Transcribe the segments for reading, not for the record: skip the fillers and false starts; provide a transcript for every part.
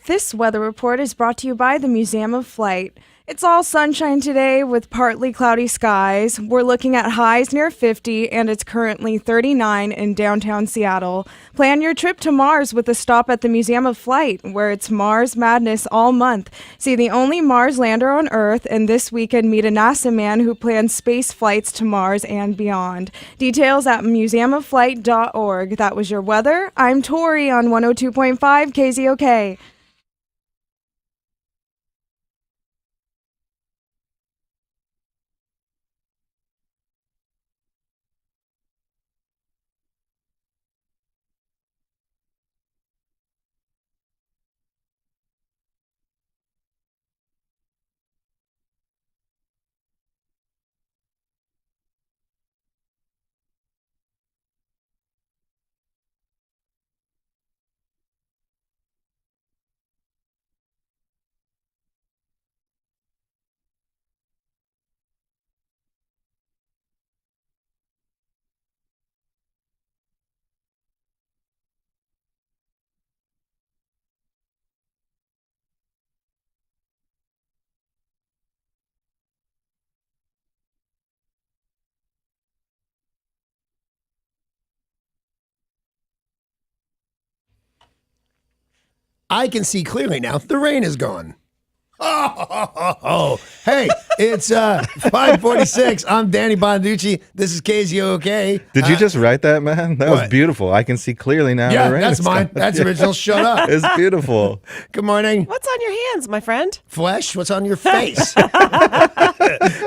This weather report is brought to you by the Museum of Flight. It's all sunshine today with partly cloudy skies. We're looking at highs near 50, and it's currently 39 in downtown Seattle. Plan your trip to Mars with a stop at the Museum of Flight, where it's Mars Madness all month. See the only Mars lander on Earth, and this weekend meet a NASA man who plans space flights to Mars and beyond. Details at museumofflight.org. That was your weather. I'm Tori on 102.5 KZOK. I can see clearly now. The rain is gone. Oh. Hey, it's 5:46. I'm Danny Bonducci. This is KZOK. Did you just write that, man? That was what? beautiful. I can see clearly now. Yeah, the rain that's is mine. gone. That's original. Shut up. It's beautiful. Good morning. What's on your hands, my friend? Flesh, what's on your face?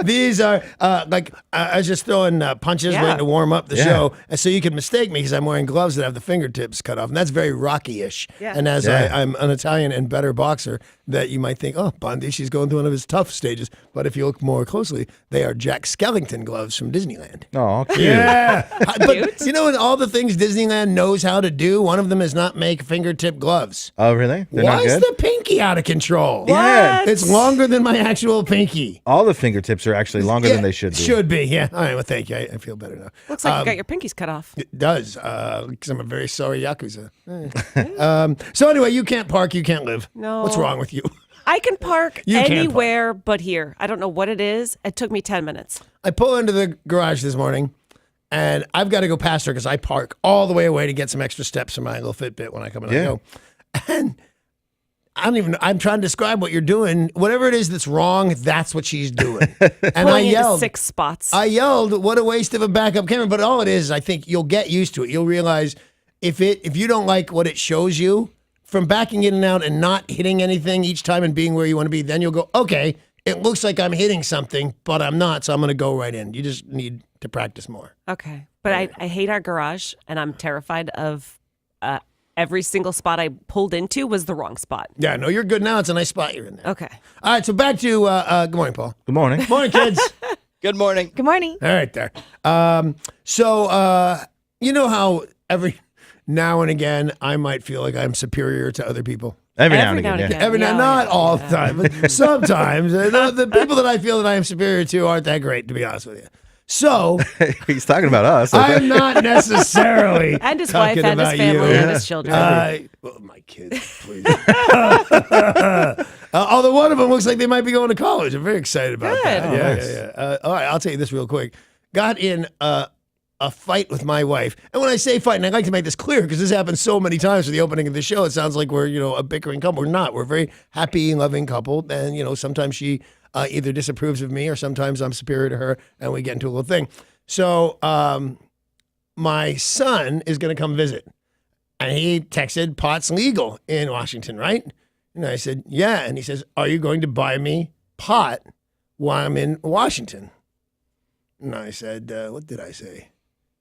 These are I was just throwing punches waiting to warm up the show. And so you can mistake me because I'm wearing gloves that have the fingertips cut off. And that's very Rocky-ish. Yeah. And as Yeah. I'm an Italian and better boxer, that you might think, oh, Bonducci's going through one of his tough stages. But if you look more closely, they are Jack Skellington gloves from Disneyland. Oh, cute. Yeah. But Cute. you know, in all the things Disneyland knows how to do, one of them is not make fingertip gloves. Oh, really? They're Why not is good? the pinky out of control? Yeah. What? It's longer than my actual pinky. All the fingertips are actually longer than they should be. Should be, yeah. All right, well, thank you. I feel better now. Looks like you got your pinkies cut off. It does, because I'm a very sorry Yakuza. So anyway, you can't park, you can't live. No. What's wrong with you? I can park You can't park. anywhere but here. I don't know what it is. It took me 10 minutes. I pull into the garage this morning, and I've got to go past her because I park all the way away to get some extra steps for my little Fitbit when I come in and I go. And I'm trying to describe what you're doing. Whatever it is that's wrong, that's what she's doing. And I Pulling into yelled. 6 spots. I yelled, what a waste of a backup camera. But all it is, I think you'll get used to it. You'll realize if you don't like what it shows you, from backing in and out and not hitting anything each time and being where you want to be, then you'll go, okay, it looks like I'm hitting something, but I'm not, so I'm going to go right in. You just need to practice more. Okay. But I hate our garage, and I'm terrified of every single spot I pulled into was the wrong spot. Yeah, no, you're good now. It's a nice spot you're in there. Okay. All right, so back to, good morning, Paul. Good morning. Morning, kids. Good morning. Good morning. All right, there. So you know how every now and again I might feel like I'm superior to other people? Every now and again. Yeah. Every now, Yeah, not yeah, all the time, but sometimes. The people that I feel that I am superior to aren't that great, to be honest with you. So He's talking about us. I'm not necessarily And his wife talking and his about family you. and his children. Well, my kids, please. Although one of them looks like they might be going to college. I'm very excited about Good. that. Oh, Yeah, nice. yeah. All right, I'll tell you this real quick. Got in a fight with my wife. And when I say fight, and I'd like to make this clear because this happens so many times for the opening of the show, it sounds like we're, a bickering couple. We're not. We're a very happy, loving couple. And, sometimes she either disapproves of me or sometimes I'm superior to her and we get into a little thing. So my son is going to come visit. And he texted, pot's legal in Washington, right? And I said, yeah. And he says, are you going to buy me pot while I'm in Washington? And I said, what did I say?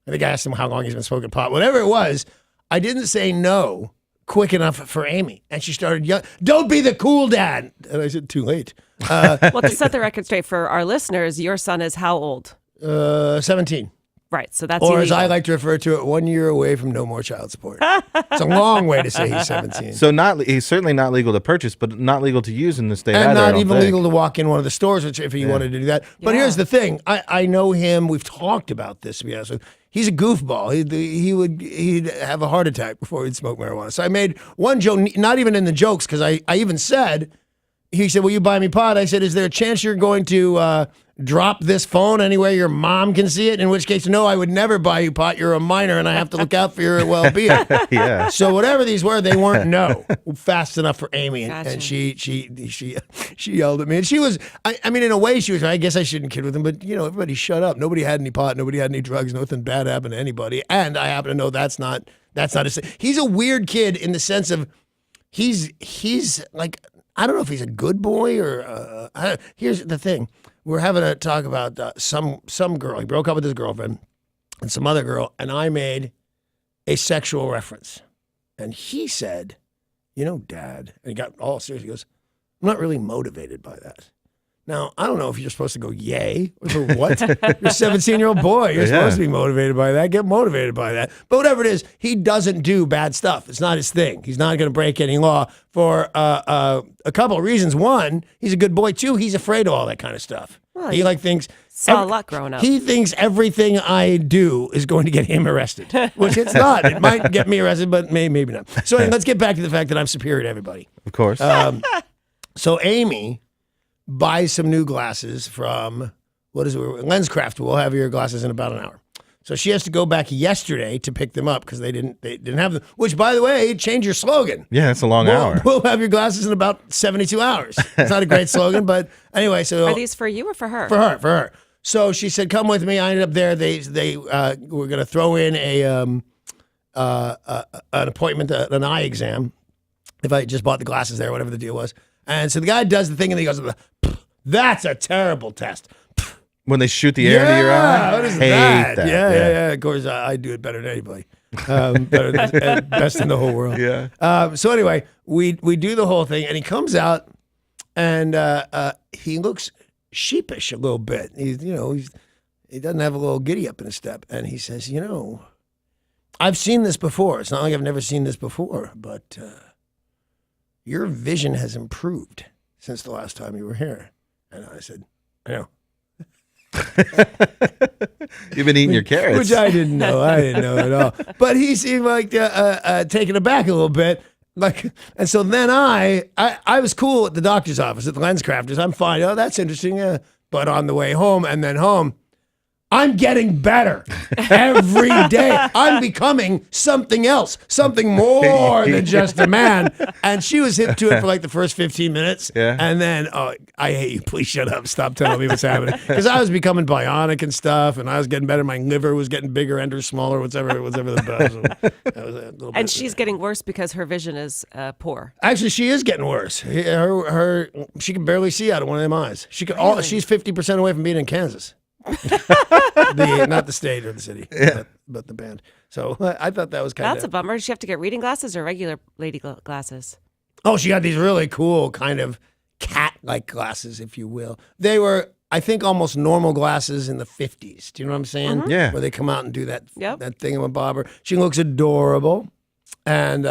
I think I asked him how long he's been smoking pot. Whatever it was, I didn't say no quick enough for Amy. And she started yelling, don't be the cool dad. And I said, too late. Well, to set the record straight for our listeners, your son is how old? 17. Right, so that's Or as illegal. I like to refer to it, 1 year away from no more child support. It's a long way to say he's 17. So he's certainly not legal to purchase, but not legal to use in the state And either, I not don't even think. legal to walk in one of the stores, which if he wanted to do that. But Yeah. here's the thing. I know him. We've talked about this, to be honest with you. he's a goofball. He'd have a heart attack before he'd smoke marijuana. So I made one joke, not even in the jokes, because I even said, he said, will you buy me pot? I said, is there a chance you're going to drop this phone anywhere your mom can see it? In which case, no, I would never buy you pot. You're a minor, and I have to look out for your well-being. Yeah. So whatever these were, they weren't no fast enough for Amy, and, Gotcha. and she yelled at me, and she was, I mean, in a way, she was. I guess I shouldn't kid with him, but everybody shut up. Nobody had any pot. Nobody had any drugs. Nothing bad happened to anybody. And I happen to know that's not his thing. He's a weird kid in the sense of he's like, I don't know if he's a good boy or here's the thing. We're having a talk about some girl. He broke up with his girlfriend and some other girl, and I made a sexual reference. And he said, Dad, and he got all serious. He goes, I'm not really motivated by that. Now, I don't know if you're supposed to go, yay, or what? You're a 17-year-old boy. You're supposed to be motivated by that. Get motivated by that. But whatever it is, he doesn't do bad stuff. It's not his thing. He's not going to break any law for a couple of reasons. One, he's a good boy. Two, he's afraid of all that kind of stuff. Well, He thinks saw a lot growing up. He thinks everything I do is going to get him arrested, which it's not. It might get me arrested, but maybe not. So anyway, let's get back to the fact that I'm superior to everybody. Of course. So Amy buys some new glasses from, LensCraft. We'll have your glasses in about an hour. So she has to go back yesterday to pick them up because they didn't have them, which, by the way, change your slogan. Yeah, it's a long hour. We'll have your glasses in about 72 hours. It's not a great slogan, but anyway. So Are these for you or for her? For her. So she said, come with me. I ended up there. They were going to throw in an appointment, an eye exam, if I just bought the glasses there, whatever the deal was. And so the guy does the thing, and he goes, that's a terrible test. When they shoot the air into your eye. What is Hate that? Yeah. Of course, I do it better than anybody. Better than best in the whole world. Yeah. So anyway, we do the whole thing, and he comes out, and he looks sheepish a little bit. He doesn't have a little giddy up in his step, and he says, I've seen this before. It's not like I've never seen this before, but your vision has improved since the last time you were here. And I said, I know. You've been eating your carrots. Which I didn't know. I didn't know at all. But he seemed like taken aback a little bit. And so then I was cool at the doctor's office, at the LensCrafters. I'm fine. Oh, that's interesting. But on the way home and then home, I'm getting better every day. I'm becoming something else, something more than just a man. And she was hip to it for like the first 15 minutes. Yeah. And then, I hate you. Please shut up. Stop telling me what's happening. Because I was becoming bionic and stuff, and I was getting better. My liver was getting bigger and or smaller, whatever the best. So that was a little And bit. she's getting worse because her vision is poor. Actually, she is getting worse. She can barely see out of one of them eyes. She's 50% away from being in Kansas. Not the state or the city, but the band. So I thought that was kind of. That's a bummer. Does she have to get reading glasses or regular lady glasses? Oh, she got these really cool kind of cat-like glasses, if you will. They were, I think, almost normal glasses in the 50s. Do you know what I'm saying? Mm-hmm. Yeah. Where they come out and do that Yep. that thing with bobber. She looks adorable, and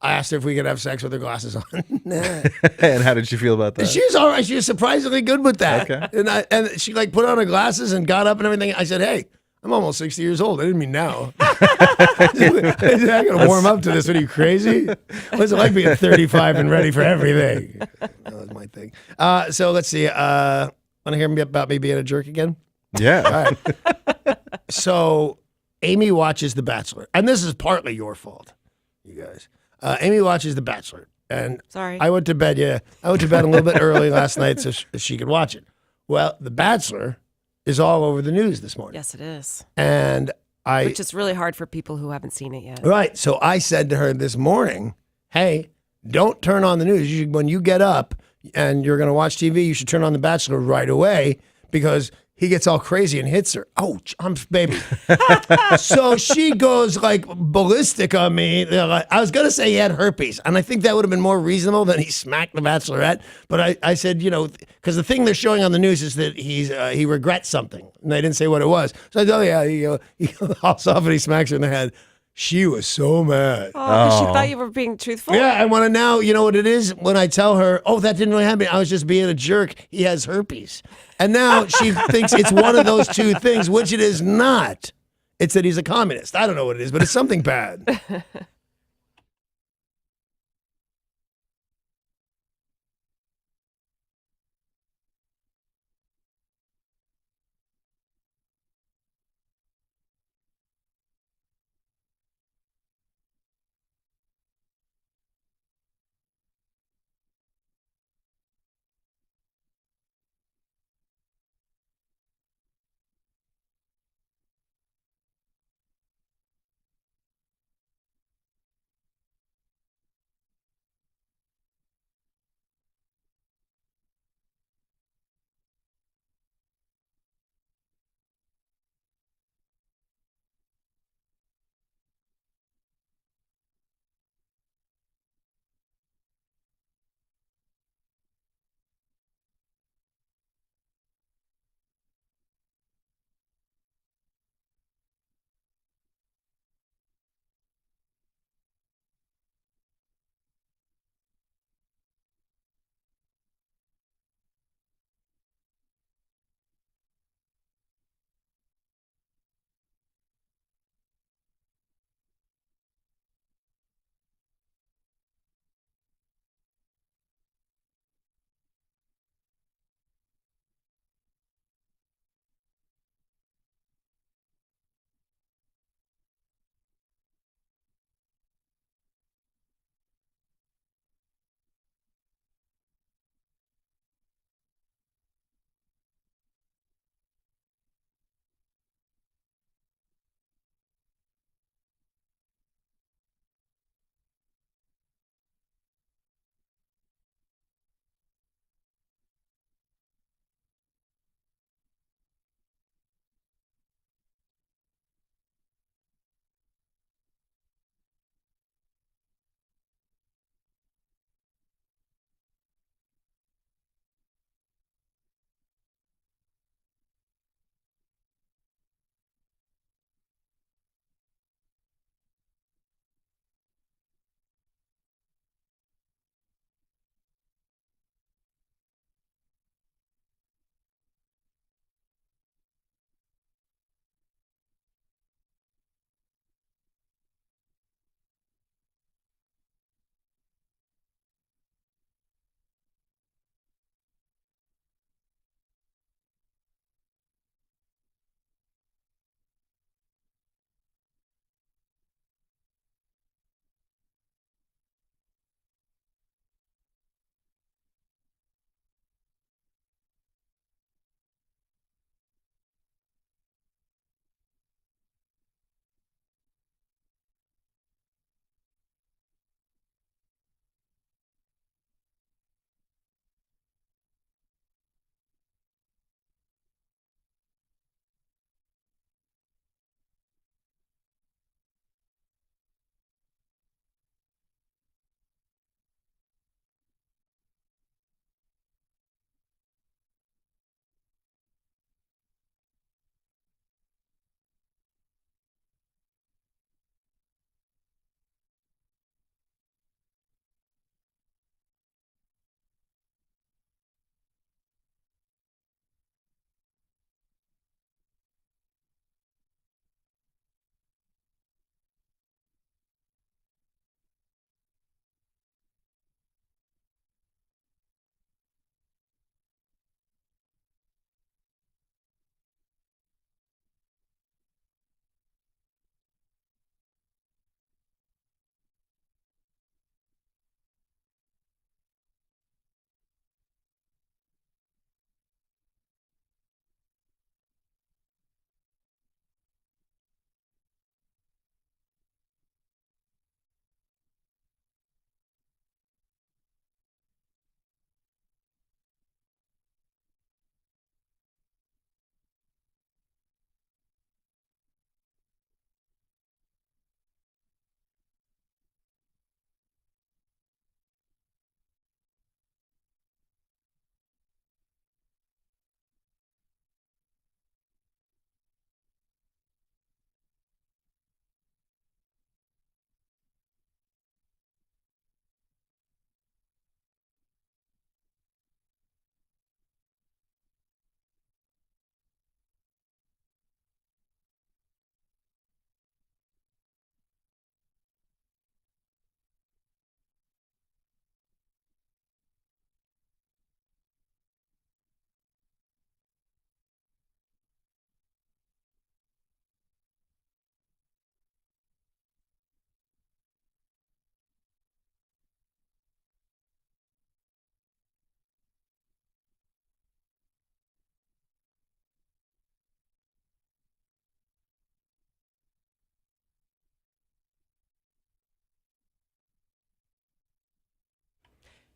I asked her if we could have sex with her glasses on. And how did she feel about that? She was all right. She was surprisingly good with that. Okay. And she put on her glasses and got up and everything. I said, hey, I'm almost 60 years old. I didn't mean now. I said, I got to warm up to this. What are you, crazy? What's it like being 35 and ready for everything? That was my thing. So let's see. Want to hear me about me being a jerk again? Yeah. All right. So Amy watches The Bachelor. And this is partly your fault, you guys. Amy watches The Bachelor. And Sorry. I went to bed, I went to bed a little bit early last night so she could watch it. Well, The Bachelor is all over the news this morning. Yes, it is. And Which is really hard for people who haven't seen it yet. Right. So I said to her this morning, hey, don't turn on the news. When you get up and you're going to watch TV, you should turn on The Bachelor right away because he gets all crazy and hits her. Oh, baby. So she goes like ballistic on me. I was going to say he had herpes, and I think that would have been more reasonable than he smacked the Bachelorette. But I said, because the thing they're showing on the news is that he regrets something, and they didn't say what it was. So I said, oh, yeah, he hops off and he smacks her in the head. She was so mad. Oh, because she thought you were being truthful? Yeah, and now, you know what it is? When I tell her, oh, that didn't really happen. I was just being a jerk. He has herpes. And now she thinks it's one of those two things, which it is not. It's that he's a communist. I don't know what it is, but it's something bad.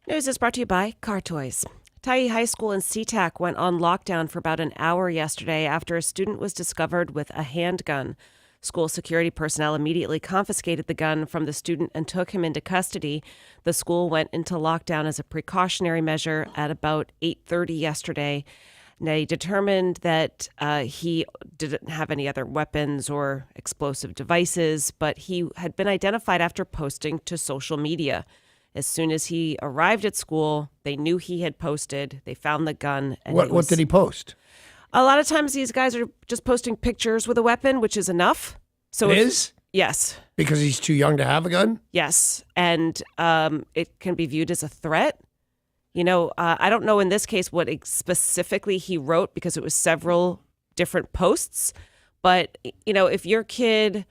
News is brought to you by Car Toys. Tyee High School in SeaTac went on lockdown for about an hour yesterday after a student was discovered with a handgun. School security personnel immediately confiscated the gun from the student and took him into custody. The school went into lockdown as a precautionary measure at about 8:30 yesterday. They determined that he didn't have any other weapons or explosive devices, but he had been identified after posting to social media. As soon as he arrived at school, they knew he had posted. They found the gun. And What did he post? A lot of times these guys are just posting pictures with a weapon, which is enough. So It is? Yes. Because he's too young to have a gun? Yes. And it can be viewed as a threat. I don't know in this case what specifically he wrote because it was several different posts. But, if your kid,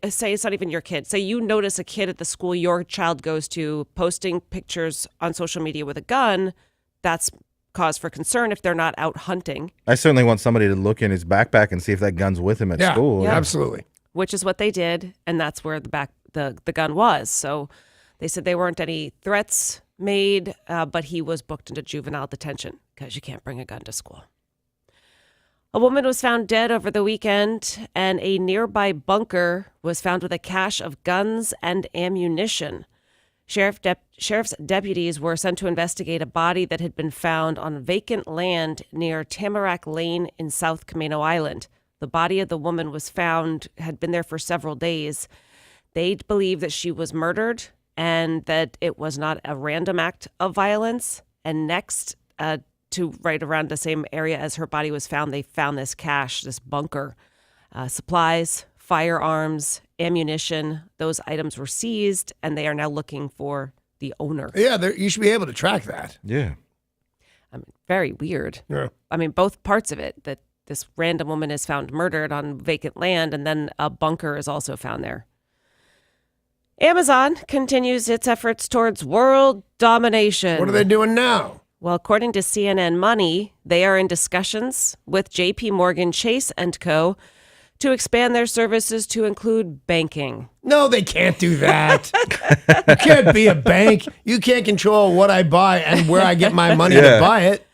say it's not even your kid, say you notice a kid at the school your child goes to posting pictures on social media with a gun, that's cause for concern if they're not out hunting. I certainly want somebody to look in his backpack and see if that gun's with him at school. Yeah, absolutely. Which is what they did, and that's where the gun was. So they said there weren't any threats made, but he was booked into juvenile detention because you can't bring a gun to school. A woman was found dead over the weekend, and a nearby bunker was found with a cache of guns and ammunition. Sheriff's deputies were sent to investigate a body that had been found on vacant land near Tamarack Lane in South Camino Island. The body of the woman was found, had been there for several days. They believe that she was murdered and that it was not a random act of violence. And next, to right around the same area as her body was found, they found this cache, this bunker, supplies, firearms, ammunition. Those items were seized, and they are now looking for the owner. Yeah, you should be able to track that. Yeah. Very weird. Yeah. Both parts of it, that this random woman is found murdered on vacant land, and then a bunker is also found there. Amazon continues its efforts towards world domination. What are they doing now? Well, according to CNN Money, they are in discussions with JP Morgan Chase & Co. to expand their services to include banking. No, they can't do that. You can't be a bank. You can't control what I buy and where I get my money to buy it.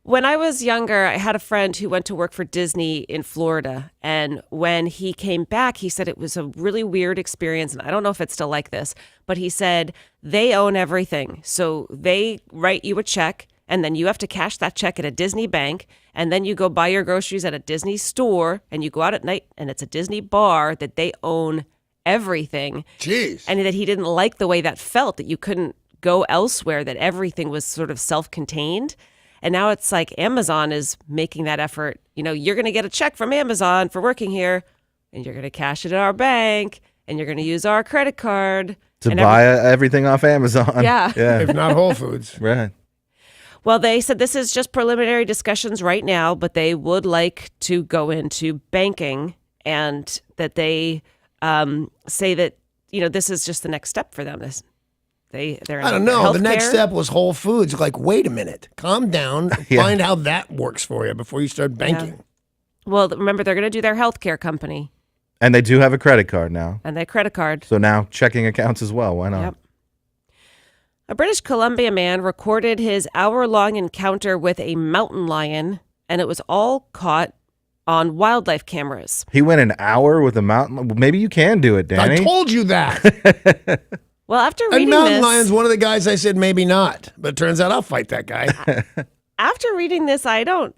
When I was younger, I had a friend who went to work for Disney in Florida. And when he came back, he said it was a really weird experience. And I don't know if it's still like this, but he said they own everything. So they write you a check, and then you have to cash that check at a Disney bank. And then you go buy your groceries at a Disney store, and you go out at night, and it's a Disney bar, that they own everything. Jeez. And that he didn't like the way that felt, that you couldn't go elsewhere, that everything was sort of self-contained. And now it's like Amazon is making that effort. You're going to get a check from Amazon for working here, and you're going to cash it at our bank, and you're going to use our credit card. To buy everything off Amazon. Yeah. If not Whole Foods. Right. Well, they said this is just preliminary discussions right now, but they would like to go into banking, and that they say that, this is just the next step for them. They're I don't know. The next step was Whole Foods. Like, wait a minute. Calm down. Find how that works for you before you start banking. Yeah. Well, remember, they're going to do their healthcare company. And they do have a credit card now. And their credit card. So now checking accounts as well. Why not? Yep. A British Columbia man recorded his hour-long encounter with a mountain lion, and it was all caught on wildlife cameras. He went an hour with a mountain. Maybe you can do it, Danny. I told you that. Well, after reading and mountain this, lion's one of the guys I said maybe not, but it turns out I'll fight that guy. after reading this, I don't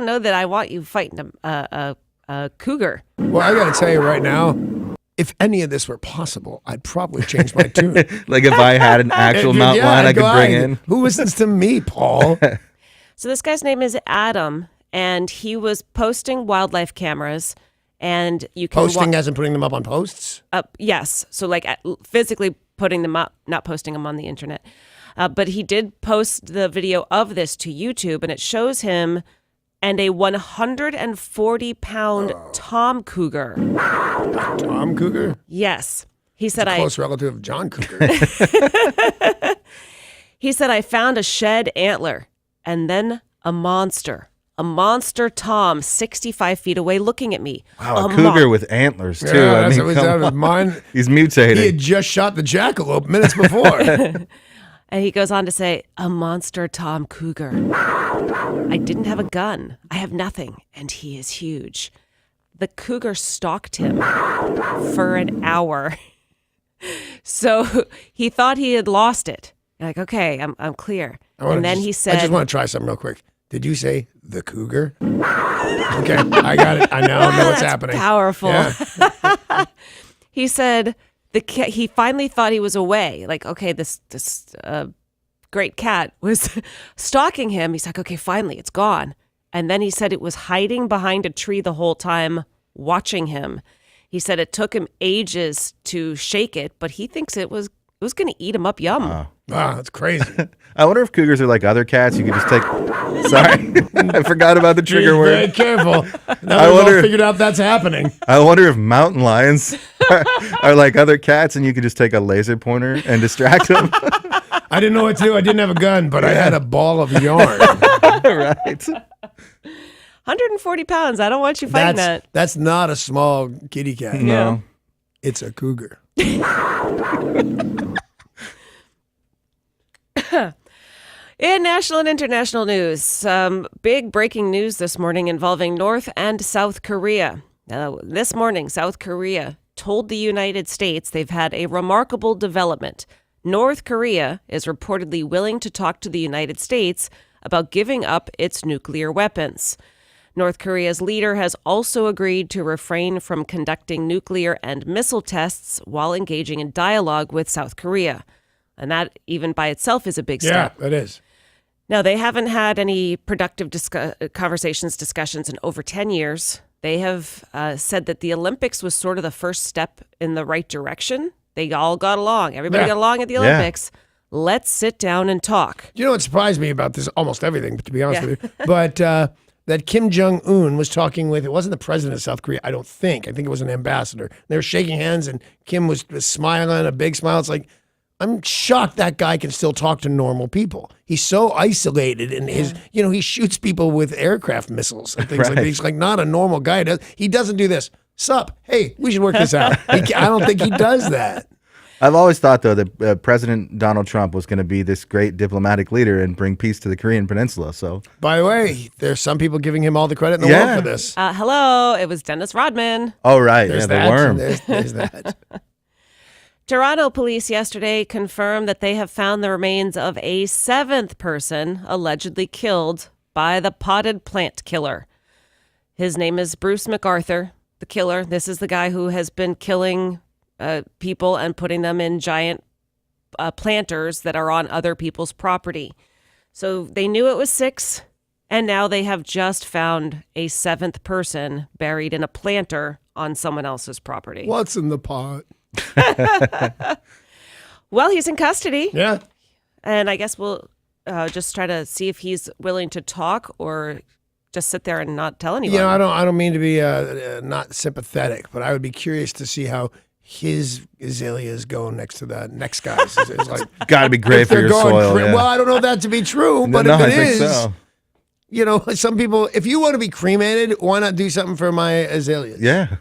know that I want you fighting a cougar. Well, I got to tell you right now, if any of this were possible, I'd probably change my tune. Like if I had an actual mountain lion I could bring in. Who listens to me, Paul? So this guy's name is Adam, and he was posting wildlife cameras. And you can Posting as in putting them up on posts? Yes. So like physically putting them up, not posting them on the internet. But he did post the video of this to YouTube, and it shows him and a 140-pound Tom Cougar. Tom Cougar? Yes. He said, close relative of John Cougar. He said, I found a shed antler and then a monster. A monster Tom, 65 feet away, looking at me. Wow, a cougar with antlers, too. Yeah, I mean, that's out of his mind. He's mutated. He had just shot the jackalope minutes before. And he goes on to say, a monster Tom Cougar. I didn't have a gun. I have nothing. And he is huge. The cougar stalked him for an hour. So he thought he had lost it. Like, okay, I'm clear. And then he said, I just want to try something real quick. Did you say the cougar? Okay, I got it. I know what's happening. Powerful. Yeah. He said he finally thought he was away. Like, okay, this great cat was stalking him. He's like, okay, finally, it's gone. And then he said it was hiding behind a tree the whole time, watching him. He said it took him ages to shake it, but he thinks it was going to eat him up. Yum. Wow, that's crazy. I wonder if cougars are like other cats. You could just take. Sorry, I forgot about the trigger Be word. very careful. Now I we've all wonder- figured out that's happening. I wonder if mountain lions are like other cats, and you could just take a laser pointer and distract them. I didn't know what to do. I didn't have a gun, but I had a ball of yarn. Right. 140 pounds. I don't want you fighting that. That's not a small kitty cat. No. It's a cougar. In national and international news, some big breaking news this morning involving North and South Korea. This morning, South Korea told the United States they've had a remarkable development. North Korea is reportedly willing to talk to the United States about giving up its nuclear weapons. North Korea's leader has also agreed to refrain from conducting nuclear and missile tests while engaging in dialogue with South Korea. And that, even by itself, is a big step. Yeah, it is. Now, they haven't had any productive discussions in over 10 years. They have said that the Olympics was sort of the first step in the right direction. They all got along. Everybody got along at the Olympics. Let's sit down and talk. You know what surprised me about this? Almost everything, to be honest with you. But that Kim Jong-un was talking with, it wasn't the president of South Korea, I don't think. I think it was an ambassador. They were shaking hands, and Kim was smiling, a big smile. It's like, I'm shocked that guy can still talk to normal people. He's so isolated in his, he shoots people with aircraft missiles and things like that. He's like not a normal guy. He doesn't do this. Sup? Hey, we should work this out. I don't think he does that. I've always thought, though, that President Donald Trump was going to be this great diplomatic leader and bring peace to the Korean Peninsula. So, by the way, there's some people giving him all the credit in the world for this. Hello, it was Dennis Rodman. oh, right. There's yeah, that. the worm. There's that. Toronto police yesterday confirmed that they have found the remains of a seventh person allegedly killed by the potted plant killer. His name is Bruce MacArthur, the killer. This is the guy who has been killing people and putting them in giant planters that are on other people's property. So they knew it was 6, and now they have just found a 7th person buried in a planter on someone else's property. What's in the pot? Well, he's in custody. Yeah. And I guess we'll just try to see if he's willing to talk or just sit there and not tell anyone. I don't mean to be not sympathetic, but I would be curious to see how his azaleas go next to the next guy's. It's like, Got to be great if for they're your going soil. Yeah. Well, I don't know that to be true, but no, if I it think is, so. some people, if you want to be cremated, why not do something for my azaleas? Yeah.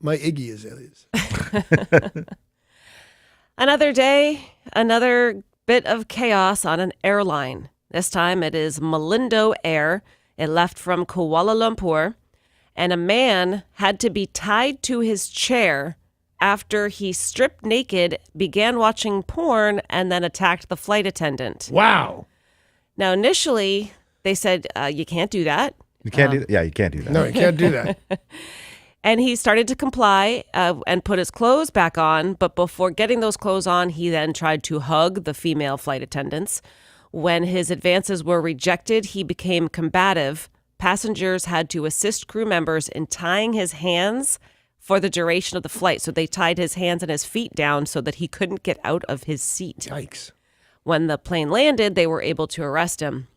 My Iggy azaleas. Another day, another bit of chaos on an airline. This time it is Malindo Air. It left from Kuala Lumpur, and a man had to be tied to his chair after he stripped naked, began watching porn, and then attacked the flight attendant. Wow. Now, initially, they said, you can't do that. You can't do that. Yeah, you can't do that. No, you can't do that. And he started to comply and put his clothes back on. But before getting those clothes on, he then tried to hug the female flight attendants. When his advances were rejected, he became combative. Passengers had to assist crew members in tying his hands for the duration of the flight. So they tied his hands and his feet down so that he couldn't get out of his seat. Yikes. When the plane landed, they were able to arrest him.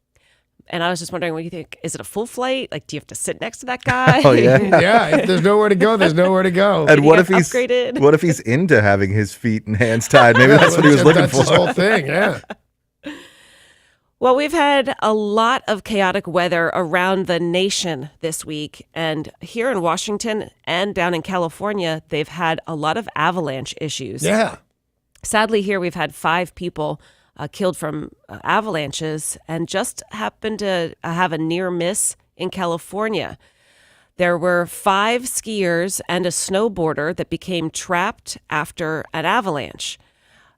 And I was just wondering, what do you think? Is it a full flight? Like, do you have to sit next to that guy? Oh, yeah. Yeah, if there's nowhere to go, there's nowhere to go. And he what get if he's upgraded? What if he's into having his feet and hands tied? Maybe that's what he was looking That's for. his whole thing, yeah. Well, we've had a lot of chaotic weather around the nation this week. And here in Washington and down in California, they've had a lot of avalanche issues. Yeah. Sadly, here we've had 5 people killed from avalanches, and just happened to have a near miss in California. There were 5 skiers and a snowboarder that became trapped after an avalanche.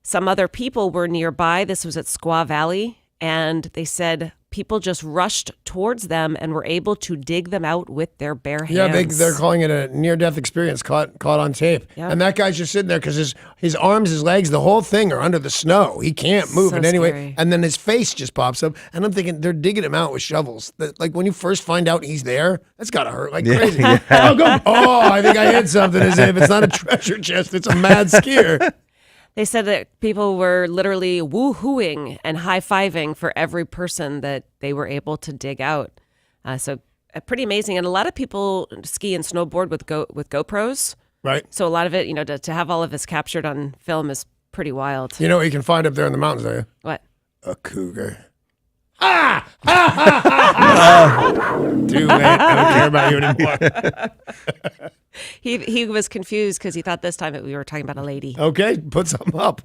Some other people were nearby. This was at Squaw Valley, and they said people just rushed towards them and were able to dig them out with their bare hands. Yeah, they're calling it a near-death experience caught on tape. Yep. And that guy's just sitting there because his arms, his legs, the whole thing are under the snow. He can't move So in any way. scary. And then his face just pops up. And I'm thinking they're digging him out with shovels. Like when you first find out he's there, that's got to hurt like crazy. Oh, I think I hit something as if it's not a treasure chest. It's a mad skier. They said that people were literally woo-hooing and high-fiving for every person that they were able to dig out. So pretty amazing. And a lot of people ski and snowboard with GoPros. Right. So a lot of it, to have all of this captured on film is pretty wild. You know what you can find up there in the mountains, are you? What? A cougar. Ah! Too late. I don't care about you anymore. He was confused because he thought this time we were talking about a lady. Okay, put something up.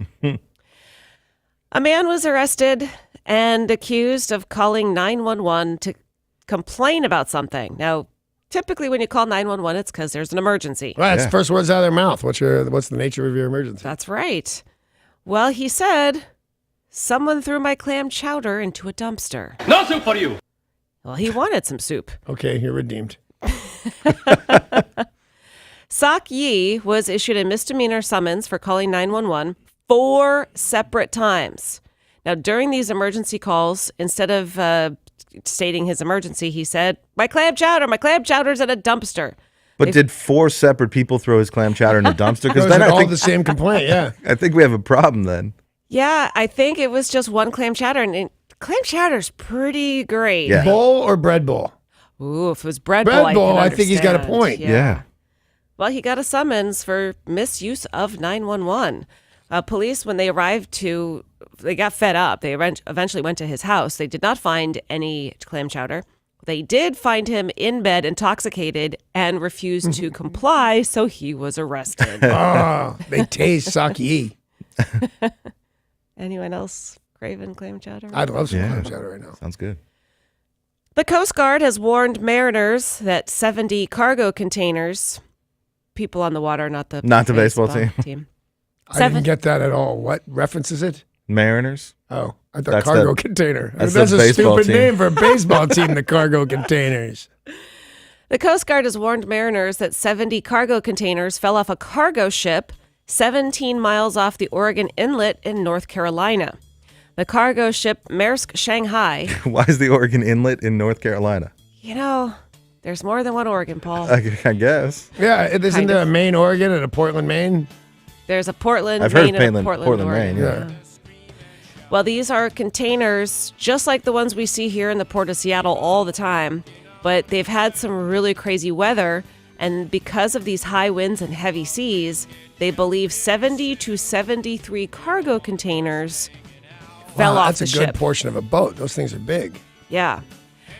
A man was arrested and accused of calling 911 to complain about something. Now, typically when you call 911, it's because there's an emergency. Well, that's the first words out of their mouth. What's the nature of your emergency? That's right. Well, he said, someone threw my clam chowder into a dumpster. No soup for you. Well, he wanted some soup. Okay, you're redeemed. Sok Yi was issued a misdemeanor summons for calling 911 4 separate times. Now, during these emergency calls, instead of stating his emergency, he said, my clam chowder's in a dumpster. But did 4 separate people throw his clam chowder in a dumpster? Because then all the same complaint, yeah. I think we have a problem then. Yeah, I think it was just one clam chowder, and clam chowder's pretty great. Yeah. Bowl or bread bowl? Ooh, if it was bread Bread bowl, bowl, I think he's got a understand. point. Yeah. Well, he got a summons for misuse of 911. Police, when they arrived they got fed up. They eventually went to his house. They did not find any clam chowder. They did find him in bed, intoxicated, and refused to comply, so he was arrested. Oh, they tased sake. Anyone else craving clam chowder? I'd love some Yeah. clam chowder right now. Sounds good. The Coast Guard has warned mariners that 70 cargo containers, people on the water, not the baseball team. I didn't get that at all. What reference is it? Mariners? Oh, I thought That's cargo the- container. that's That's the a baseball stupid team. name for a baseball team, the cargo containers. The Coast Guard has warned mariners that 70 cargo containers fell off a cargo ship 17 miles off the Oregon Inlet in North Carolina. The cargo ship Maersk Shanghai. Why is the Oregon Inlet in North Carolina? There's more than one Oregon, Paul. I guess. Yeah, isn't Kind there of. a Maine, Oregon, and a Portland, Maine? There's a Portland, I've heard Maine, and a Portland, Portland, Maine, Oregon. yeah. Well, these are containers just like the ones we see here in the Port of Seattle all the time, but they've had some really crazy weather, and because of these high winds and heavy seas, they believe 70 to 73 cargo containers fell off the That's a good ship. portion of a boat. Those things are big. Yeah.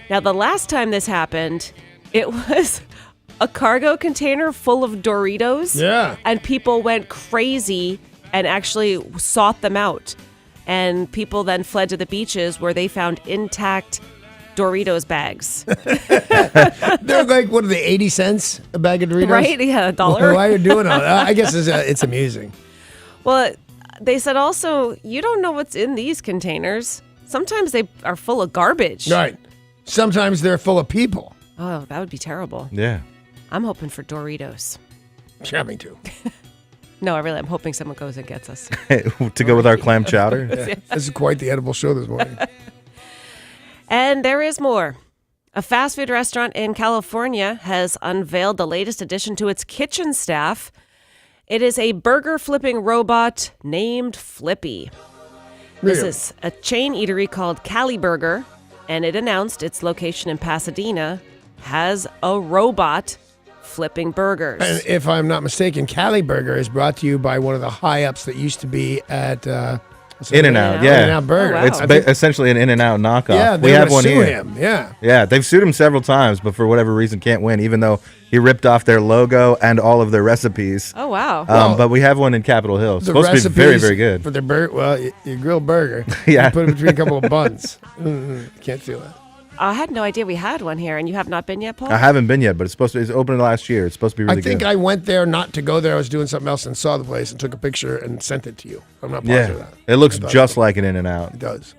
Now, the last time this happened, it was a cargo container full of Doritos. Yeah. And people went crazy and actually sought them out. And people then fled to the beaches where they found intact Doritos bags. They're like, what are they, 80 cents a bag of Doritos? Right? Yeah, $1. Why are you doing all that? I guess it's amusing. Well, they said also, you don't know what's in these containers. Sometimes they are full of garbage. Right. Sometimes they're full of people. Oh, that would be terrible. Yeah. I'm hoping for Doritos. Yeah, me too. No, I'm hoping someone goes and gets us. To go with our clam chowder. This is quite the edible show this morning. And there is more. A fast food restaurant in California has unveiled the latest addition to its kitchen staff. It is a burger flipping robot named Flippy. This Really? is a chain eatery called Cali Burger, and it announced its location in Pasadena has a robot flipping burgers. And if I'm not mistaken, Cali Burger is brought to you by one of the high ups that used to be at In-N-Out, yeah. In-N-Out Burger. Oh, wow. It's essentially an In-N-Out knockoff. Yeah, we they have one sue here. him. Yeah. Yeah, they've sued him several times, but for whatever reason can't win, even though he ripped off their logo and all of their recipes. Oh, wow. But we have one in Capitol Hill. It's The supposed to be recipes very, very good. for their burger. Well, your grilled burger. Yeah. You put it between a couple of buns. Can't feel that. I had no idea we had one here, and you have not been yet, Paul? I haven't been yet, but it's opened last year. It's supposed to be really I think good. I went there not to go there. I was doing something else and saw the place and took a picture and sent it to you. I'm not positive of that. It looks I thought just like an In-N-Out. It does.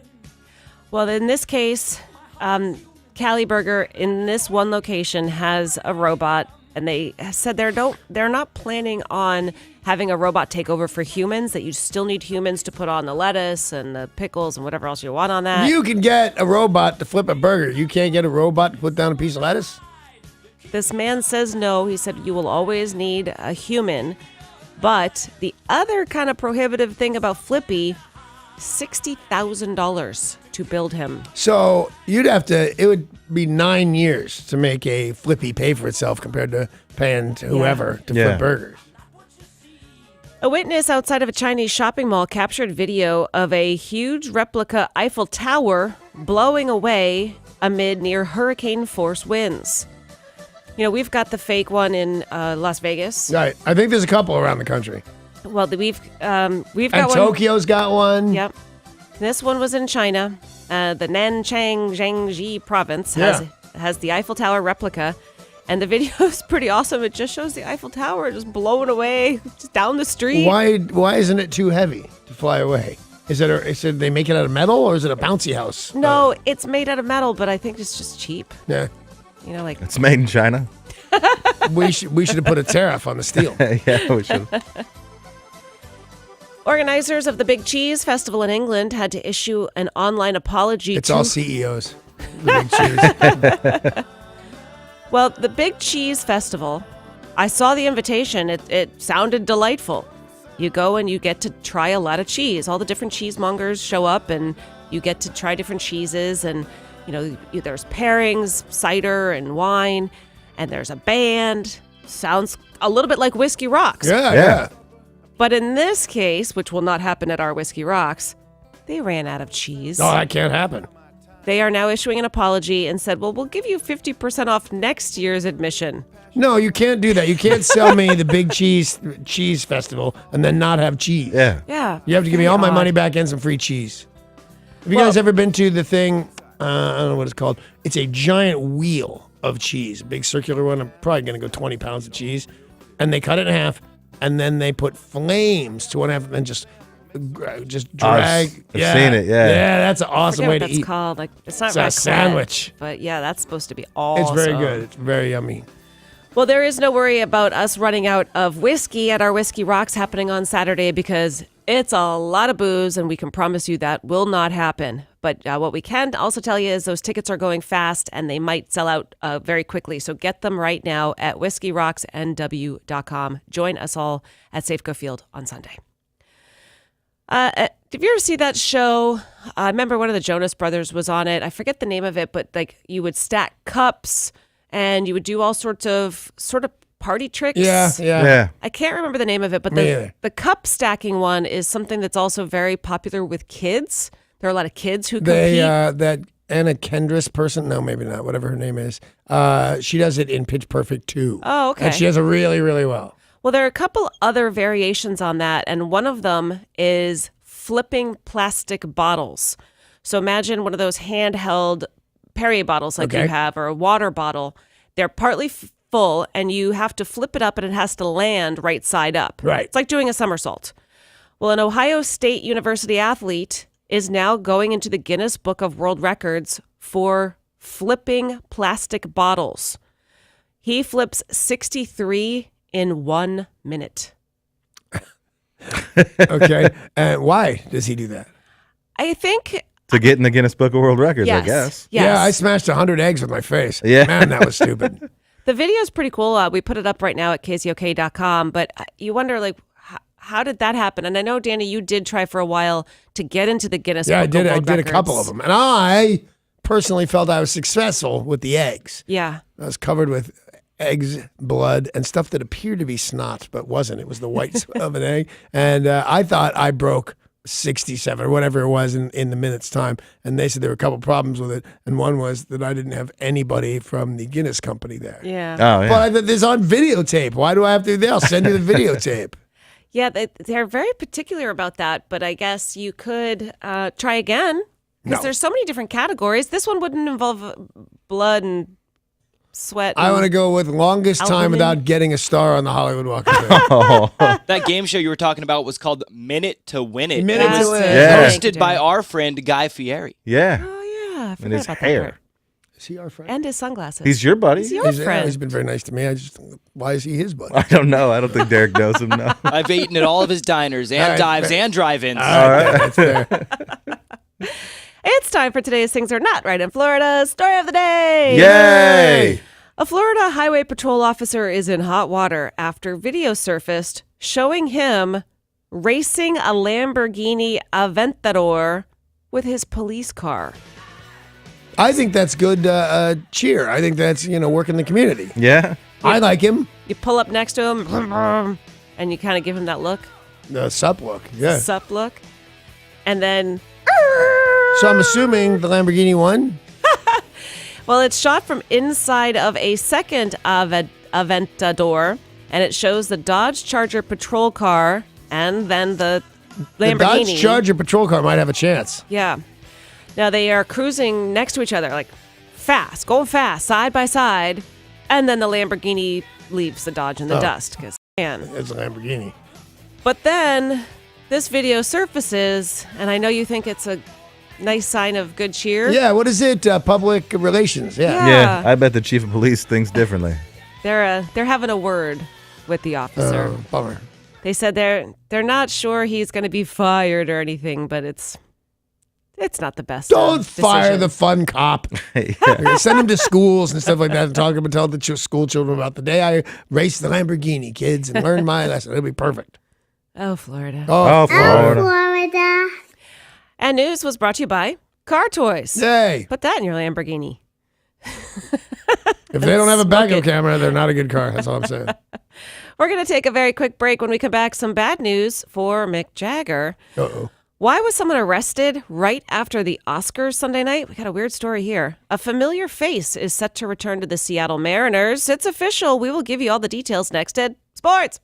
Well, in this case, Cali Burger in this one location has a robot, and they said they're not planning on having a robot take over for humans, that you still need humans to put on the lettuce and the pickles and whatever else you want on that. You can get a robot to flip a burger. You can't get a robot to put down a piece of lettuce? This man says no. He said you will always need a human. But the other kind of prohibitive thing about Flippy, $60,000 to build him. So it would be 9 years to make a Flippy pay for itself compared to paying to whoever to flip burgers. A witness outside of a Chinese shopping mall captured video of a huge replica Eiffel Tower blowing away amid near hurricane force winds. You know, we've got the fake one in Las Vegas. Right. I think there's a couple around the country. Well, we've got And one. Tokyo's got one. Yep. This one was in China. The Nanchang Jiangxi province has the Eiffel Tower replica. And the video is pretty awesome. It just shows the Eiffel Tower just blowing away just down the street. Why isn't it too heavy to fly away? Is it they make it out of metal or is it a bouncy house? No, it's made out of metal, but I think it's just cheap. Yeah. You know, like It's made in China. We should have put a tariff on the steel. Yeah, we should. organizers of the Big Cheese Festival in England had to issue an online apology. It's all CEOs. The big cheese. Well, the Big Cheese Festival, I saw the invitation. It sounded delightful. You go and you get to try a lot of cheese. All the different cheesemongers show up and you get to try different cheeses. And, you know, there's pairings, cider and wine, and there's a band. Sounds a little bit like Whiskey Rocks. Yeah. But in this case, which will not happen at our Whiskey Rocks, they ran out of cheese. No, that can't happen. They are now issuing an apology and said, well, we'll give you 50% off next year's admission. No, you can't do that. You can't sell me the Big Cheese Festival and then not have cheese. Yeah. Yeah. You have to give me all my money back and some free cheese. Have you guys ever been to the thing? I don't know what it's called. It's a giant wheel of cheese, a big circular one. I'm probably going to go 20 pounds of cheese. And they cut it in half, and then they put flames to one half, and then just drag. I've seen it, yeah. Yeah, that's an I awesome forget way what to that's eat. called. Like, it's not It's a raclette, sandwich. But yeah, that's supposed to be awesome. It's very good. It's very yummy. Well, there is no worry about us running out of whiskey at our Whiskey Rocks happening on Saturday because it's a lot of booze, and we can promise you that will not happen. But what we can also tell you is those tickets are going fast, and they might sell out very quickly. So get them right now at whiskeyrocksnw.com. Join us all at Safeco Field on Sunday. Did you ever see that show? I remember one of the Jonas Brothers was on it. I forget the name of it, but like you would stack cups and you would do all sorts of party tricks. Yeah. I can't remember the name of it, but Me either. the cup stacking one is something that's also very popular with kids. There are a lot of kids who compete. That Anna Kendris person, no, maybe not, whatever her name is, she does it in Pitch Perfect 2. Oh, okay. And she does it really, really well. Well, there are a couple other variations on that, and one of them is flipping plastic bottles. So imagine one of those handheld Perrier bottles like you have, or a water bottle. They're partly full, and you have to flip it up, and it has to land right side up. Right. It's like doing a somersault. Well, an Ohio State University athlete is now going into the Guinness Book of World Records for flipping plastic bottles. He flips 63 in 1 minute. Okay. And why does he do that? I think... To get in the Guinness Book of World Records, Yes. I guess. Yes. Yeah, I smashed 100 eggs with my face. Yeah. Man, that was stupid. The video is pretty cool. We put it up right now at KZOK.com, but you wonder, like, how did that happen? And I know, Danny, you did try for a while to get into the Guinness Yeah, Book of World I did a Records. couple of them. And I personally felt I was successful with the eggs. Yeah. I was covered with eggs, blood, and stuff that appeared to be snot, but wasn't. It was the whites of an egg. And I thought I broke 67 or whatever it was in the minute's time. And they said there were a couple problems with it. And one was that I didn't have anybody from the Guinness company there. Yeah. Oh, yeah. But this on videotape. Why do I have to? They'll send you the videotape. Yeah, they're very particular about that, but I guess you could try again because No. there's so many different categories. This one wouldn't involve blood and sweat. I and- want to go with longest time Albumin. without getting a star on the Hollywood Walk of Fame. That game show you were talking about was called Minute to Win It. Minute It to was Win It. Yeah. hosted by our friend Guy Fieri. Yeah. Oh yeah, I forgot And his about that hair. part. Is he our friend? And his sunglasses. He's your buddy? He's your friend. He's been very nice to me. Why is he his buddy? I don't know. I don't think Derek knows him now. I've eaten at all of his diners and All right, dives fair. and drive-ins. All right, that's fair. It's time for today's Things Are Not Right in Florida story of the day. Yay! A Florida highway patrol officer is in hot water after video surfaced showing him racing a Lamborghini Aventador with his police car. I think that's good cheer. I think that's, work in the community. Yeah? I like him. You pull up next to him and you kind of give him that look, The sup look. Yeah. sup look. And then, So I'm assuming the Lamborghini won. well, it's shot from inside of a second Aventador, and it shows the Dodge Charger patrol car and then the The Lamborghini. Dodge Charger patrol car might have a chance. Yeah. Now they are cruising next to each other, like fast, going fast, side by side, and then the Lamborghini leaves the Dodge in the dust. Because man. It's a Lamborghini. But then this video surfaces, and I know you think it's a nice sign of good cheer. Yeah, what is it? Public relations. Yeah. Yeah. Yeah. I bet the chief of police thinks differently. They're having a word with the officer. Bummer. They said they're not sure he's going to be fired or anything, but it's not the best. Don't fire decision. the fun cop. Yeah. Send him to schools and stuff like that and talk about, tell the school children about the day I raced the Lamborghini, kids, and learned my lesson. It'll be perfect. Oh, Florida. Oh, Florida. Florida. And news was brought to you by Car Toys. Yay. Put that in your Lamborghini. If they don't have a backup camera, they're not a good car. That's all I'm saying. We're going to take a very quick break. When we come back, some bad news for Mick Jagger. Uh-oh. Why was someone arrested right after the Oscars Sunday night? We got a weird story here. A familiar face is set to return to the Seattle Mariners. It's official. We will give you all the details next at Sports.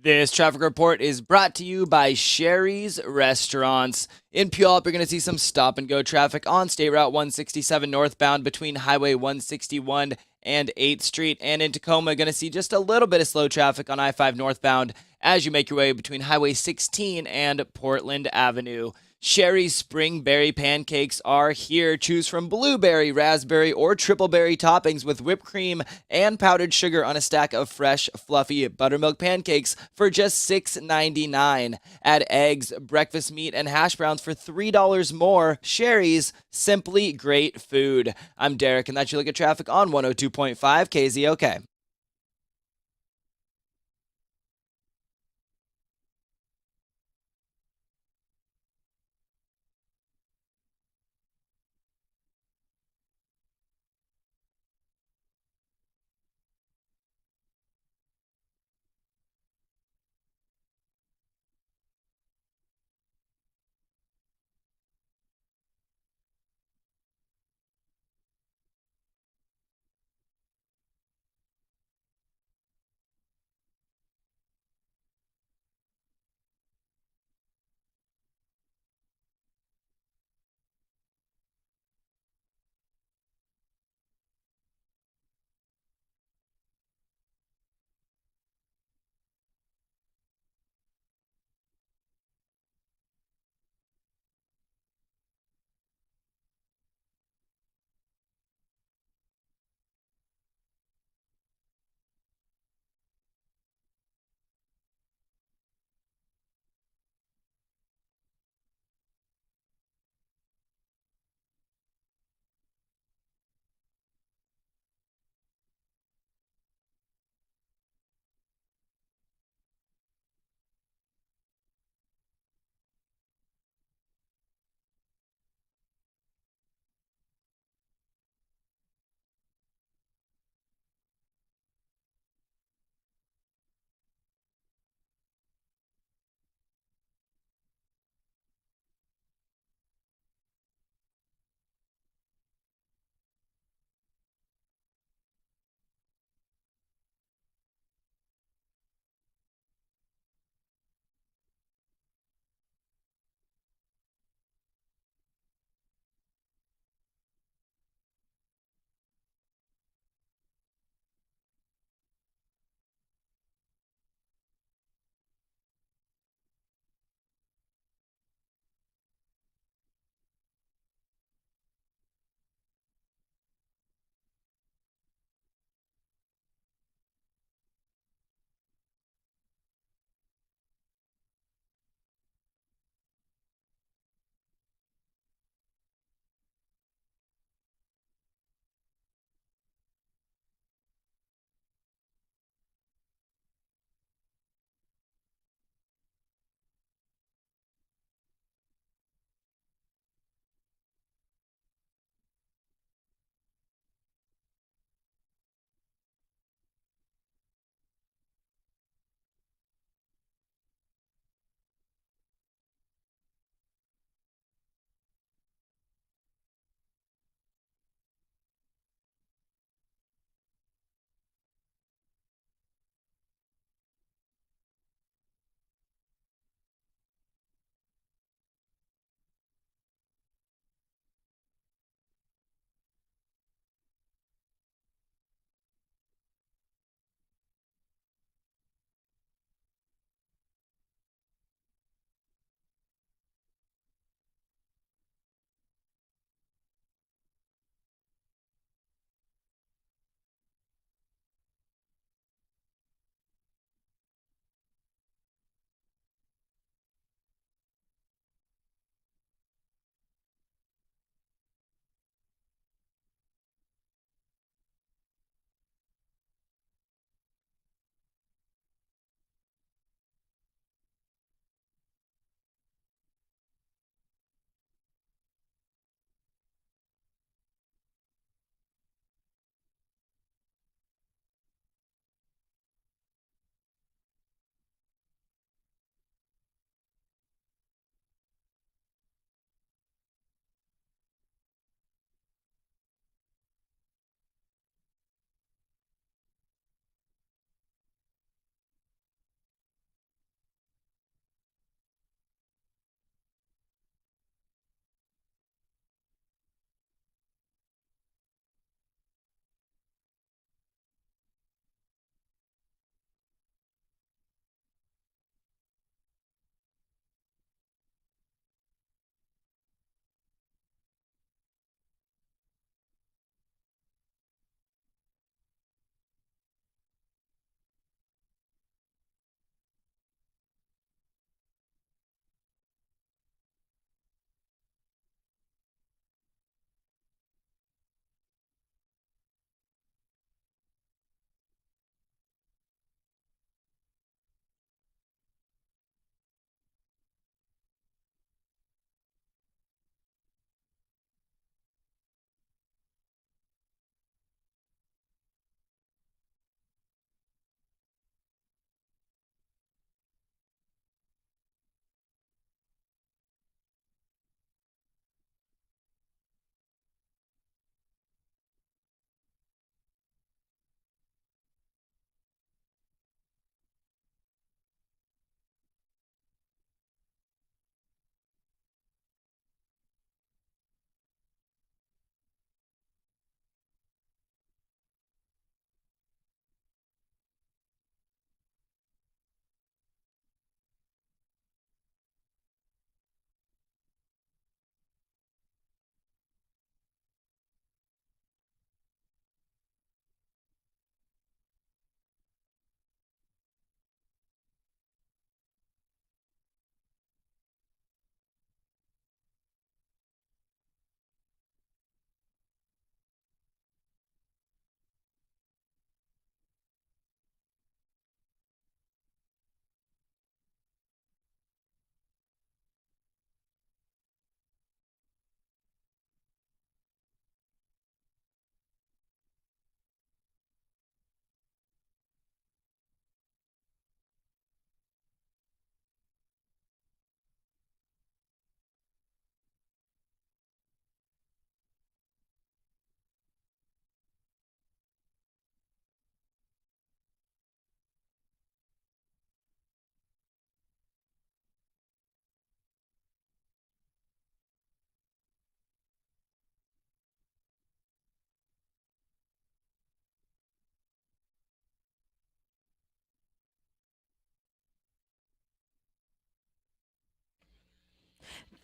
This traffic report is brought to you by Sherry's Restaurants. In Puyallup, you're going to see some stop-and-go traffic on State Route 167 northbound between Highway 161 and 8th Street. And in Tacoma, you're going to see just a little bit of slow traffic on I-5 northbound as you make your way between Highway 16 and Portland Avenue. Sherry's Spring Berry Pancakes are here. Choose from blueberry, raspberry, or triple berry toppings with whipped cream and powdered sugar on a stack of fresh, fluffy buttermilk pancakes for just $6.99. Add eggs, breakfast meat, and hash browns for $3 more. Sherry's, simply great food. I'm Derek, and that's your look at traffic on 102.5 KZOK.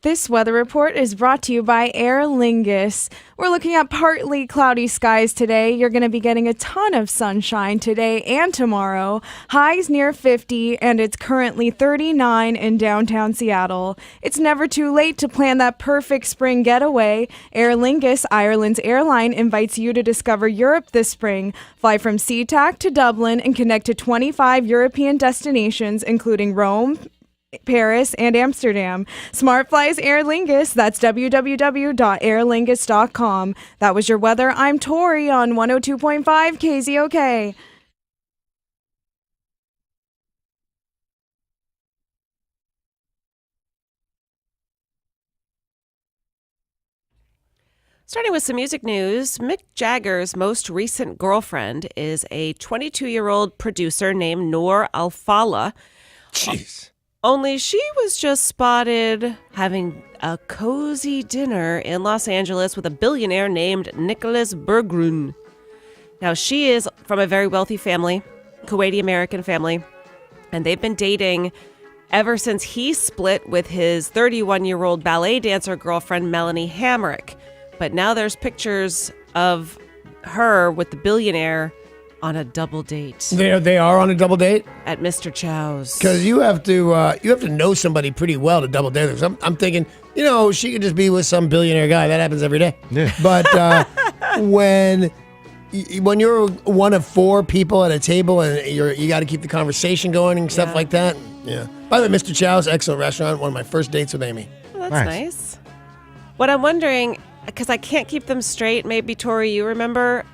This weather report is brought to you by Aer Lingus. We're looking at partly cloudy skies today. You're going to be getting a ton of sunshine today and tomorrow. Highs near 50, and it's currently 39 in downtown Seattle. It's never too late to plan that perfect spring getaway. Aer Lingus, Ireland's airline, invites you to discover Europe this spring. Fly from SeaTac to Dublin and connect to 25 European destinations, including Rome, Paris, and Amsterdam. Smart flies Aer Lingus. That's www.aerlingus.com. That was your weather. I'm Tori on 102.5 KZOK. Starting with some music news, Mick Jagger's most recent girlfriend is a 22-year-old producer named Noor Al-Fala. Jeez. Only she was just spotted having a cozy dinner in Los Angeles with a billionaire named Nicholas Berggruen. Now, she is from a very wealthy family, Kuwaiti-American family, and they've been dating ever since he split with his 31-year-old ballet dancer girlfriend, Melanie Hamrick. But now there's pictures of her with the billionaire on a double date They are on a double date? at Mr. Chow's. Because you have to know somebody pretty well to double date. I'm thinking, she could just be with some billionaire guy. That happens every day. Yeah. But when you're one of four people at a table and you got to keep the conversation going and stuff like that. Yeah. By the way, Mr. Chow's, excellent restaurant. One of my first dates with Amy. Well, that's nice. What I'm wondering, because I can't keep them straight, maybe Tori, you remember,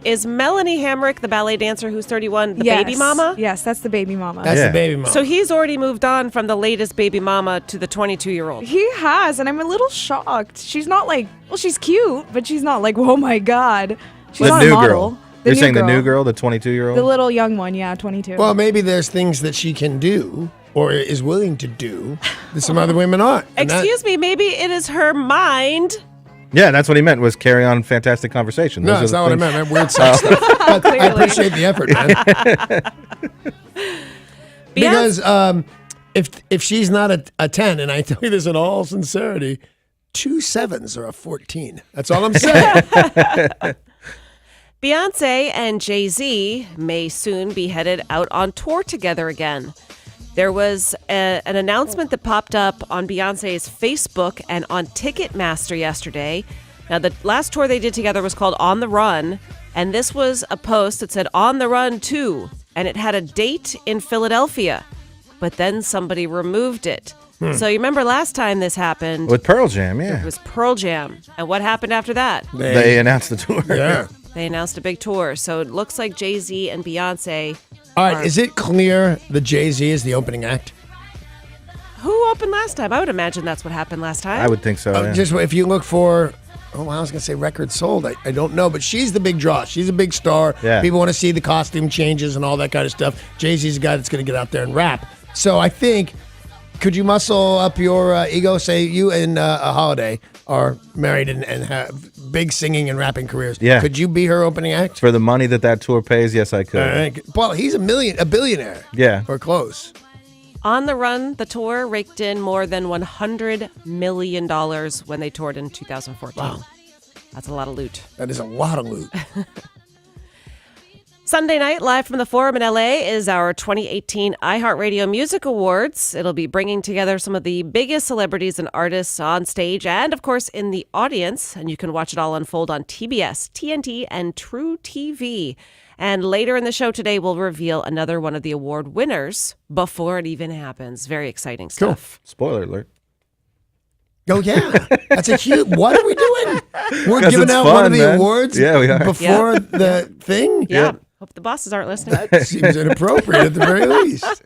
is Melanie Hamrick, the ballet dancer who's 31, the baby mama? Yes, that's the baby mama. That's the baby mama. So he's already moved on from the latest baby mama to the 22-year-old. He has, and I'm a little shocked. She's not she's cute, but she's not oh my God. She's The not a new model. girl. You're saying the new girl, the 22-year-old? The little young one, 22. Well, maybe there's things that she can do or is willing to do that some other women aren't. Excuse me, maybe it is her mind. Yeah, that's what he meant, was carry on fantastic conversation. No, that's not what I meant. I meant weird sex stuff. But I appreciate the effort, man. Because if she's not a 10, and I tell you this in all sincerity, 2 7s are a 14. That's all I'm saying. Beyonce and Jay-Z may soon be headed out on tour together again. There was an announcement that popped up on Beyonce's Facebook and on Ticketmaster yesterday. Now, the last tour they did together was called On the Run, and this was a post that said On the Run 2, and it had a date in Philadelphia, but then somebody removed it. So you remember last time this happened? With Pearl Jam, yeah. It was Pearl Jam. And what happened after that? They announced the tour. Yeah. They announced a big tour. So it looks like Jay-Z and Beyonce. All right, is it clear that Jay-Z is the opening act? Who opened last time? I would imagine that's what happened last time. I would think so, yeah. Just if you look for, I was going to say records sold. I don't know, but she's the big draw. She's a big star. Yeah. People want to see the costume changes and all that kind of stuff. Jay-Z's the guy that's going to get out there and rap. So I think, could you muscle up your ego? Say you and a Holiday are married and have big singing and rapping careers. Yeah. Could you be her opening act? For the money that tour pays, yes, I could. All right. Well, he's a billionaire. Yeah. Or close. On the Run, the tour raked in more than $100 million when they toured in 2014. Wow. That's a lot of loot. That is a lot of loot. Sunday night, live from the Forum in LA, is our 2018 iHeartRadio Music Awards. It'll be bringing together some of the biggest celebrities and artists on stage and, of course, in the audience. And you can watch it all unfold on TBS, TNT, and True TV. And later in the show today, we'll reveal another one of the award winners before it even happens. Very exciting stuff. Spoiler alert. Oh, yeah. That's a huge... What are we doing? We're 'Cause giving it's out fun, one of the man. awards Yeah, we are. before the thing? Yeah. Hope the bosses aren't listening. That seems inappropriate at the very least.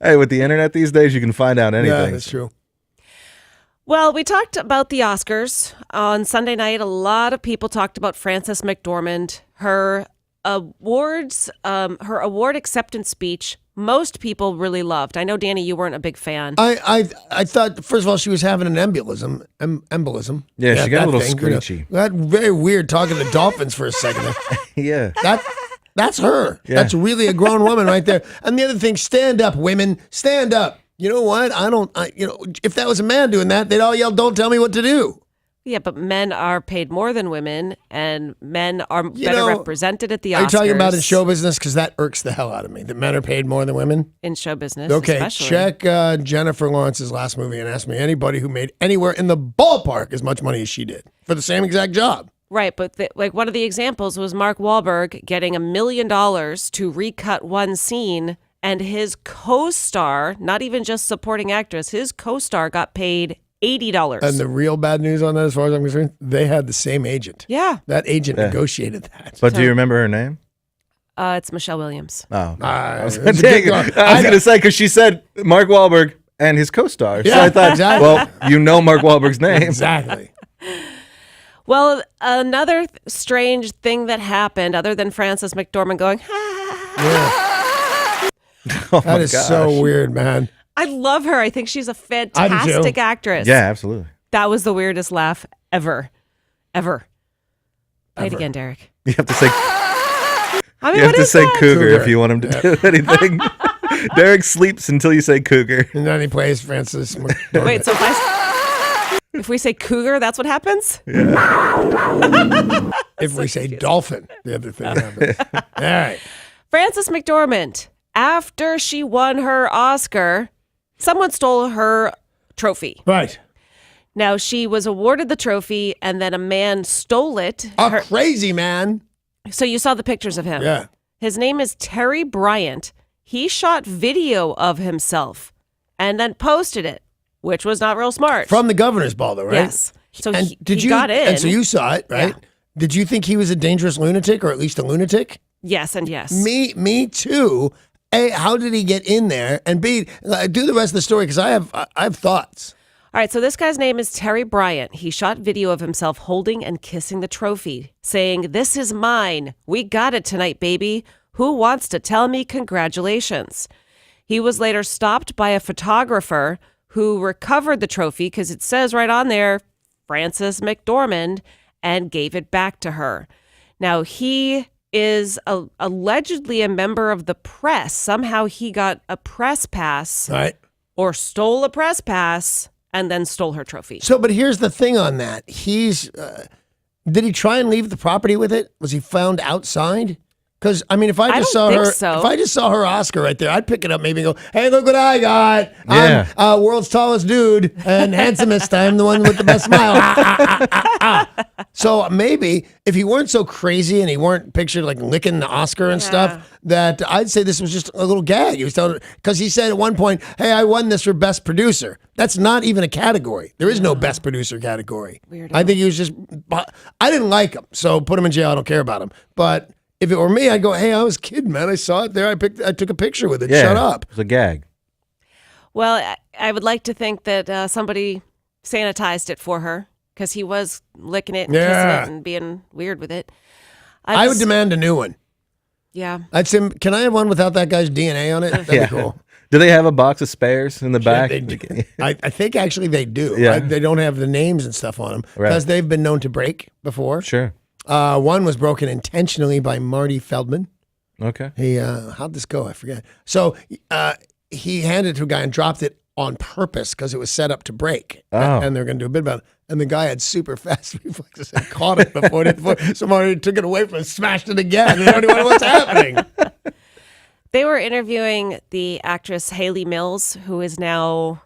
Hey, with the internet these days, you can find out anything. Yeah, that's true. Well, we talked about the Oscars. On Sunday night, a lot of people talked about Frances McDormand. Her awards, her award acceptance speech, most people really loved. I know, Danny, you weren't a big fan. I thought, first of all, she was having an embolism. Yeah, she got a that little thing, screechy. That very weird talking to dolphins for a second. Yeah. That's her. Yeah. That's really a grown woman right there. And the other thing, stand up, women. Stand up. You know what? If that was a man doing that, they'd all yell, "Don't tell me what to do." Yeah, but men are paid more than women, and men are better represented at the Oscars. Are you talking about in show business? Because that irks the hell out of me. That men are paid more than women? In show business, okay, especially. Check Jennifer Lawrence's last movie and ask me anybody who made anywhere in the ballpark as much money as she did for the same exact job. Right, but one of the examples was Mark Wahlberg getting $1 million to recut one scene, and his co-star, not even just supporting actress, his co-star got paid $80. And the real bad news on that, as far as I'm concerned, they had the same agent. Yeah. That agent negotiated that. But do you remember her name? It's Michelle Williams. Oh. I was going to say, because she said Mark Wahlberg and his co-star. Yeah, so I thought, exactly. well, you know Mark Wahlberg's name. Exactly. Well, another strange thing that happened, other than Frances McDormand going, Oh That is so weird, man. I love her. I think she's a fantastic actress. Yeah, absolutely. That was the weirdest laugh ever. Play it again, Derek. You have to say I mean, you have what to is say that? cougar if you want him to do anything. Derek sleeps until you say cougar. And then he plays Francis McDormand. Wait, so if we say cougar, that's what happens? If we say dolphin, the other thing happens. All right. Frances McDormand, after she won her Oscar, someone stole her trophy. Right. Now, she was awarded the trophy, and then a man stole it. A crazy man. So you saw the pictures of him. Yeah. His name is Terry Bryant. He shot video of himself and then posted it, which was not real smart. From the governor's ball, though, right? Yes. So And he got in. And so you saw it, right? Yeah. Did you think he was a dangerous lunatic, or at least a lunatic? Yes and yes. Me too. A, how did he get in there? And B, do the rest of the story, because I have thoughts. All right, so this guy's name is Terry Bryant. He shot video of himself holding and kissing the trophy, saying, "This is mine. We got it tonight, baby. Who wants to tell me congratulations?" He was later stopped by a photographer who recovered the trophy, because it says right on there, Frances McDormand, and gave it back to her. Now, he is allegedly a member of the press. Somehow he got a press pass Right. or stole a press pass and then stole her trophy. So, but here's the thing on that. Did he try and leave the property with it? Was he found outside? Because I mean, if I just saw her Oscar right there, I'd pick it up maybe and go, "Hey, look what I got! Yeah. I'm world's tallest dude and handsomest. I'm the one with the best smile." So maybe if he weren't so crazy and he weren't pictured like licking the Oscar and stuff, that I'd say this was just a little gag. He was telling, because he said at one point, "Hey, I won this for best producer." That's not even a category. There is no best producer category. Weirdo. I think he was just. I didn't like him, so put him in jail. I don't care about him, but. If it were me, I'd go, "Hey, I was kidding, man. I saw it there. I took a picture with it. Yeah, Shut up." It was a gag. Well, I would like to think that somebody sanitized it for her, because he was licking it and kissing it and being weird with it. I would demand a new one. Yeah. I'd say, "Can I have one without that guy's DNA on it?" That'd be cool. Do they have a box of spares in the back? They do. I think actually they do. Yeah. They don't have the names and stuff on them because they've been known to break before. Sure. One was broken intentionally by Marty Feldman. Okay. He how'd this go? I forget. So he handed it to a guy and dropped it on purpose because it was set up to break. Oh. And they're going to do a bit about it. And the guy had super fast reflexes and caught it before it hit the floor. So Marty took it away from him, smashed it again. And everybody wondered what's happening. They were interviewing the actress Haley Mills, who is now,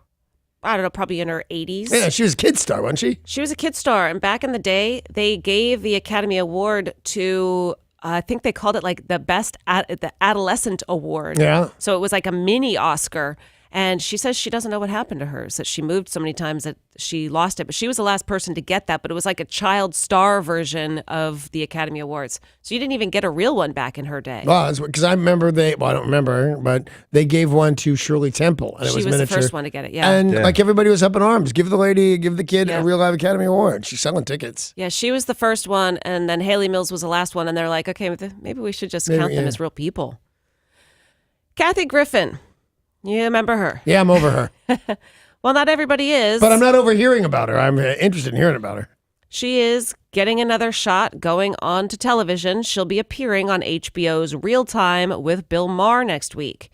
I don't know, probably in her 80s. Yeah, she was a kid star, wasn't she? She was a kid star. And back in the day, they gave the Academy Award to, I think they called it like the Adolescent Award. Yeah. So it was like a mini Oscar. And she says she doesn't know what happened to hers, that she moved so many times that she lost it. But she was the last person to get that. But it was like a child star version of the Academy Awards. So you didn't even get a real one back in her day. Well, because I remember I don't remember, but they gave one to Shirley Temple. And it She was was miniature. the first one to get it, yeah. And like everybody was up in arms. Give the kid Yeah. a real live Academy Award. She's selling tickets. Yeah, she was the first one, and then Haley Mills was the last one, and they're like, okay, maybe we should just count them as real people. Kathy Griffin, you remember her? Yeah, I'm over her. Well, not everybody is. But I'm not overhearing about her. I'm interested in hearing about her. She is getting another shot going on to television. She'll be appearing on HBO's Real Time with Bill Maher next week.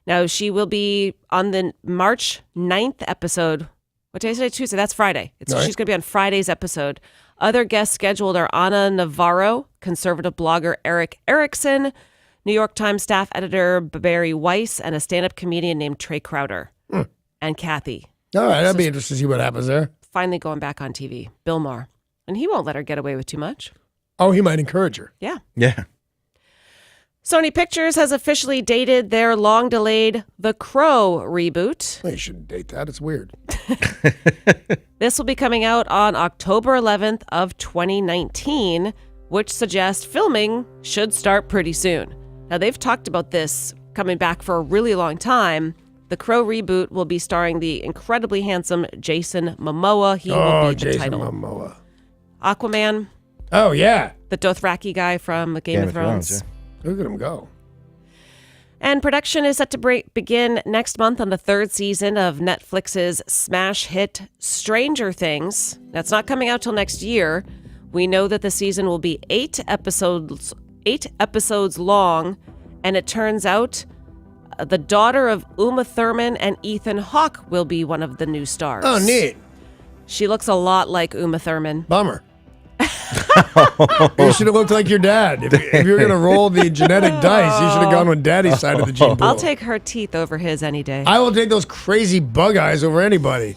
Now, she will be on the March 9th episode. What day is it? Tuesday. That's Friday. Right. She's going to be on Friday's episode. Other guests scheduled are Anna Navarro, conservative blogger Eric Erickson, New York Times staff editor Barry Weiss, and a stand-up comedian named Trey Crowder. And Kathy. All right, that'd be interesting to see what happens there. Finally going back on TV. Bill Maher. And he won't let her get away with too much. Oh, he might encourage her. Yeah. Yeah. Sony Pictures has officially dated their long-delayed The Crow reboot. Well, you shouldn't date that. It's weird. This will be coming out on October 11th of 2019, which suggests filming should start pretty soon. Now, they've talked about this coming back for a really long time. The Crow reboot will be starring the incredibly handsome Jason Momoa. He will be the Jason title. Momoa. Aquaman, Oh, yeah. the Dothraki guy from Game of Thrones. Look at him go. And production is set to begin next month on the third season of Netflix's smash hit Stranger Things. That's not coming out till next year. We know that the season will be 8 episodes long, and it turns out the daughter of Uma Thurman and Ethan Hawke will be one of the new stars. Oh, neat. She looks a lot like Uma Thurman. Bummer. You should have looked like your dad. If you're going to roll the genetic dice, you should have gone with daddy's side of the gene pool. I'll take her teeth over his any day. I will take those crazy bug eyes over anybody.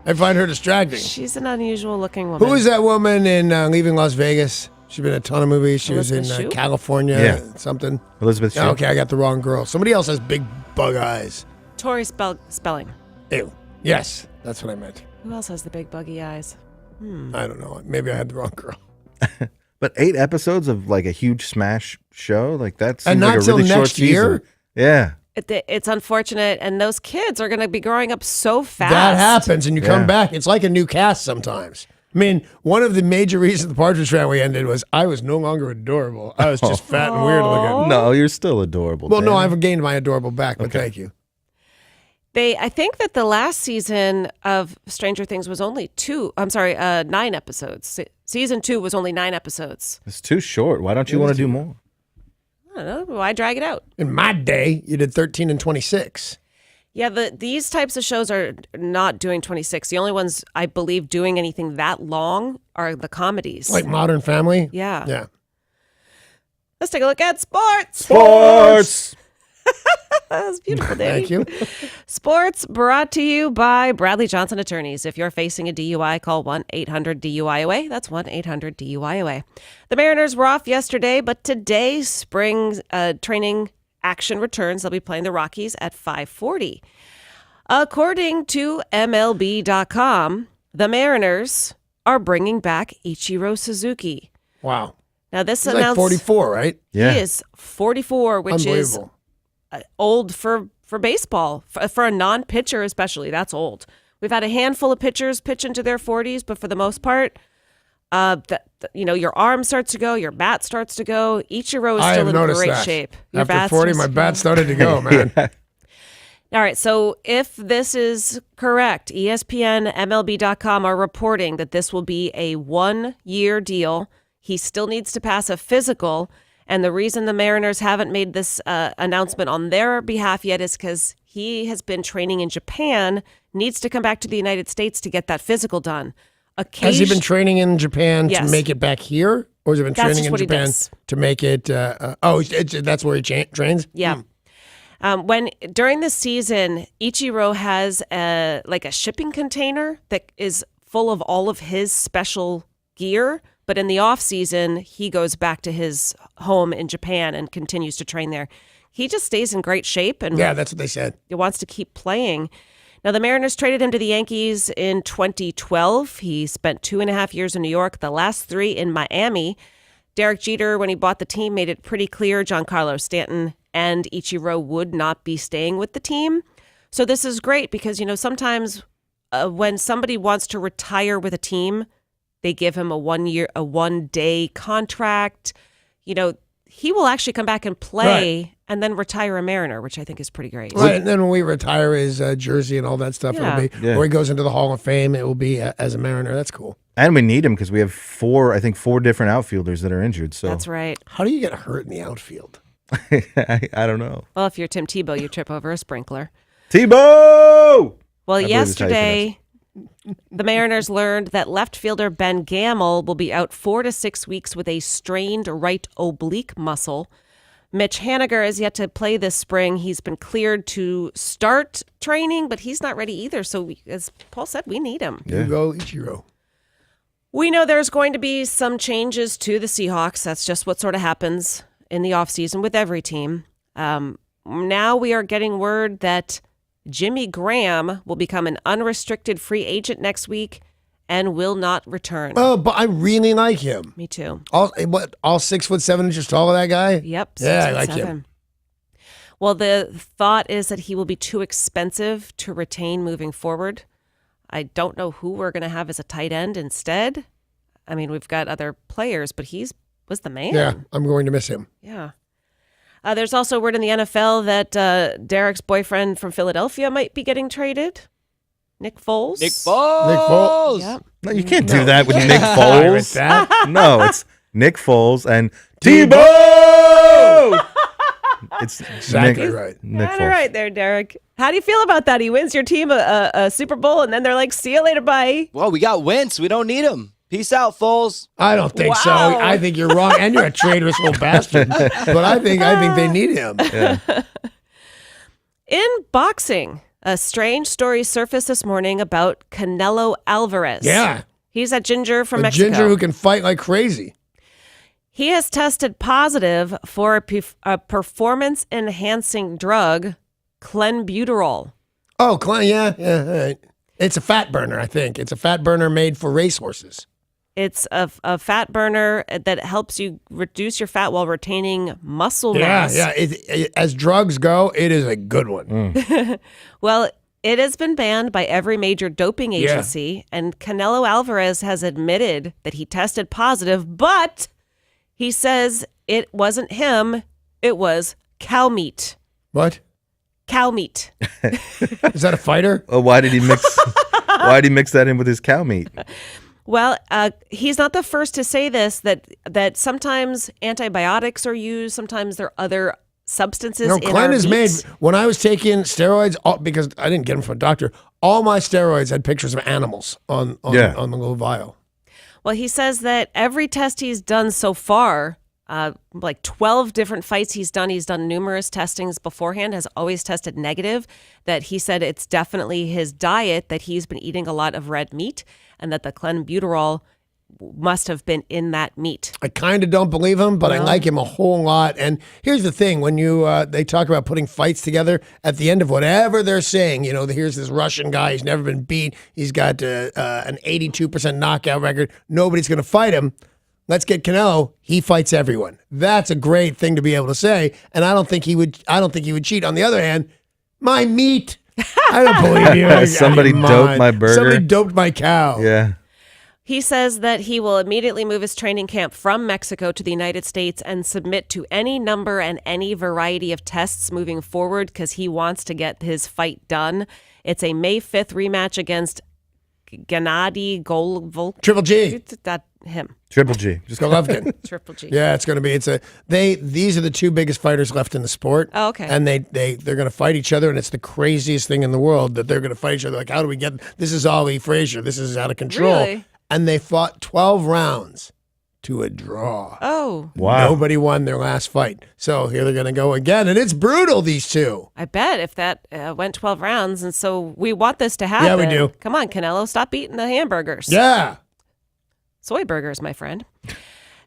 I find her distracting. She's an unusual looking woman. Who was that woman in Leaving Las Vegas? She's been in a ton of movies. She was Elizabeth in Shue? California, something. Elizabeth Shue. Oh, okay, I got the wrong girl. Somebody else has big bug eyes. Tori Spelling. Ew. Yes, that's what I meant. Who else has the big buggy eyes? I don't know. Maybe I had the wrong girl. But 8 episodes of like a huge smash show, like that seems And like not a till really short next year? season. Yeah. It's unfortunate, and those kids are going to be growing up so fast. That happens, and you come Yeah. back. It's like a new cast sometimes. I mean, one of the major reasons the Partridge Family ended was I was no longer adorable. I was just fat and weird looking. No, you're still adorable. Well, no, Dan. I've gained my adorable back, but thank you. I think that the last season of Stranger Things was only 9 episodes. Season 2 was only 9 episodes. It's too short. Why don't you want to do more? I don't know. Why drag it out? In my day, you did 13 and 26. Yeah, these types of shows are not doing 26. The only ones I believe doing anything that long are the comedies. Like Modern Family? Yeah. Yeah. Let's take a look at sports. Sports. That was beautiful, Danny. Thank you. Sports brought to you by Bradley Johnson Attorneys. If you're facing a DUI, call 1-800-DUI-OA. That's 1-800-DUI-OA. The Mariners were off yesterday, but today spring training action returns. They'll be playing the Rockies at 5:40. According to MLB.com, the Mariners are bringing back Ichiro Suzuki. Wow. Now, this He's like announced 44, right? Yeah. he is 44, which is Unbelievable. old for baseball, for a non-pitcher especially. That's old. We've had a handful of pitchers pitch into their 40s, but for the most part, your arm starts to go, your bat starts to go. Ichiro is I still have in noticed great that. shape. Your After bat 40, starts my to bat go. started to go, man. All right, so if this is correct, ESPN, MLB.com are reporting that this will be a 1-year deal. He still needs to pass a physical, and the reason the Mariners haven't made this announcement on their behalf yet is because he has been training in Japan, needs to come back to the United States to get that physical done. Has he been training in Japan Yes. to make it back here? Or has he been That's training just in what he Japan does. to make it? That's where he trains? Yeah. When during the season, Ichiro has a shipping container that is full of all of his special gear. But in the off season, he goes back to his home in Japan and continues to train there. He just stays in great shape and Yeah, that's what they said. he wants to keep playing. Now, the Mariners traded him to the Yankees in 2012. He spent 2.5 years in New York, the last 3 in Miami. Derek Jeter, when he bought the team, made it pretty clear Giancarlo Stanton and Ichiro would not be staying with the team. So this is great because, sometimes when somebody wants to retire with a team, they give him a 1-day contract. He will actually come back and play and then retire a Mariner, which I think is pretty great. Right, and then when we retire his jersey and all that stuff, Yeah. it'll be, Yeah. or he goes into the Hall of Fame, it will be as a Mariner. That's cool. And we need him because we have 4 different outfielders that are injured. So That's right. How do you get hurt in the outfield? I don't know. Well, if you're Tim Tebow, you trip over a sprinkler. Tebow! Well, I believe that's how you yesterday, the Mariners learned that left fielder Ben Gamel will be out 4 to 6 weeks with a strained right oblique muscle. Mitch Haniger is yet to play this spring. He's been cleared to start training, but he's not ready either. So, as Paul said, we need him. You go, Ichiro. We know there's going to be some changes to the Seahawks. That's just what sort of happens in the offseason with every team. Now we are getting word that Jimmy Graham will become an unrestricted free agent next week and will not return. Oh, but I really like him. Me too. All 6'7" taller, that guy? Yep. Yeah, I like 6'7". him. Well, the thought is that he will be too expensive to retain moving forward. I don't know who we're going to have as a tight end instead. I mean, we've got other players, but was the man. Yeah, I'm going to miss him. Yeah. There's also word in the NFL that Derek's boyfriend from Philadelphia might be getting traded. Nick Foles. Nick Foles. Nick Foles. Yep. No, you can't do that with Nick Pirate Foles. that. No, it's Nick Foles and Tebow! It's Exactly right. Nick All Foles. right there, Derek. How do you feel about that? He wins your team a Super Bowl, and then they're like, see you later, bye. Well, we got Wentz. We don't need him. Peace out, Foles. I don't think so. Wow. I think you're wrong, and you're a traitorous little bastard. But I think they need him. Yeah. In boxing, a strange story surfaced this morning about Canelo Alvarez. Yeah, He's a ginger from a Mexico. ginger who can fight like crazy. He has tested positive for a performance-enhancing drug, clenbuterol. Oh, Klein, yeah. All right. It's a fat burner, I think. It's a fat burner made for racehorses. It's a fat burner that helps you reduce your fat while retaining muscle Yeah, mass. yeah. As drugs go, it is a good one. Well, it has been banned by every major doping agency, and Canelo Alvarez has admitted that he tested positive, but he says it wasn't him, it was cow meat. What? Cow meat. Is that a fighter? Why did he mix? Why did he mix that in with his cow meat? Well, he's not the first to say this, that sometimes antibiotics are used, sometimes there are other substances No, in Glenn our is meat. made. When I was taking steroids, because I didn't get them from a doctor, all my steroids had pictures of animals on Yeah. the little vial. Well, he says that every test he's done so far, like 12 different fights he's done numerous testings beforehand, has always tested negative, that he said it's definitely his diet, that he's been eating a lot of red meat, and that the clenbuterol must have been in that meat. I kind of don't believe him, but I like him a whole lot. And here's the thing: when they talk about putting fights together, at the end of whatever they're saying, here's this Russian guy. He's never been beat. He's got an 82% knockout record. Nobody's going to fight him. Let's get Canelo. He fights everyone. That's a great thing to be able to say. And I don't think he would cheat. On the other hand, my meat. I don't believe you. Somebody doped my burger. Somebody doped my cow. Yeah. He says that he will immediately move his training camp from Mexico to the United States and submit to any number and any variety of tests moving forward because he wants to get his fight done. It's a May 5th rematch against Gennady Golovkin. Triple G. That him. Triple G. Just Golovkin. Triple G. Yeah, it's going to be. These are the two biggest fighters left in the sport. Oh, okay. And they're going to fight each other, and it's the craziest thing in the world that they're going to fight each other. Like, how do we get this? Is Ali Frazier? This is out of control. Really? And they fought 12 rounds to a draw. Oh, wow. Nobody won their last fight. So here they're going to go again, and it's brutal. These two. I bet if that went 12 rounds, and so we want this to happen. Yeah, we do. Come on, Canelo, stop eating the hamburgers. Yeah. Soy burgers, my friend.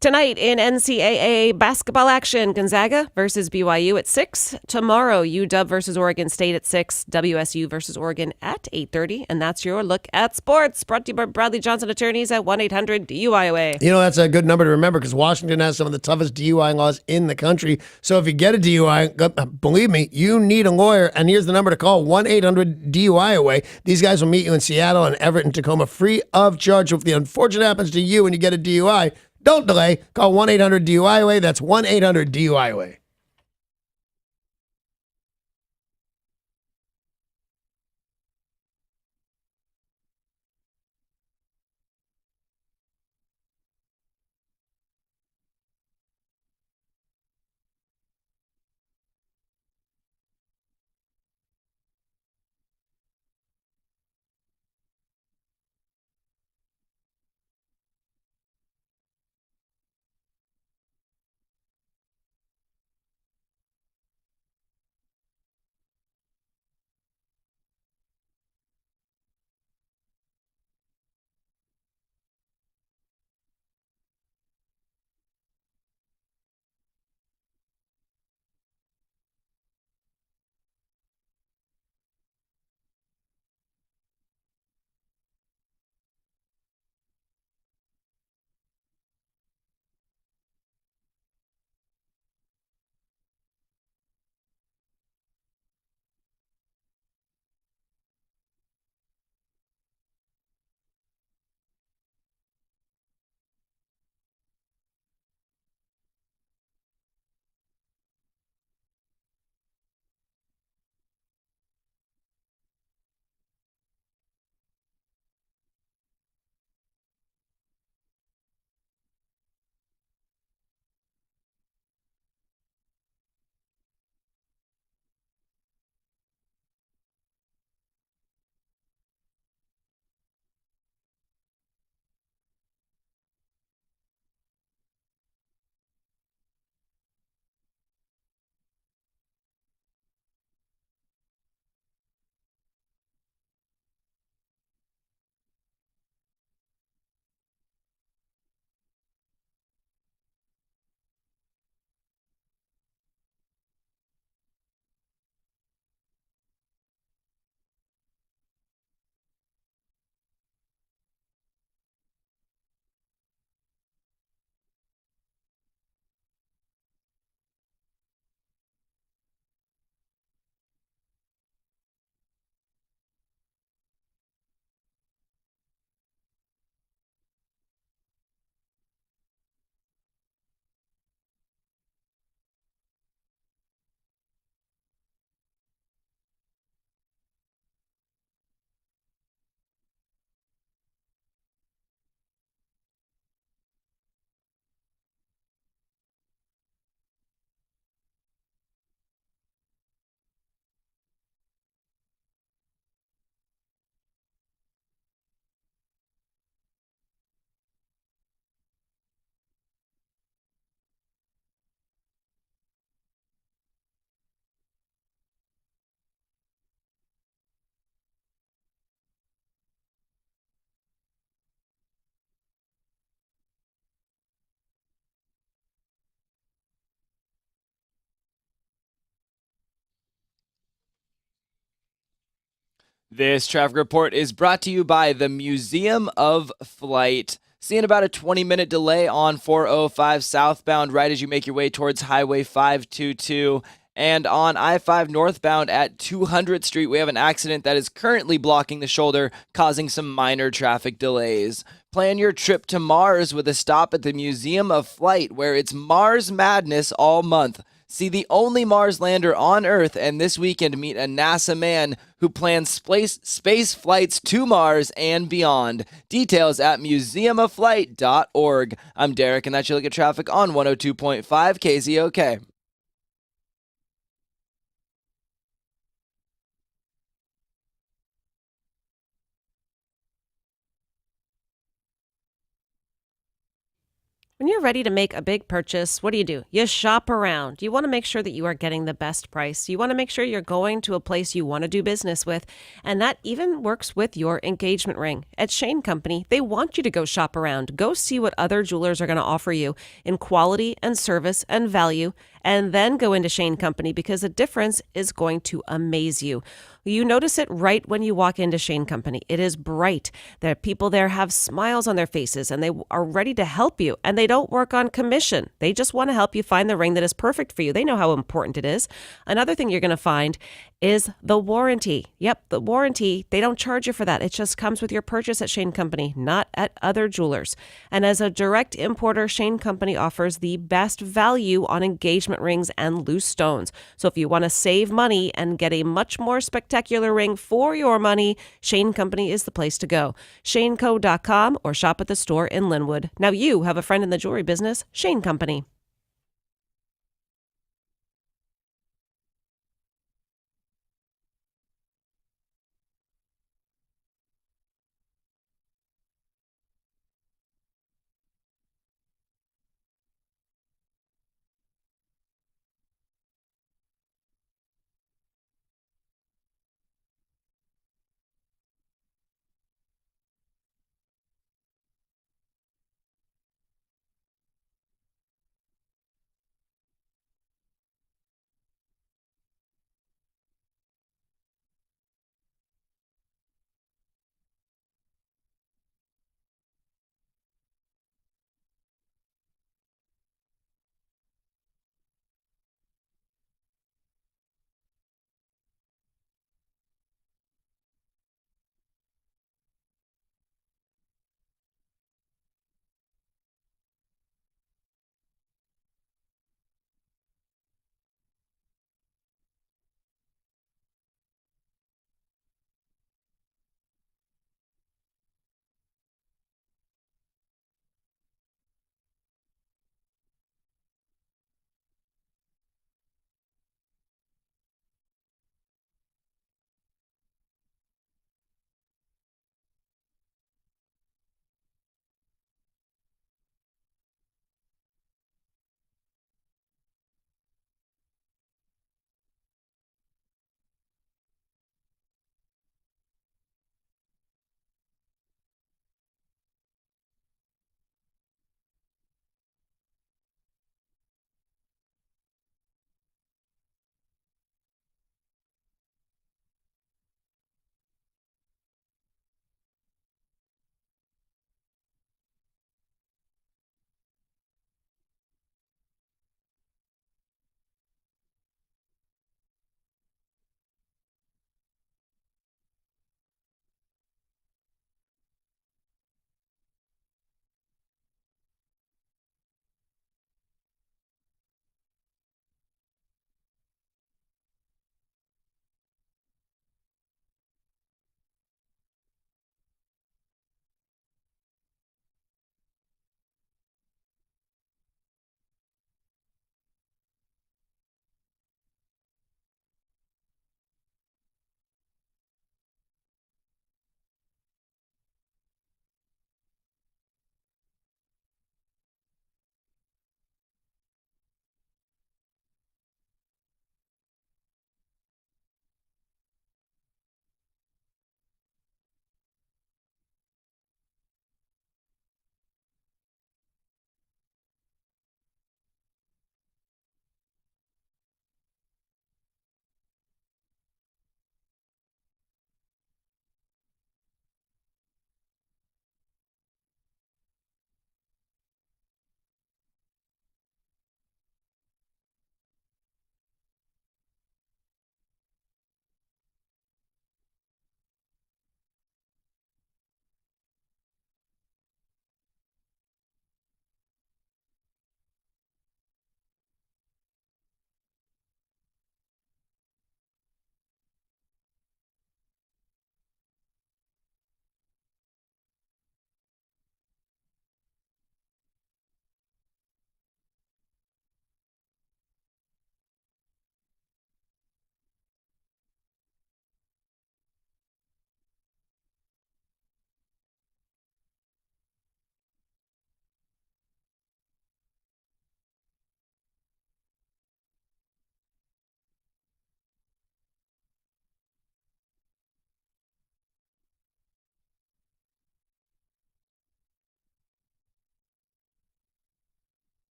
Tonight in NCAA basketball action, Gonzaga versus BYU at 6. Tomorrow, UW versus Oregon State at 6. WSU versus Oregon at 8:30. And that's your look at sports. Brought to you by Bradley Johnson Attorneys at 1-800-DUIOA. That's a good number to remember because Washington has some of the toughest DUI laws in the country. So if you get a DUI, believe me, you need a lawyer. And here's the number to call, 1-800-DUI-AWAY. These guys will meet you in Seattle and Everett and Tacoma free of charge. If the unfortunate happens to you when you get a DUI, don't delay. Call 1-800-DUI-AWAY. That's 1-800-DUI-AWAY. This traffic report is brought to you by the Museum of Flight. Seeing about a 20-minute delay on 405 southbound right as you make your way towards Highway 522. And on I-5 northbound at 200th Street, we have an accident that is currently blocking the shoulder, causing some minor traffic delays. Plan your trip to Mars with a stop at the Museum of Flight, where it's Mars Madness all month. See the only Mars lander on Earth, and this weekend meet a NASA man who plans space flights to Mars and beyond. Details at museumofflight.org. I'm Derek, and that's your look at traffic on 102.5 KZOK. When you're ready to make a big purchase, what do? You shop around. You want to make sure that you are getting the best price. You want to make sure you're going to a place you want to do business with. And that even works with your engagement ring. At Shane Company, they want you to go shop around. Go see what other jewelers are going to offer you in quality and service and value. And then go into Shane Company because the difference is going to amaze you. You notice it right when you walk into Shane Company. It is bright. The people there have smiles on their faces and they are ready to help you. And they don't work on commission. They just want to help you find the ring that is perfect for you. They know how important it is. Another thing you're going to find is the warranty. Yep, the warranty, they don't charge you for that. It just comes with your purchase at Shane Company, not at other jewelers. And as a direct importer, Shane Company offers the best value on engagement rings and loose stones. So if you want to save money and get a much more spectacular ring for your money, Shane Company is the place to go. ShaneCo.com or shop at the store in Linwood. Now you have a friend in the jewelry business, Shane Company.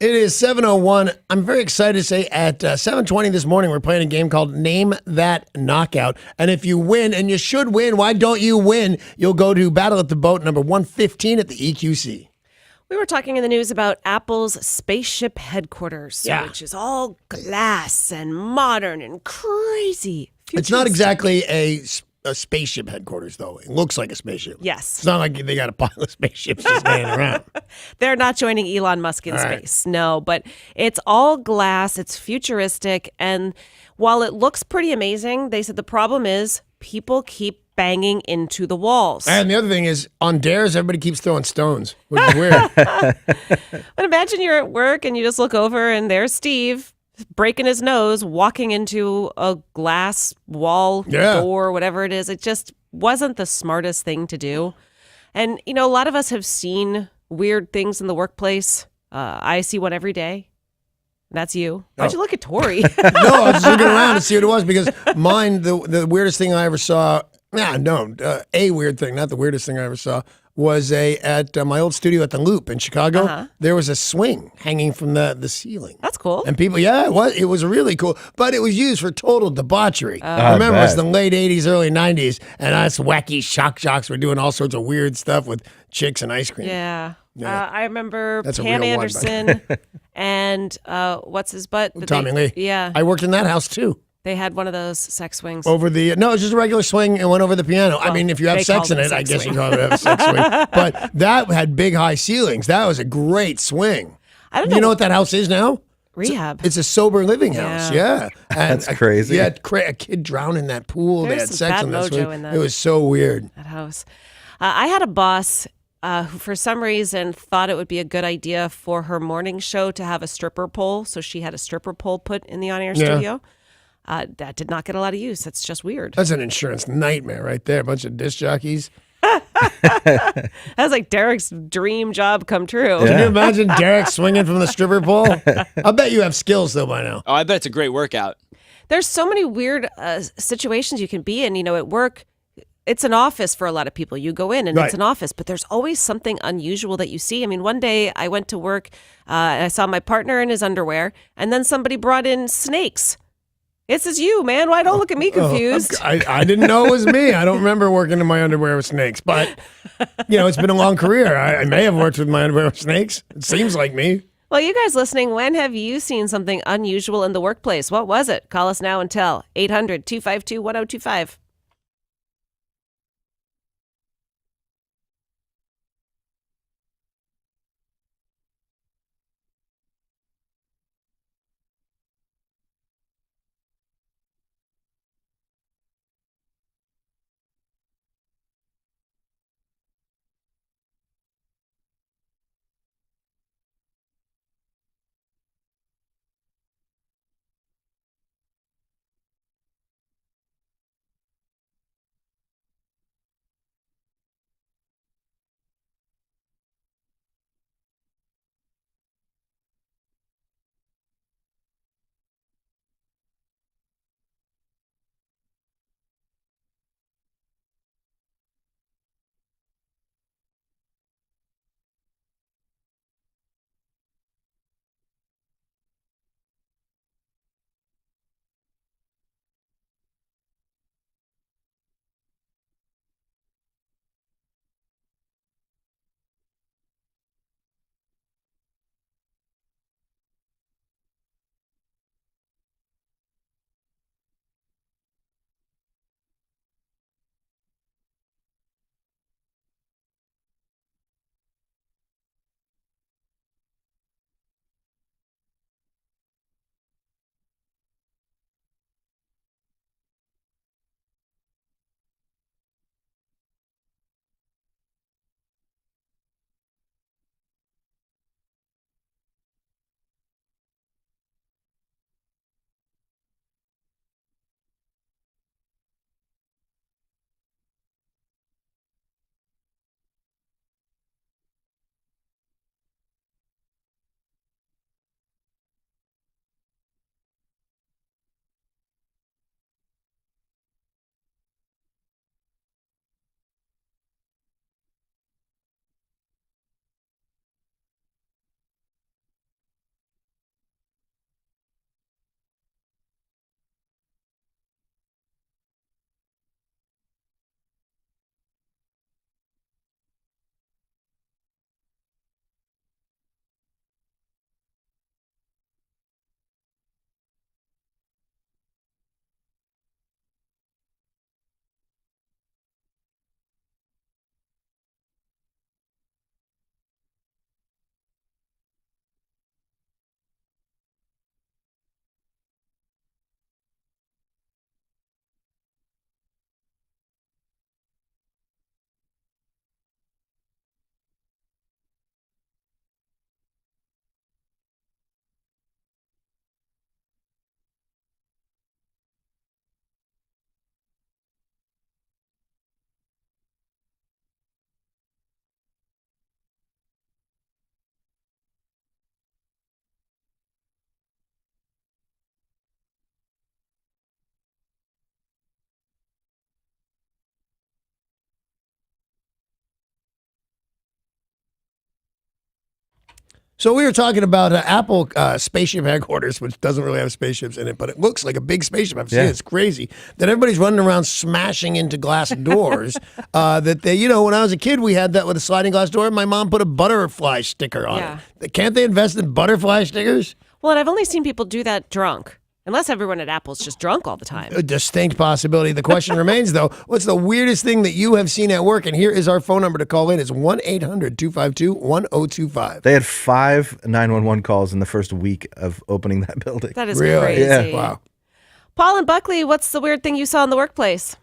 It is 7:01. I'm very excited to say at 7:20 this morning, we're playing a game called Name That Knockout. And if you win, and you should win, why don't you win? You'll go to Battle at the Boat number 115 at the EQC. We were talking in the news about Apple's spaceship headquarters, Yeah. which is all glass and modern and crazy. It's not Futuristic. exactly a spaceship headquarters, though. It looks like a spaceship. Yes. It's not like they got a pile of spaceships just laying around. They're not joining Elon Musk in All right. space. No, but it's all glass. It's futuristic. And while it looks pretty amazing, they said the problem is people keep banging into the walls. And the other thing is, on dares, everybody keeps throwing stones, which is weird. But imagine you're at work and you just look over and there's Steve breaking his nose, walking into a glass wall, door, whatever it is. It just wasn't the smartest thing to do. And, you know, a lot of us have seen weird things in the workplace. I see one every day. That's you. Why'd you look at Tori? No, I was just looking around to see what it was because mine, the weirdest thing I ever saw, a weird thing, not the weirdest thing I ever saw, was at my old studio at the Loop in Chicago. There was a swing hanging from the ceiling. That's cool. And people, it was really cool, but it was used for total debauchery. Remember, it was bet. the late 80s, early 90s, and us wacky shock jocks were doing all sorts of weird stuff with chicks and ice cream. Yeah. Yeah. I remember That's a Pam real one, Anderson and what's his butt? Tommy Lee. Yeah. I worked in that house too. They had one of those sex swings. No, it's just a regular swing and went over the piano. I mean, if you have they sex called in it it, a I sex guess you swing. call it a sex swing. But that had big high ceilings. That was a great swing. I don't know. You know what that house is now? Rehab. It's a sober living house. Yeah. And That's crazy. Yeah, a kid drowned in that pool. There's They had some sex bad in that mojo swing. in that. It was so weird. That house. I had a boss who, for some reason, thought it would be a good idea for her morning show to have a stripper pole. So she had a stripper pole put in the on-air Yeah. studio. That did not get a lot of use. That's just weird. That's an insurance nightmare right there. A bunch of disc jockeys. That was like Derek's dream job come true. Can you imagine Derek swinging from the stripper pole? I bet you have skills though by now. Oh, I bet it's a great workout. There's so many weird situations you can be in. You know, at work, it's an office for a lot of people. You go in and Right. it's an office, but there's always something unusual that you see. I mean, one day I went to work and I saw my partner in his underwear, and then somebody brought in snakes. This is you, man. Why don't look at me confused? I didn't know it was me. I don't remember working in my underwear with snakes, but it's been a long career. I may have worked with my underwear with snakes. It seems like me. Well, you guys listening, when have you seen something unusual in the workplace? What was it? Call us now and tell. 800-252-1025. So we were talking about Apple spaceship headquarters, which doesn't really have spaceships in it, but it looks like a big spaceship. I've seen it. It's crazy that everybody's running around smashing into glass doors. That they, when I was a kid, we had that with a sliding glass door. My mom put a butterfly sticker on it. Can't they invest in butterfly stickers? Well, and I've only seen people do that drunk. Unless everyone at Apple's just drunk all the time. A distinct possibility. The question remains, though, what's the weirdest thing that you have seen at work? And here is our phone number to call in. It's 1-800-252-1025. They had 5 911 calls in the first week of opening that building. That is Really? crazy. Yeah. Wow. Paul and Buckley, what's the weird thing you saw in the workplace?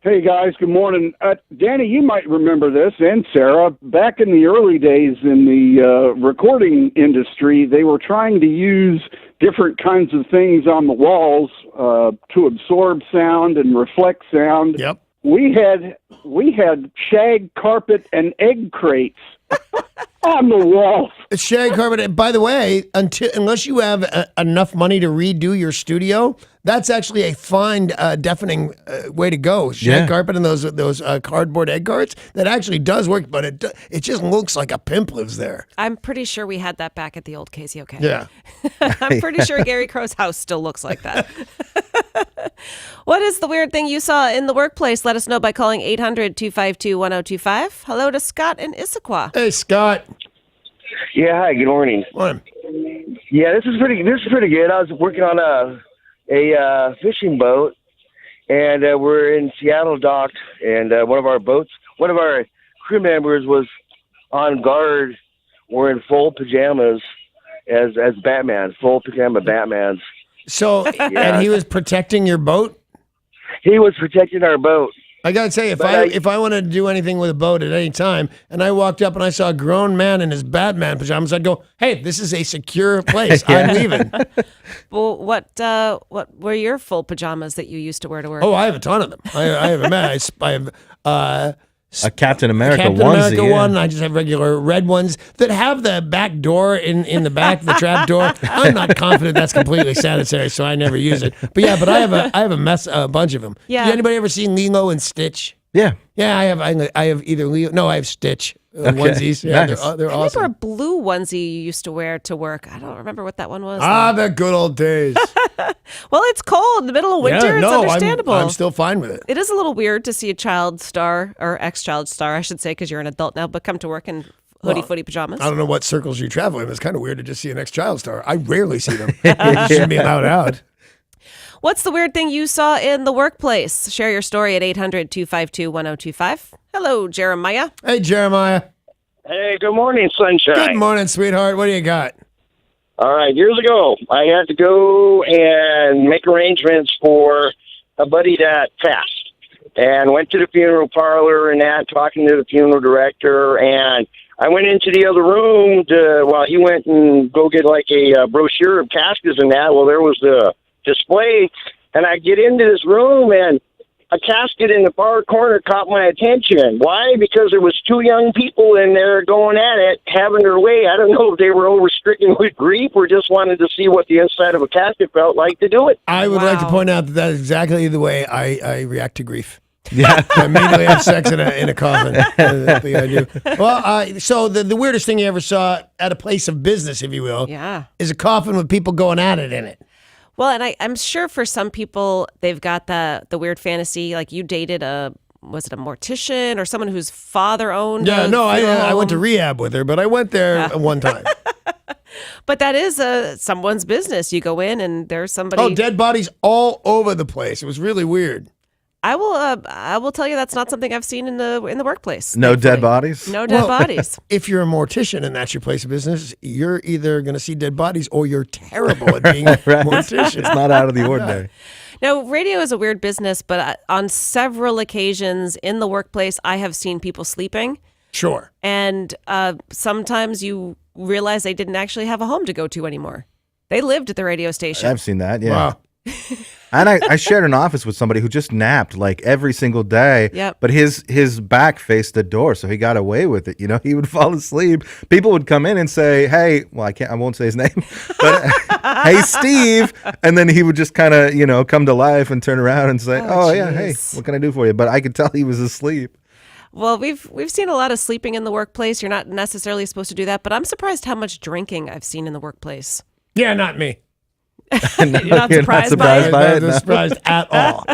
Hey guys, good morning. Danny, you might remember this, and Sarah. Back in the early days in the recording industry, they were trying to use different kinds of things on the walls to absorb sound and reflect sound. Yep. We had shag carpet and egg crates on the walls. Shag carpet. By the way, unless you have enough money to redo your studio, that's actually a fine, deafening way to go. Shag carpet and those cardboard egg carts. That actually does work, but it just looks like a pimp lives there. I'm pretty sure we had that back at the old KZOK. Yeah. I'm pretty sure Gary Crow's house still looks like that. What is the weird thing you saw in the workplace? Let us know by calling 800-252-1025. Hello to Scott in Issaquah. Hey, Scott. Yeah, hi, good morning. Morning. Yeah, this is pretty good. I was working on a fishing boat, and we're in Seattle docked, and one of our crew members was on guard wearing full pajamas as Batman, full pajama Batmans. So, and he was protecting your boat? He was protecting our boat. I gotta say, if I wanted to do anything with a boat at any time, and I walked up and I saw a grown man in his Batman pajamas, I'd go, "Hey, this is a secure place. I'm leaving." Well, what were your full pajamas that you used to wear to work? Oh, I have a ton of them. I have a man. I have A Captain America Captain onesie. America one. I just have regular red ones that have the back door in the back, the trap door. I'm not confident that's completely sanitary, so I never use it. But yeah, I have a bunch of them. Yeah. Did anybody ever see Lilo and Stitch? Yeah. Yeah, I have either Leo. No, I have Stitch onesies. Yeah, Nice. they're I awesome. remember a blue onesie you used to wear to work. I don't remember what that one was. The good old days. Well, it's cold in the middle of winter. It's understandable. I'm still fine with it. It is a little weird to see a child star, or ex-child star, I should say, because you're an adult now, but come to work in footy pajamas. I don't know what circles you travel in. It's kind of weird to just see an ex-child star. I rarely see them. They shouldn't be allowed out. What's the weird thing you saw in the workplace? Share your story at 800-252-1025. Hello, Jeremiah. Hey, Jeremiah. Hey, good morning, sunshine. Good morning, sweetheart. What do you got? All right, years ago, I had to go and make arrangements for a buddy that passed, and went to the funeral parlor and talking to the funeral director, and I went into the other room while he went and go get like a brochure of caskets and that. Well, there was the display, and I get into this room, and a casket in the far corner caught my attention. Why? Because there was 2 young people in there going at it, having their way. I don't know if they were overstricken with grief or just wanted to see what the inside of a casket felt like to do it. I would like to point out that is exactly the way I react to grief. Yeah, I immediately have sex in a coffin. That's the idea. Well, so the weirdest thing you ever saw at a place of business, if you will, is a coffin with people going at it in it. Well, and I'm sure for some people, they've got the weird fantasy, like you dated was it a mortician or someone whose father owned Yeah, no, I home? went to rehab with her, but I went there one time. But that is someone's business. You go in and there's somebody. Oh, dead bodies all over the place. It was really weird. I will tell you that's not something I've seen in the workplace. No thankfully. dead bodies? No dead bodies. If you're a mortician and that's your place of business, you're either going to see dead bodies or you're terrible at being a mortician. It's not out of the ordinary. Now, radio is a weird business, but on several occasions in the workplace, I have seen people sleeping. Sure. And sometimes you realize they didn't actually have a home to go to anymore. They lived at the radio station. I've seen that, yeah. Wow. And I shared an office with somebody who just napped like every single day. Yep. But his back faced the door, so he got away with it. You know, he would fall asleep. People would come in and say, "Hey," well, I won't say his name, but "Hey, Steve," and then he would just kind of come to life and turn around and say, "Oh yeah, hey, jeez. what can I do for you?" But I could tell he was asleep. Well, we've seen a lot of sleeping in the workplace. You're not necessarily supposed to do that, but I'm surprised how much drinking I've seen in the workplace. Yeah, not me. You're not surprised by it? I'm not surprised at all.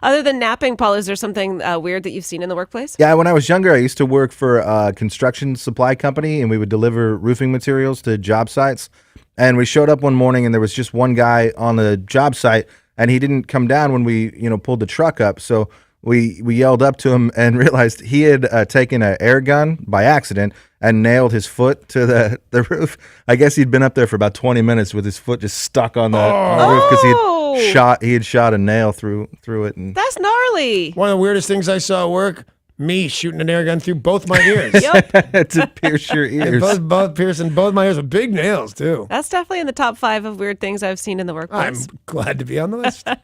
Other than napping, Paul, is there something weird that you've seen in the workplace? Yeah, when I was younger, I used to work for a construction supply company, and we would deliver roofing materials to job sites. And we showed up one morning, and there was just one guy on the job site, and he didn't come down when we, pulled the truck up. So we yelled up to him and realized he had taken an air gun by accident and nailed his foot to the roof. I guess he'd been up there for about 20 minutes with his foot just stuck on the roof because he had shot a nail through it. And That's gnarly. One of the weirdest things I saw at work, me shooting an air gun through both my ears. to pierce your ears. both piercing both my ears with big nails, too. That's definitely in the top 5 of weird things I've seen in the I'm workplace. glad to be on the list. I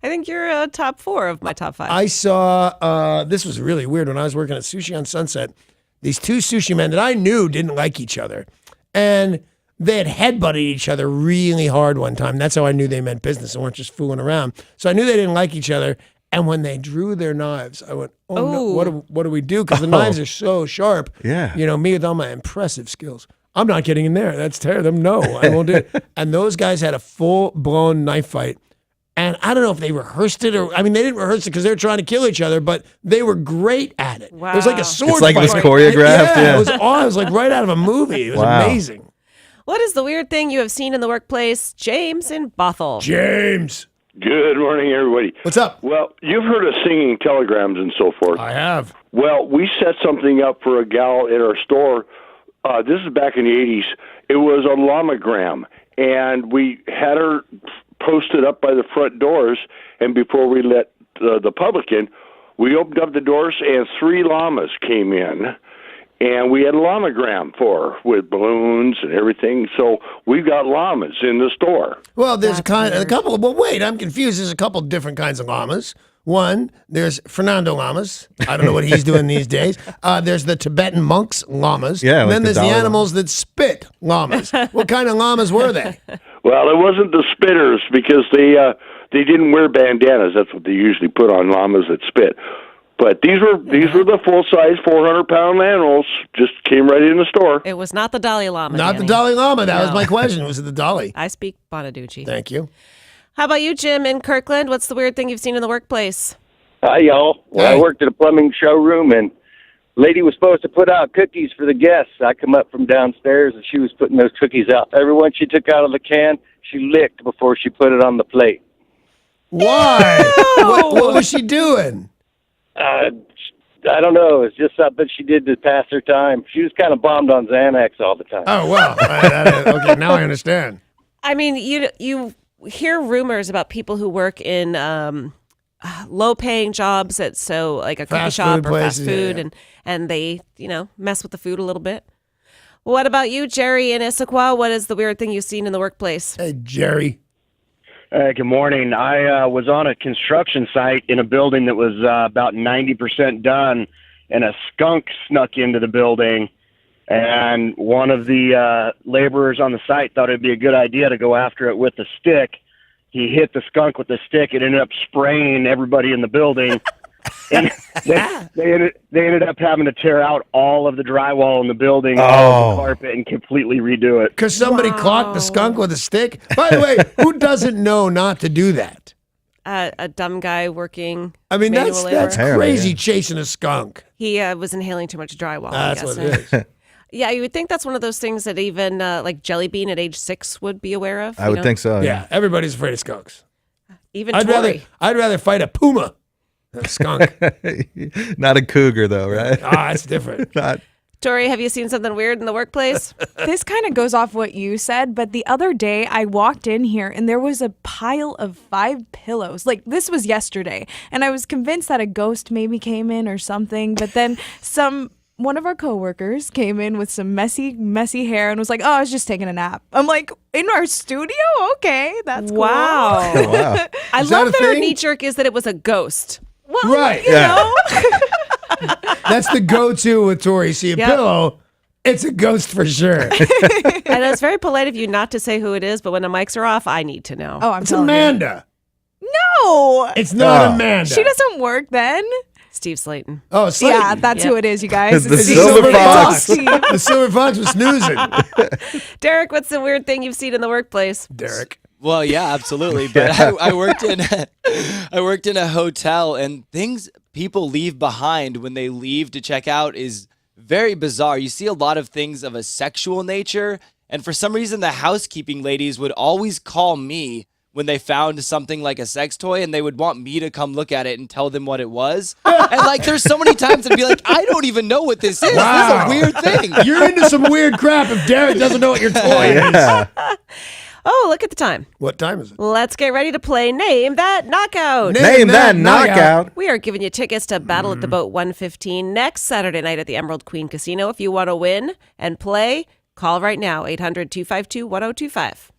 think you're top 4 of my top 5. I saw, this was really weird when I was working at Sushi on Sunset. These two sushi men that I knew didn't like each other. And they had headbutted each other really hard one time. That's how I knew they meant business and weren't just fooling around. So I knew they didn't like each other. And when they drew their knives, I went, no, what do we do? Because the knives are so sharp. Yeah. Me with all my impressive skills. I'm not getting in there. That's terrible. No, I won't do it. And those guys had a full-blown knife fight. And I don't know if they rehearsed it they didn't rehearse it because they were trying to kill each other, but they were great at it. Wow. It was like a sword It's like fight. it was choreographed. Yeah. It was like right out of a movie. It was amazing. What is the weird thing you have seen in the workplace? James in Bothell. James. Good morning, everybody. What's up? Well, you've heard of singing telegrams and so forth. I have. Well, we set something up for a gal in our store. This is back in the 80s. It was a llamagram, and we had her posted up by the front doors, and before we let the public in, we opened up the doors, and 3 llamas came in, and we had a llamagram for her with balloons and everything. So we've got llamas in the store. Well, there's a couple. Well, wait, I'm confused. There's a couple different kinds of llamas. One, there's Fernando llamas. I don't know what he's doing these days. There's the Tibetan monks llamas. Yeah, and like then the there's the Dalai animals that spit llamas. What kind of llamas were they? Well, it wasn't the spitters because they didn't wear bandanas. That's what they usually put on llamas that spit. But these were the full size 400-pound animals. Just came right in the store. It was not the Dalai Lama. Not Danny. the Dalai Lama. That was No. my question. Was it the Dalai? I speak Bonaducci. Thank you. How about you, Jim, in Kirkland? What's the weird thing you've seen in the workplace? Hi, y'all. Well, I worked at a plumbing showroom, and lady was supposed to put out cookies for the guests. I come up from downstairs, and she was putting those cookies out. Every one she took out of the can, she licked before she put it on the plate. Why? what was she doing? I don't know. It's just something she did to pass her time. She was kind of bombed on Xanax all the time. Oh, well. Okay, now I understand. I mean, you hear rumors about people who work in low-paying jobs at like a cookie Fast shop food or places, fast food, yeah. and they mess with the food a little bit. What about you, Jerry in Issaquah? What is the weird thing you've seen in the workplace? Hey, Jerry. Good morning. I was on a construction site in a building that was about 90% done, and a skunk snuck into the building. And one of the laborers on the site thought it'd be a good idea to go after it with a stick. He hit the skunk with the stick. It ended up spraying everybody in the building. And they ended up having to tear out all of the drywall in the building, all of the carpet, and completely redo it. Because somebody clocked the skunk with a stick? By the way, who doesn't know not to do that? A dumb guy working. I mean, manual that's labor. crazy chasing a skunk. He was inhaling too much drywall. That's I'm what guessing. it is. Yeah, you would think that's one of those things that even like Jelly Bean at age 6 would be aware of. I would think so. Yeah, everybody's afraid of skunks. Even I'd Tori. rather fight a puma than a skunk. Not a cougar, though, right? That's different. Tori, have you seen something weird in the workplace? This kind of goes off what you said, but the other day I walked in here and there was a pile of 5 pillows. Like, this was yesterday, and I was convinced that a ghost maybe came in or something, but then one of our coworkers came in with some messy hair and was like, "Oh, I was just taking a nap." I'm like, "In our studio? Okay, that's cool." Wow. Oh, wow. I Is love that a that her thing? knee jerk is that it was a ghost. Well, Right. you know. That's the go-to with Tori. See a Yep. pillow, it's a ghost for sure. And it's very polite of you not to say who it is, but when the mics are off, I need to know. Oh, I'm It's telling Amanda. you. No. It's not Oh. Amanda. She doesn't work then. Steve Slayton. Oh, Slayton. Yeah, that's who it is, you guys. The It's Silver It's all Fox. Steve. The Silver Fox was snoozing. Derek, what's the weird thing you've seen in the workplace? Derek. Well, yeah, absolutely. But I worked in I worked in a hotel, and things people leave behind when they leave to check out is very bizarre. You see a lot of things of a sexual nature, and for some reason, the housekeeping ladies would always call me when they found something like a sex toy, and they would want me to come look at it and tell them what it was. And like, there's so many times I'd be like, I don't even know what this is. Wow. This is a weird thing. You're into some weird crap if Derek doesn't know what your toy is. Yeah. Oh, look at the time. What time is it? Let's get ready to play Name That Knockout. Name that knockout. We are giving you tickets to Battle at the Boat 115 next Saturday night at the Emerald Queen Casino. If you want to win and play, call right now, 800-252-1025.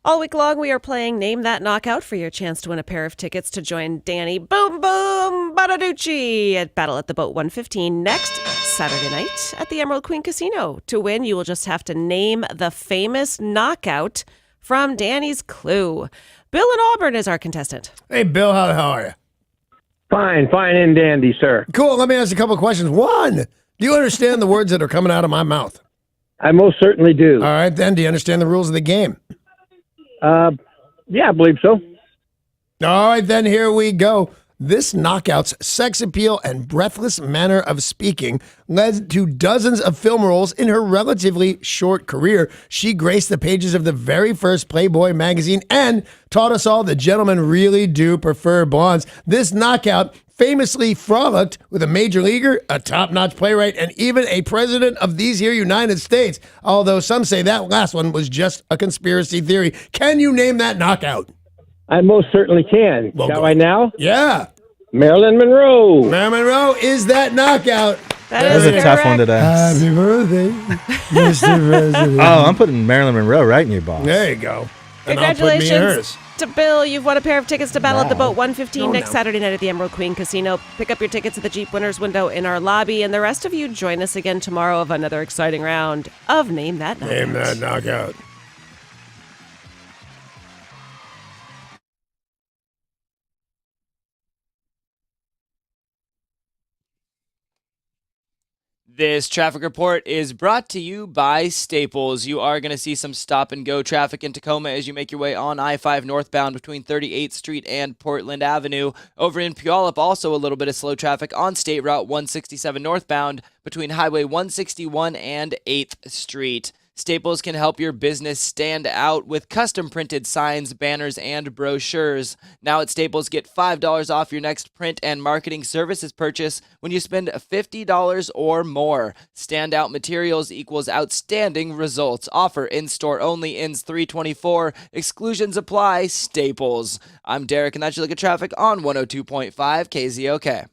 All week long, we are playing Name That Knockout for your chance to win a pair of tickets to join Danny Boom Boom Bonaducci at Battle at the Boat 115 next Saturday night at the Emerald Queen Casino. To win, you will just have to name the famous knockout from Danny's Clue. Bill in Auburn is our contestant. Hey, Bill, how are you? Fine and dandy, sir. Cool. Let me ask you a couple of questions. One, do you understand the words that are coming out of my mouth? I most certainly do. All right, then. Do you understand the rules of the game? Yeah, I believe so. All right, then. Here we go. This knockout's sex appeal and breathless manner of speaking led to dozens of film roles in her relatively short career. She graced the pages of the very first Playboy magazine and taught us all that gentlemen really do prefer blondes. This knockout famously frolicked with a major leaguer, a top-notch playwright, and even a president of these here United States, although some say that last one was just a conspiracy theory. Can you name that knockout? I most certainly can. Well, Shall go. I now? Yeah. Marilyn Monroe. Marilyn Monroe is that knockout. That was is a tough one correct. today. Happy birthday, Mr. President. Oh, I'm putting Marilyn Monroe right in your box. There you go. And I'll put me in Congratulations hers. to Bill. You've won a pair of tickets to Battle at the Wow. Boat 115 next no. Saturday night at the Emerald Queen Casino. Pick up your tickets at the Jeep winners window in our lobby. And the rest of you join us again tomorrow of another exciting round of Name That Knockout. Name that knockout. This traffic report is brought to you by Staples. You are going to see some stop and go traffic in Tacoma as you make your way on I-5 northbound between 38th Street and Portland Avenue. Over in Puyallup, also a little bit of slow traffic on State Route 167 northbound between Highway 161 and 8th Street. Staples can help your business stand out with custom printed signs, banners, and brochures. Now at Staples, get $5 off your next print and marketing services purchase when you spend $50 or more. Standout materials equals outstanding results. Offer in-store only, ends 3/24. Exclusions apply. Staples. I'm Derek, and that's your look at traffic on 102.5 KZOK.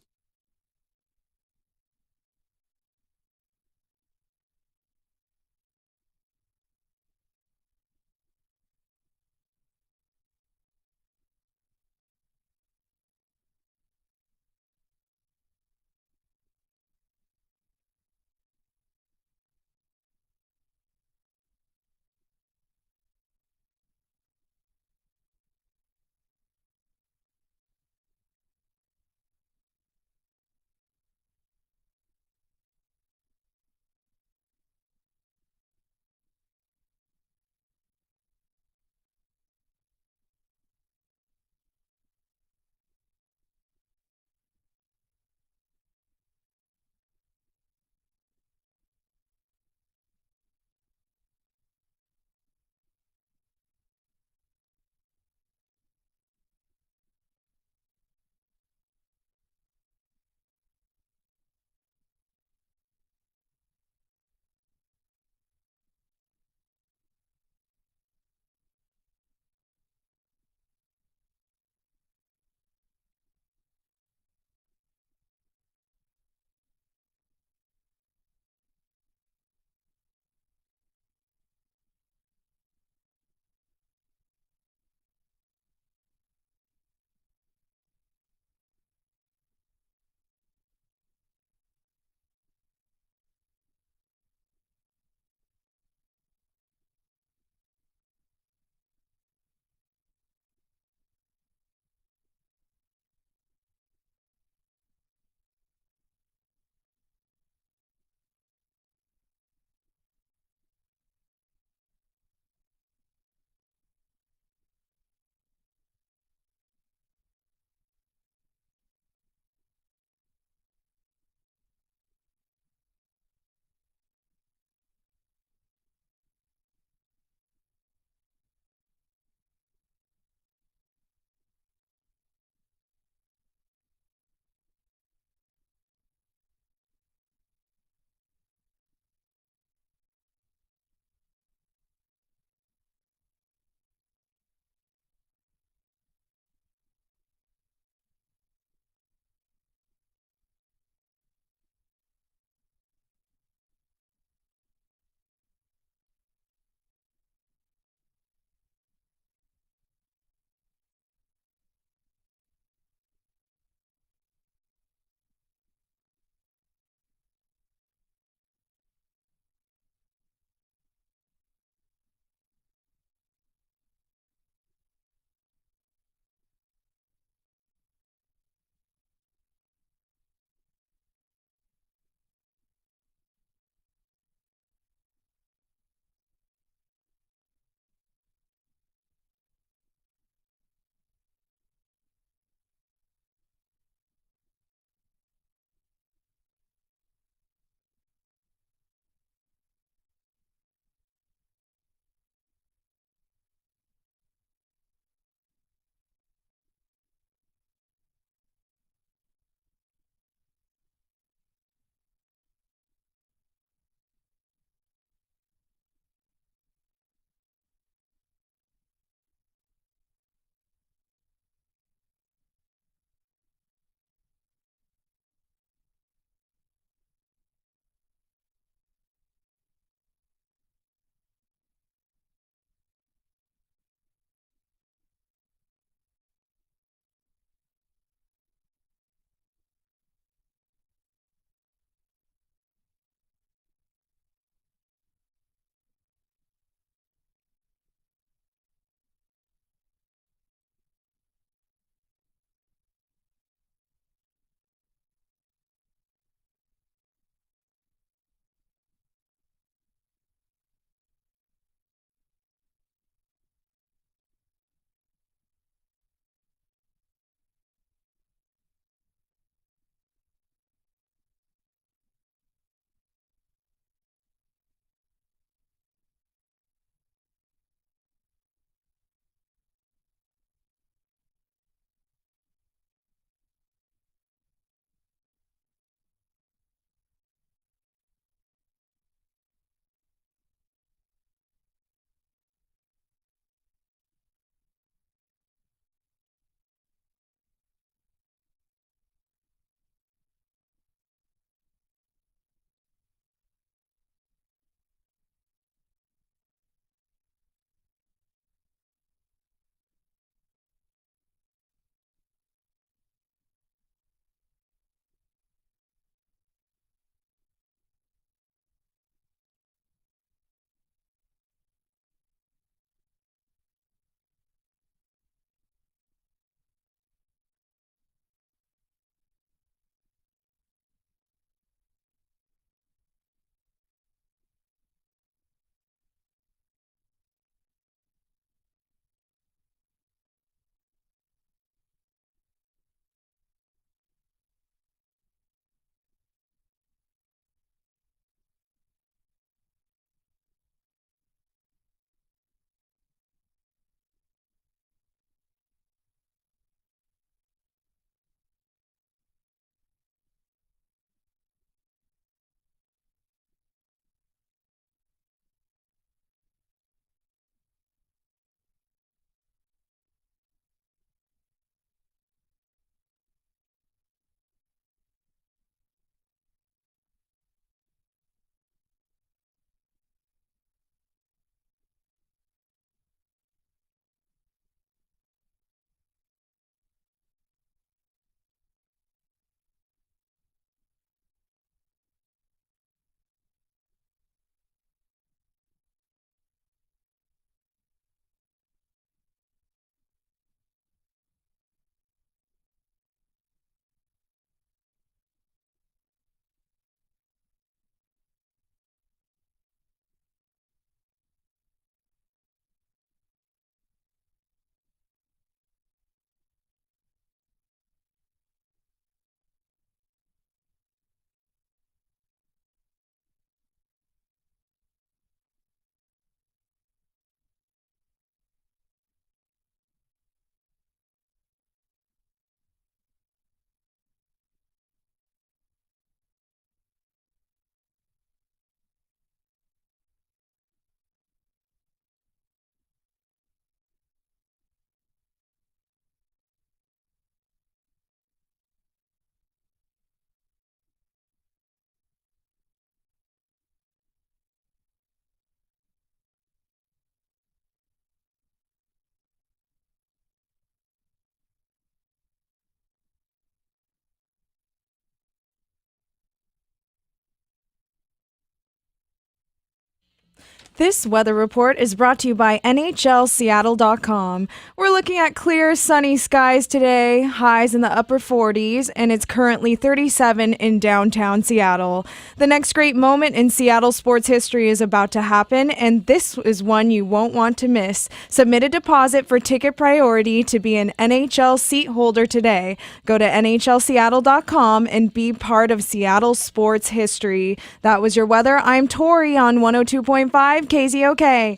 This weather report is brought to you by NHLSeattle.com. We're looking at clear, sunny skies today, highs in the upper 40s, and it's currently 37 in downtown Seattle. The next great moment in Seattle sports history is about to happen, and this is one you won't want to miss. Submit a deposit for ticket priority to be an NHL seat holder today. Go to NHLSeattle.com and be part of Seattle sports history. That was your weather. I'm Tori on 102.5 KZOK.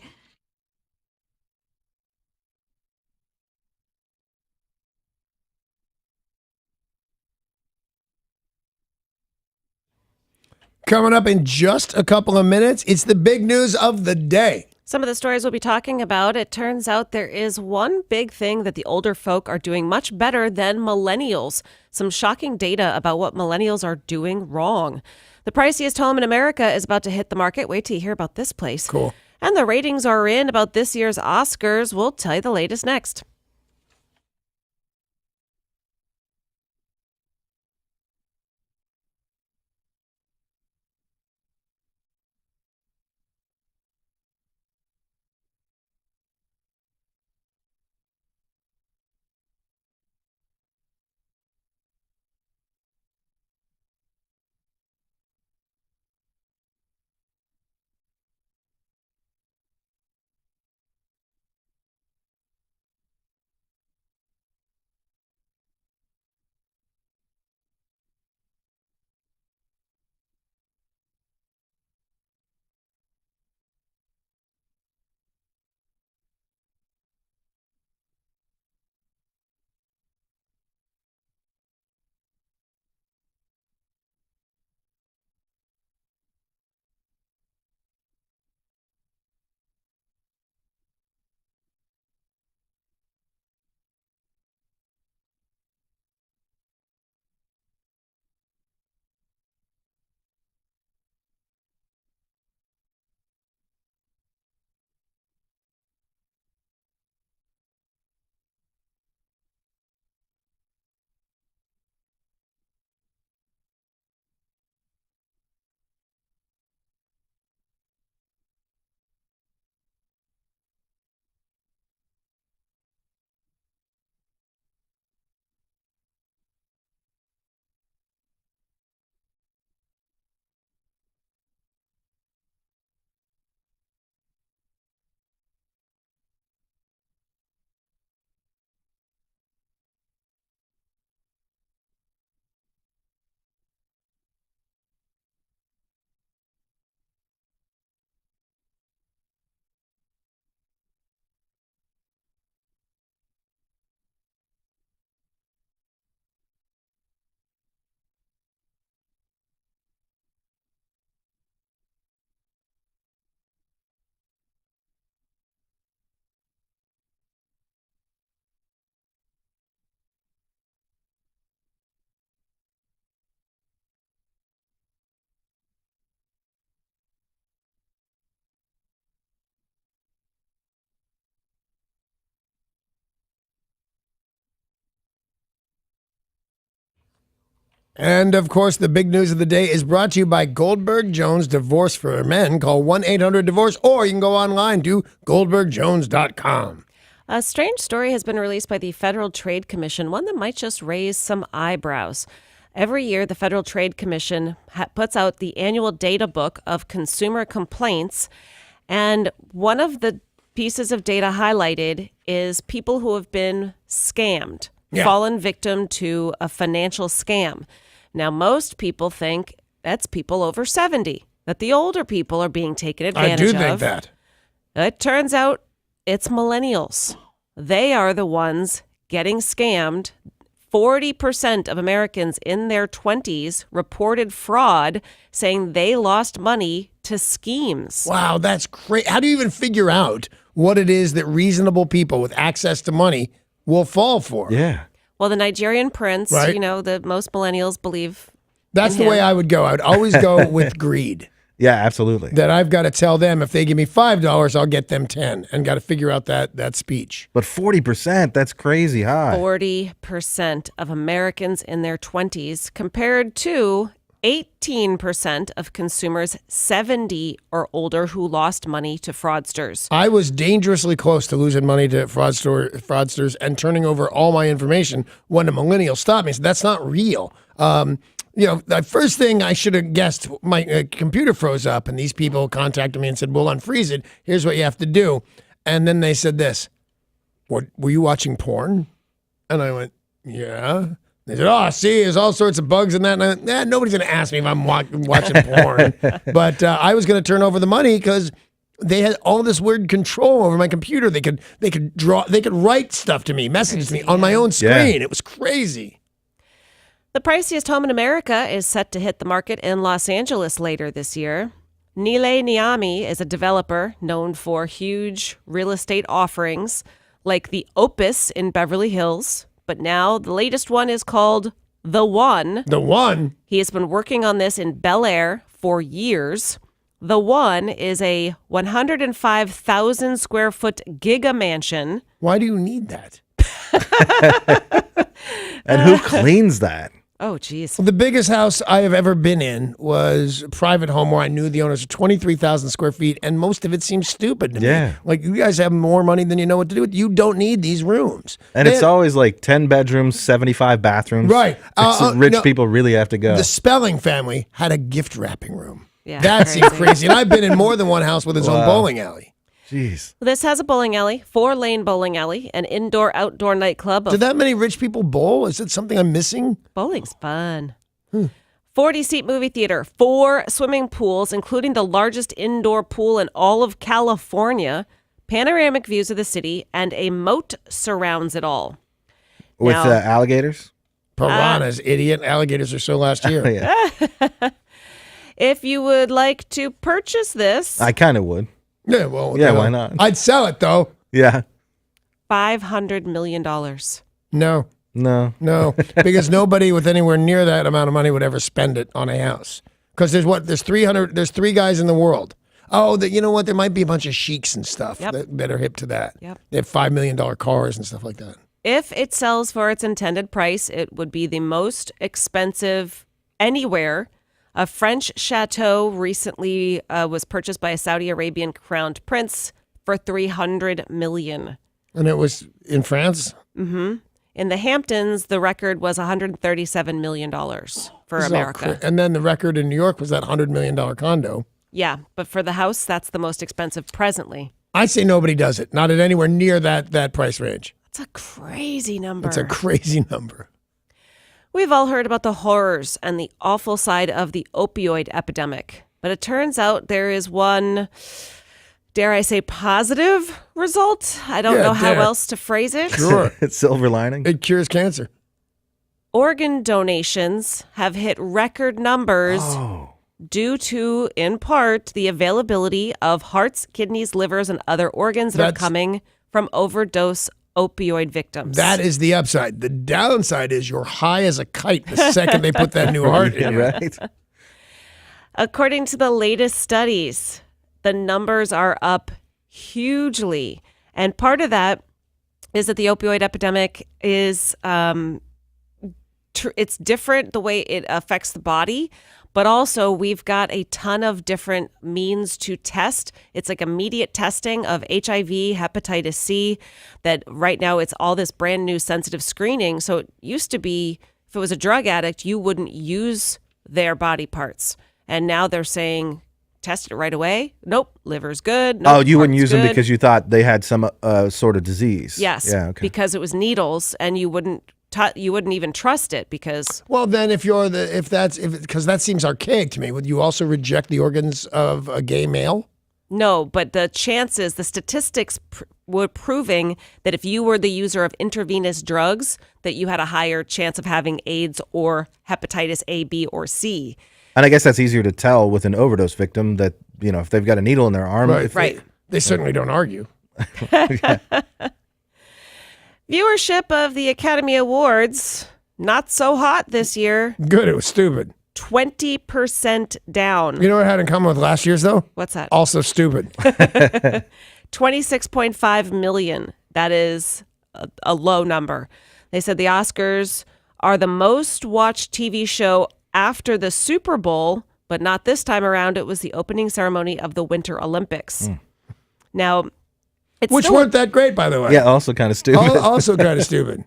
Coming up in just a couple of minutes, it's the big news of the day. Some of the stories we'll be talking about, it turns out there is one big thing that the older folk are doing much better than millennials. Some shocking data about what millennials are doing wrong. The priciest home in America is about to hit the market. Wait till you hear about this place. Cool. And the ratings are in about this year's Oscars. We'll tell you the latest next. And, of course, the big news of the day is brought to you by Goldberg Jones Divorce for Men. Call 1-800-DIVORCE, or you can go online to goldbergjones.com. A strange story has been released by the Federal Trade Commission, one that might just raise some eyebrows. Every year, the Federal Trade Commission puts out the annual data book of consumer complaints, and one of the pieces of data highlighted is people who have been scammed, fallen victim to a financial scam. Now, most people think that's people over 70, that the older people are being taken advantage of. I do think that. It turns out it's millennials. They are the ones getting scammed. 40% of Americans in their 20s reported fraud, saying they lost money to schemes. Wow, that's great. How do you even figure out what it is that reasonable people with access to money will fall for? Yeah. Well, the Nigerian prince, Right. you know, the most millennials believe That's in the him. way I would go. I would always go with greed. Yeah, absolutely. That I've got to tell them if they give me $5, I'll get them 10, and got to figure out that speech. But 40%, that's crazy high. 40% of Americans in their 20s compared to 18% of consumers 70 or older who lost money to fraudsters. I was dangerously close to losing money to fraudsters and turning over all my information when a millennial stopped me. So that's not real. The first thing I should have guessed, my computer froze up, and these people contacted me and said, we'll unfreeze it. Here's what you have to do. And then they said this, were you watching porn? And I went, yeah. They said, oh, see, there's all sorts of bugs in that. And I went, nobody's going to ask me if I'm watching porn. But I was going to turn over the money because they had all this weird control over my computer. They could write stuff to me, message me on my own screen. Yeah. It was crazy. The priciest home in America is set to hit the market in Los Angeles later this year. Nile Niami is a developer known for huge real estate offerings like the Opus in Beverly Hills. But now the latest one is called The One. The One? He has been working on this in Bel Air for years. The One is a 105,000 square foot giga mansion. Why do you need that? And who cleans that? Oh, geez. The biggest house I have ever been in was a private home where I knew the owners, 23,000 square feet, and most of it seems stupid to me. Like, you guys have more money than you know what to do with. You don't need these rooms. And it's always like 10 bedrooms, 75 bathrooms. Right. Rich people really have to go. The Spelling family had a gift wrapping room. Yeah, that seemed crazy. And I've been in more than one house with its own bowling alley. Jeez. This has a bowling alley, 4-lane bowling alley, an indoor-outdoor nightclub. Do that many rich people bowl? Is it something I'm missing? Bowling's fun. 40-seat movie theater, 4 swimming pools, including the largest indoor pool in all of California, panoramic views of the city, and a moat surrounds it all. With Now- alligators? Piranhas, idiot. Alligators are so last year. Yeah. If you would like to purchase this, I kind of would. Yeah, well, Yeah, why not? I'd sell it, though. Yeah. $500 million. No, because nobody with anywhere near that amount of money would ever spend it on a house. Because there's 3 guys in the world. Oh, you know what? There might be a bunch of sheiks and stuff that are hip to that. Yep. They have $5 million cars and stuff like that. If it sells for its intended price, it would be the most expensive anywhere. A French chateau recently was purchased by a Saudi Arabian crowned prince for $300 million. And it was in France? Mm-hmm. In the Hamptons, the record was $137 million for America. And then the record in New York was that $100 million condo. Yeah, but for the house, that's the most expensive presently. I say nobody does it. Not at anywhere near that price range. That's a crazy number. It's a crazy number. We've all heard about the horrors and the awful side of the opioid epidemic, but it turns out there is one, dare I say, positive result? I don't know how else to phrase it. Sure. It's silver lining. It cures cancer. Organ donations have hit record numbers due to, in part, the availability of hearts, kidneys, livers, and other organs that are coming from overdose opioid victims. That is the upside. The downside is you're high as a kite the second they put that new heart in you. Right. According to the latest studies, the numbers are up hugely. And part of that is that the opioid epidemic is it's different the way it affects the body, but also we've got a ton of different means to test. It's like immediate testing of HIV, hepatitis C, that right now it's all this brand new sensitive screening. So it used to be, if it was a drug addict, you wouldn't use their body parts. And now they're saying, test it right away. Nope, liver's good. Nope, You wouldn't use them good. because you thought they had some sort of disease. Yes, Yeah, okay. because it was needles, and you wouldn't even trust it because. Well, then because that seems archaic to me. Would you also reject the organs of a gay male? No, but the statistics were proving that if you were the user of intravenous drugs, that you had a higher chance of having AIDS or hepatitis A, B, or C. And I guess that's easier to tell with an overdose victim that, if they've got a needle in their arm. Right. They certainly don't argue. Viewership of the Academy Awards, not so hot this year. Good, it was stupid. 20% down. You know what it had in common with last year's, though? What's that? Also stupid. 26.5 million. That is a low number. They said the Oscars are the most watched TV show after the Super Bowl, but not this time around. It was the opening ceremony of the Winter Olympics. Now, it's Which still, weren't that great, by the way. Yeah, also kind of stupid. Also kind of stupid.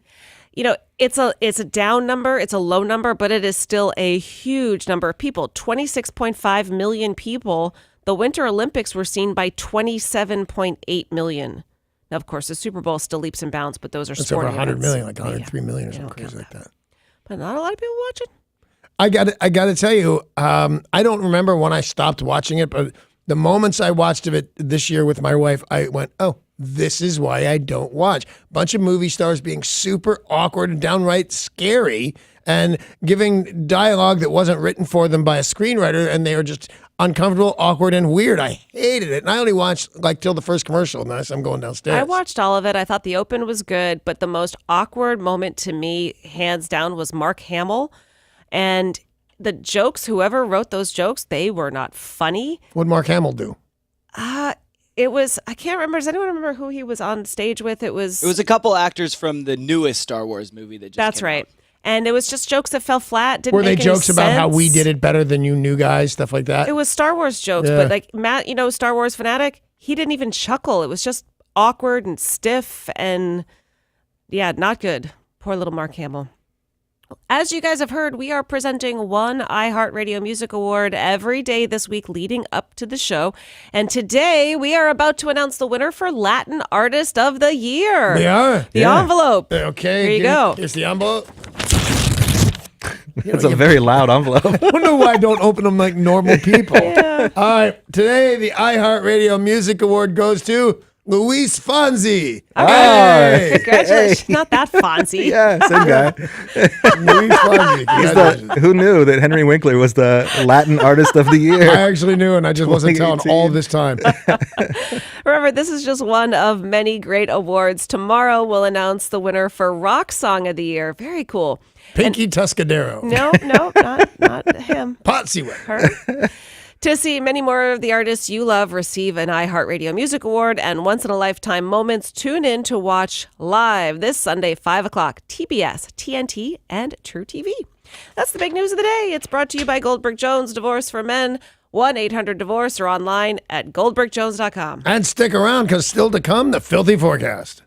it's a down number, it's a low number, but it is still a huge number of people. 26.5 million people. The Winter Olympics were seen by 27.8 million. Now, of course, the Super Bowl still leaps and bounds, but those are It's over sporting 100 events. million, like 103 million or something crazy like that. But not a lot of people watching. I got to tell you, I don't remember when I stopped watching it, but the moments I watched of it this year with my wife, I went, oh, this is why I don't watch. Bunch of movie stars being super awkward and downright scary and giving dialogue that wasn't written for them by a screenwriter, and they were just uncomfortable, awkward, and weird. I hated it. And I only watched like till the first commercial, and I'm going downstairs. I watched all of it. I thought the open was good, but the most awkward moment to me, hands down, was Mark Hamill. And the jokes, whoever wrote those jokes, they were not funny. What'd Mark Hamill do? It was, I can't remember. Does anyone remember who he was on stage with? It was a couple actors from the newest Star Wars movie that just That's came right. out. And it was just jokes that fell flat. Didn't Were they make any jokes about how we sense. did it better than you new guys, stuff like that? It was Star Wars jokes, Yeah. but like Matt, Star Wars fanatic, he didn't even chuckle. It was just awkward and stiff and yeah, not good. Poor little Mark Hamill. As you guys have heard, we are presenting one iHeartRadio Music Award every day this week leading up to the show. And today we are about to announce the winner for Latin Artist of the Year. We are? The Yeah. envelope. Okay. Here you go. Here's the envelope. It's a very loud envelope. I wonder why I don't open them like normal people. All right. Today, the iHeartRadio Music Award goes to Luis Fonsi. Okay. Congratulations. Not that Fonzie. Yeah, same guy. Luis Fonsi. Congratulations. Who knew that Henry Winkler was the Latin Artist of the I Year? actually knew, and I just wasn't telling 2018. all this time. Remember, this is just one of many great awards. Tomorrow we'll announce the winner for Rock Song of the Year. Very cool. Pinky Tuscadero. No, not him. Potsy Wet. Her. To see many more of the artists you love receive an iHeartRadio Music Award and once-in-a-lifetime moments, tune in to watch live this Sunday, 5 o'clock, TBS, TNT, and True TV. That's the big news of the day. It's brought to you by Goldberg Jones Divorce for Men, 1-800-DIVORCE, or online at goldbergjones.com. And stick around, because still to come, the filthy forecast.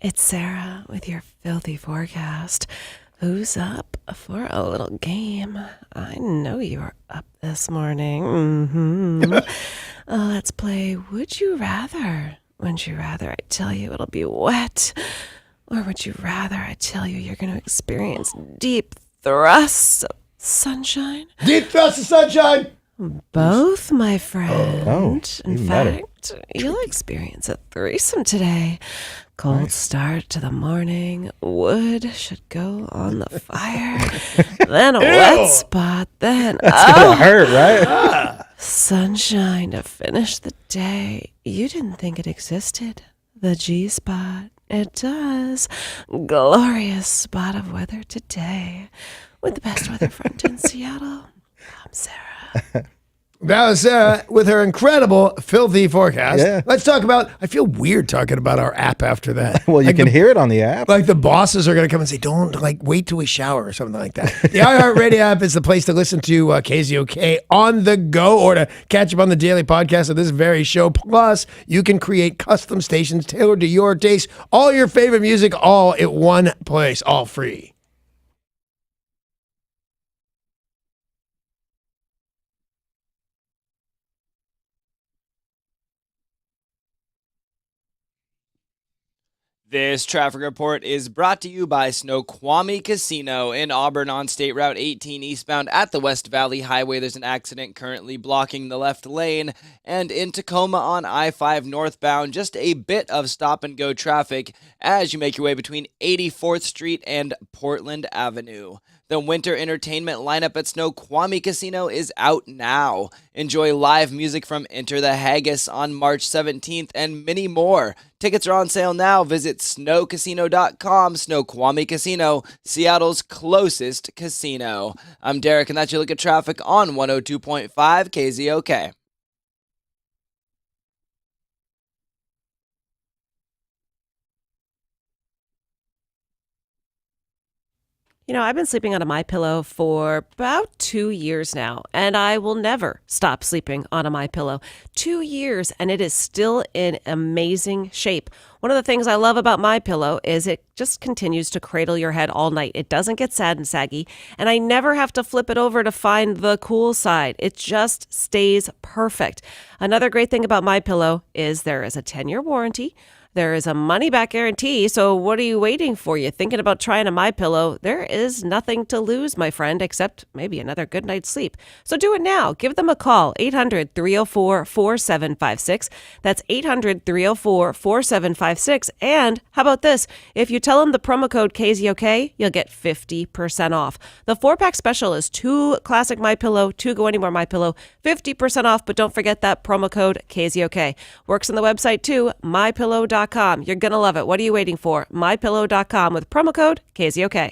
It's Sarah with your filthy forecast. Who's up for a little game? I know you are up this morning. Let's play Would You Rather? Would you rather I tell you it'll be wet? Or would you rather I tell you you're going to experience deep thrusts of sunshine? Deep thrust of sunshine. Both, my friend. In even better. fact, you'll experience a threesome today. Cold start to the morning. Wood should go on the fire. Then a wet spot. Then Gonna hurt, right? sunshine to finish the day. You didn't think it existed. The G spot. It does. Glorious spot of weather today. With the best weather front in Seattle. I'm Sarah. That was Sarah with her incredible filthy forecast. Yeah. Let's talk about, I feel weird talking about our app after that. Well, you Like can the- hear it on the app. Like the bosses are going to come and say, don't wait till we shower or something like that. The iHeartRadio app is the place to listen to KZOK on the go or to catch up on the daily podcast of this very show. Plus, you can create custom stations tailored to your taste. All your favorite music, all at one place, all free. This traffic report is brought to you by Snoqualmie Casino in Auburn on State Route 18 eastbound at the West Valley Highway. There's an accident currently blocking the left lane. And in Tacoma on I-5 northbound, just a bit of stop and go traffic as you make your way between 84th Street and Portland Avenue. The winter entertainment lineup at Snoqualmie Casino is out now. Enjoy live music from Enter the Haggis on March 17th and many more. Tickets are on sale now. Visit snowcasino.com. Snoqualmie Casino, Seattle's closest casino. I'm Derek, and that's your look at traffic on 102.5 KZOK. You know, I've been sleeping on a MyPillow for about 2 years now, and I will never stop sleeping on a MyPillow. 2 years, and it is still in amazing shape. One of the things I love about MyPillow is it just continues to cradle your head all night. It doesn't get sad and saggy, and I never have to flip it over to find the cool side. It just stays perfect. Another great thing about MyPillow is there is a 10-year warranty. There is a money-back guarantee, so what are you waiting for? You thinking about trying a MyPillow? There is nothing to lose, my friend, except maybe another good night's sleep. So do it now. Give them a call, 800-304-4756. That's 800-304-4756. And how about this? If you tell them the promo code KZOK, you'll get 50% off. The 4-pack special is 2 classic MyPillow, 2 Go Anywhere MyPillow, 50% off, but don't forget that promo code KZOK. Works on the website too, mypillow.com. You're going to love it. What are you waiting for? mypillow.com with promo code KZOK.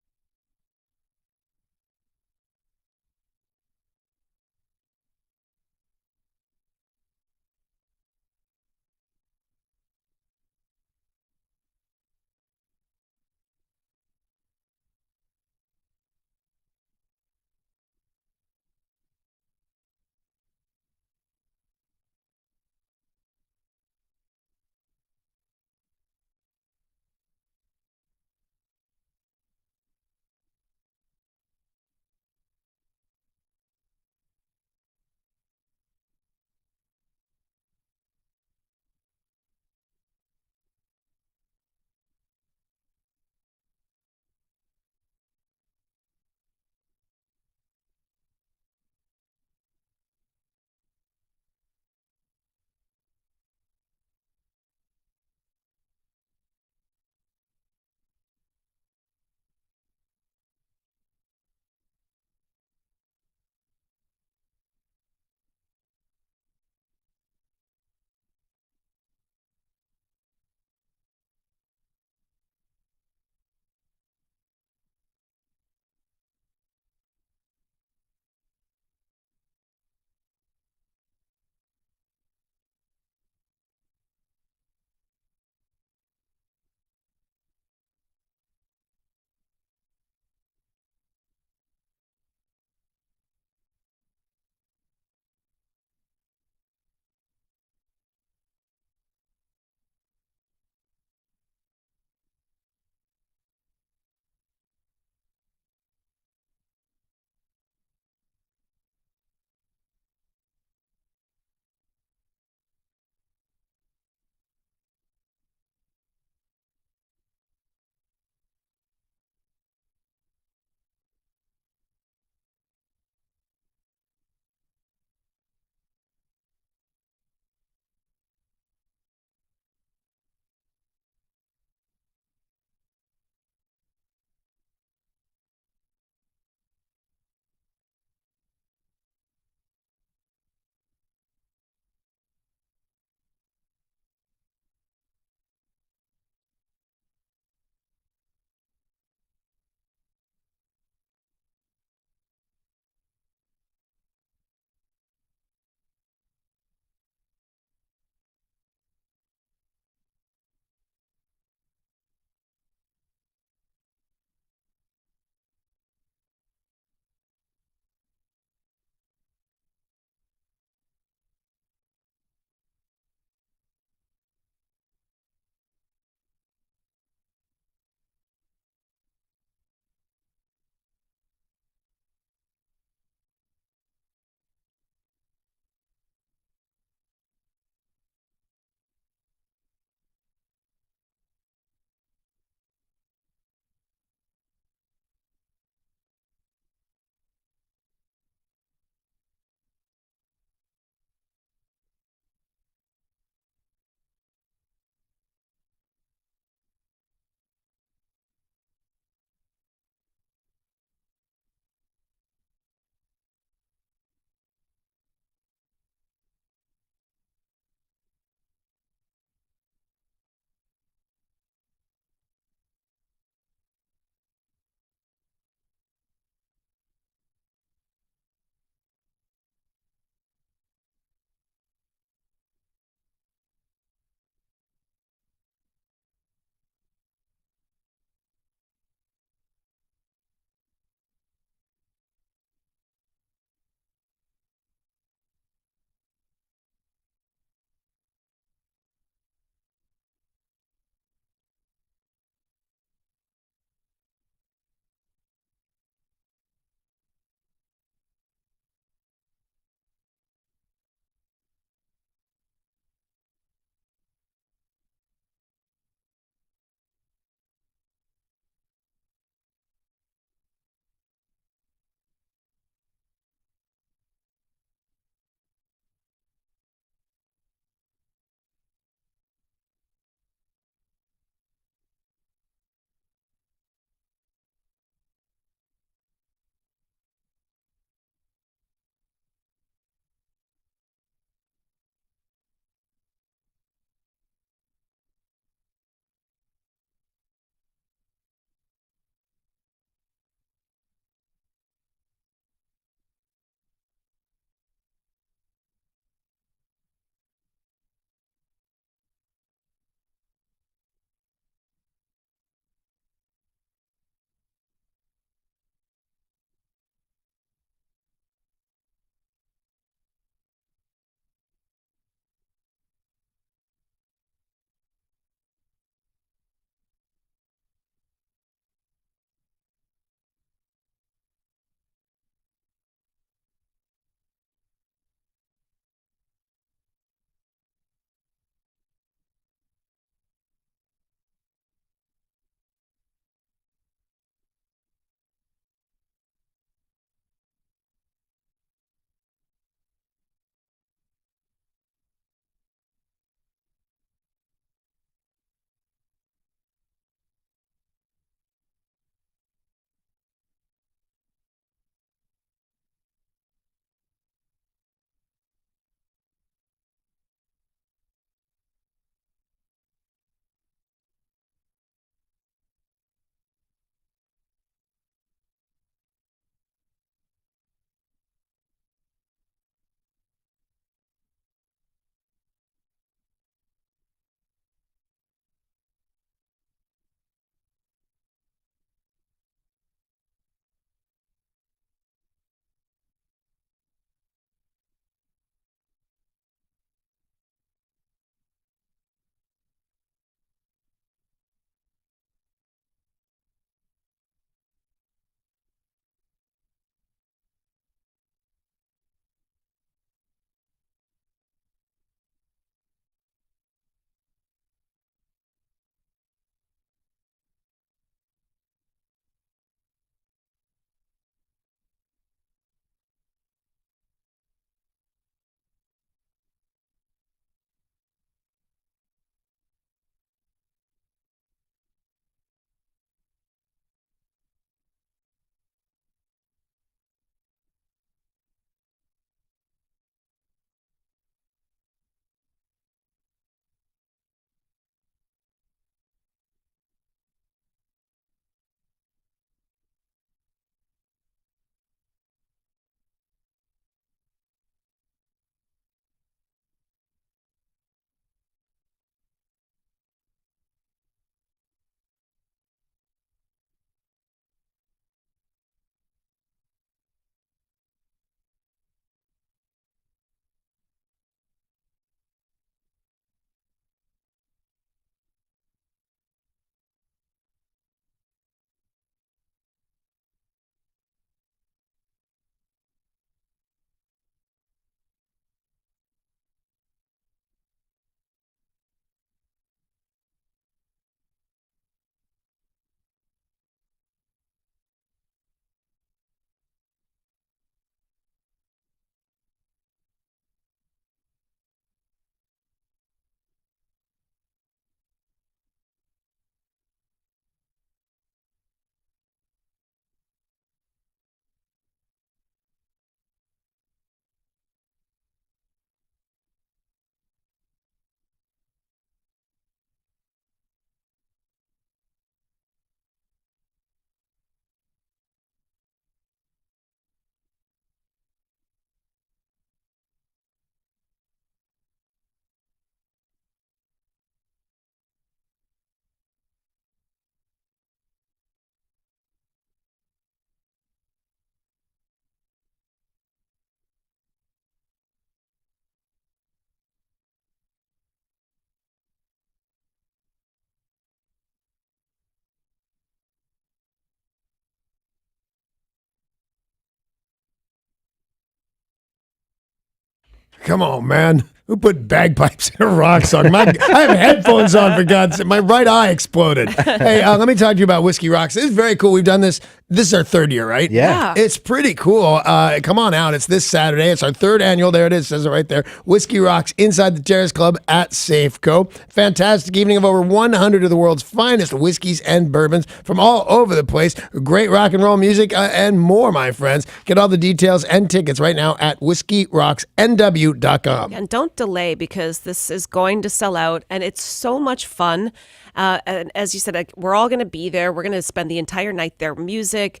Come on, man. Who put bagpipes in a rock song? I have headphones on, for God's sake. My right eye exploded. Hey, let me talk to you about Whiskey Rocks. This is very cool. We've done this. This is our third year, right? Yeah. It's pretty cool. Come on out. It's this Saturday. It's our third annual. There it is. Says it right there. Whiskey Rocks inside the Terrace Club at Safeco. Fantastic evening of over 100 of the world's finest whiskeys and bourbons from all over the place. Great rock and roll music and more, my friends. Get all the details and tickets right now at whiskeyrocksnw.com. And don't delay because this is going to sell out and it's so much fun. And as you said, like, we're all going to be there. We're going to spend the entire night there. Music,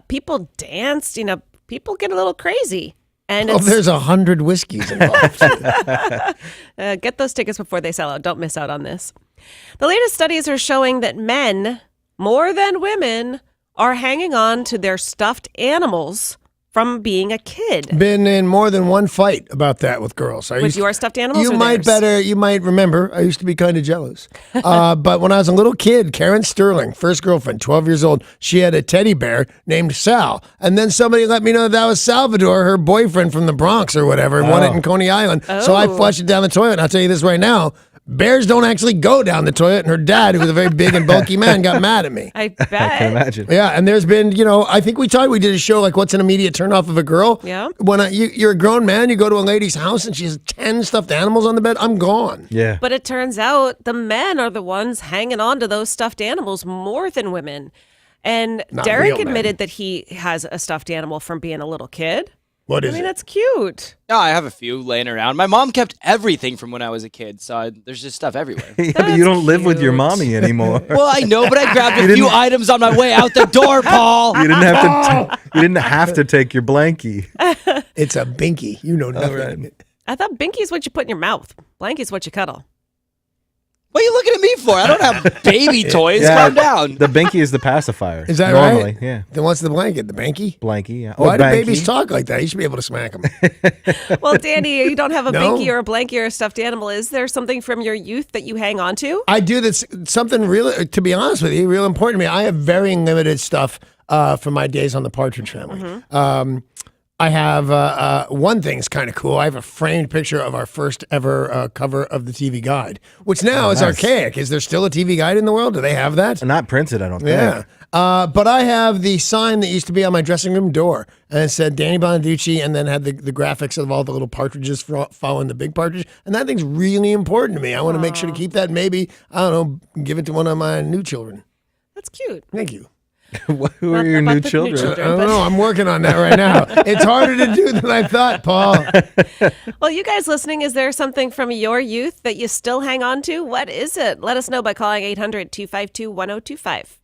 people dance, people get a little crazy. And there's 100 whiskeys involved. Get those tickets before they sell out. Don't miss out on this. The latest studies are showing that men, more than women, are hanging on to their stuffed animals from being a kid. Been in more than one fight about that with girls. With your stuffed animals You or might theirs? You might remember, I used to be kind of jealous. But when I was a little kid, Karen Sterling, first girlfriend, 12 years old, she had a teddy bear named Sal. And then somebody let me know that was Salvador, her boyfriend from the Bronx or whatever, won it in Coney Island. So I flushed it down the toilet. And I'll tell you this right now, bears don't actually go down the toilet, and her dad, who was a very big and bulky man, got mad at me. I bet. I can imagine. Yeah, and there's been, I think we did a show like what's an immediate turnoff of a girl. Yeah. When you're a grown man, you go to a lady's house and she has 10 stuffed animals on the bed, I'm gone. Yeah. But it turns out the men are the ones hanging on to those stuffed animals more than women. And Not Derek real men. admitted that he has a stuffed animal from being a little kid. What is I mean, it? that's cute. No, I have a few laying around. My mom kept everything from when I was a kid, so there's just stuff everywhere. Yeah, but you don't live with your cute. mommy anymore. Well, I know, but I grabbed a few items on my way out the door, Paul. You didn't have to take your blankie. It's a binky. You know nothing. I thought Binky's what you put in your mouth. Blanky's what you cuddle. What are you looking at me for? I don't have baby toys. Yeah, Calm down. The binky is the pacifier. Is that normally? right? Yeah. Then what's the blanket? The banky? Blankie, yeah. Why do banky. babies talk like that? You should be able to smack them. Well, Danny, you don't have a No. Binky or a Blanky or a stuffed animal. Is there something from your youth that you hang on to? I do this, something really, to be honest with you, real important to me. I have very limited stuff from my days on the Partridge Family. I have one thing's kind of cool. I have a framed picture of our first ever cover of the TV Guide, which now is nice. archaic. Is there still a TV Guide in the world? Do they have that? Not printed, I don't Yeah. think. But I have the sign that used to be on my dressing room door, and it said Danny Bonaducci, and then had the graphics of all the little partridges following the big partridge. And that thing's really important to me. I want to make sure to keep that. Maybe, I don't know, give it to one of my new children. That's cute. Thank you. Who Not are your about new the new children? children. I don't know. I'm working on that right now. It's harder to do than I thought, Paul. Well, you guys listening, is there something from your youth that you still hang on to? What is it? Let us know by calling 800-252-1025.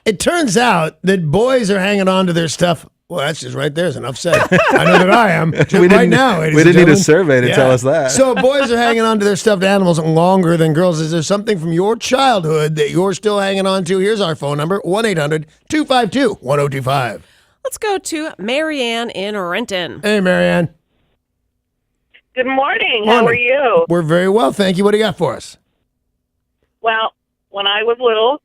It turns out that boys are hanging on to their stuff. Well, that's just right there. Is enough said. I know that I am. Right now, we didn't need a survey to tell us that. So boys are hanging on to their stuffed animals longer than girls. Is there something from your childhood that you're still hanging on to? Here's our phone number, 1-800-252-1025. Let's go to Marianne in Renton. Hey, Marianne. Good morning. How are you? We're very well, thank you. What do you got for us? Well, when I was little,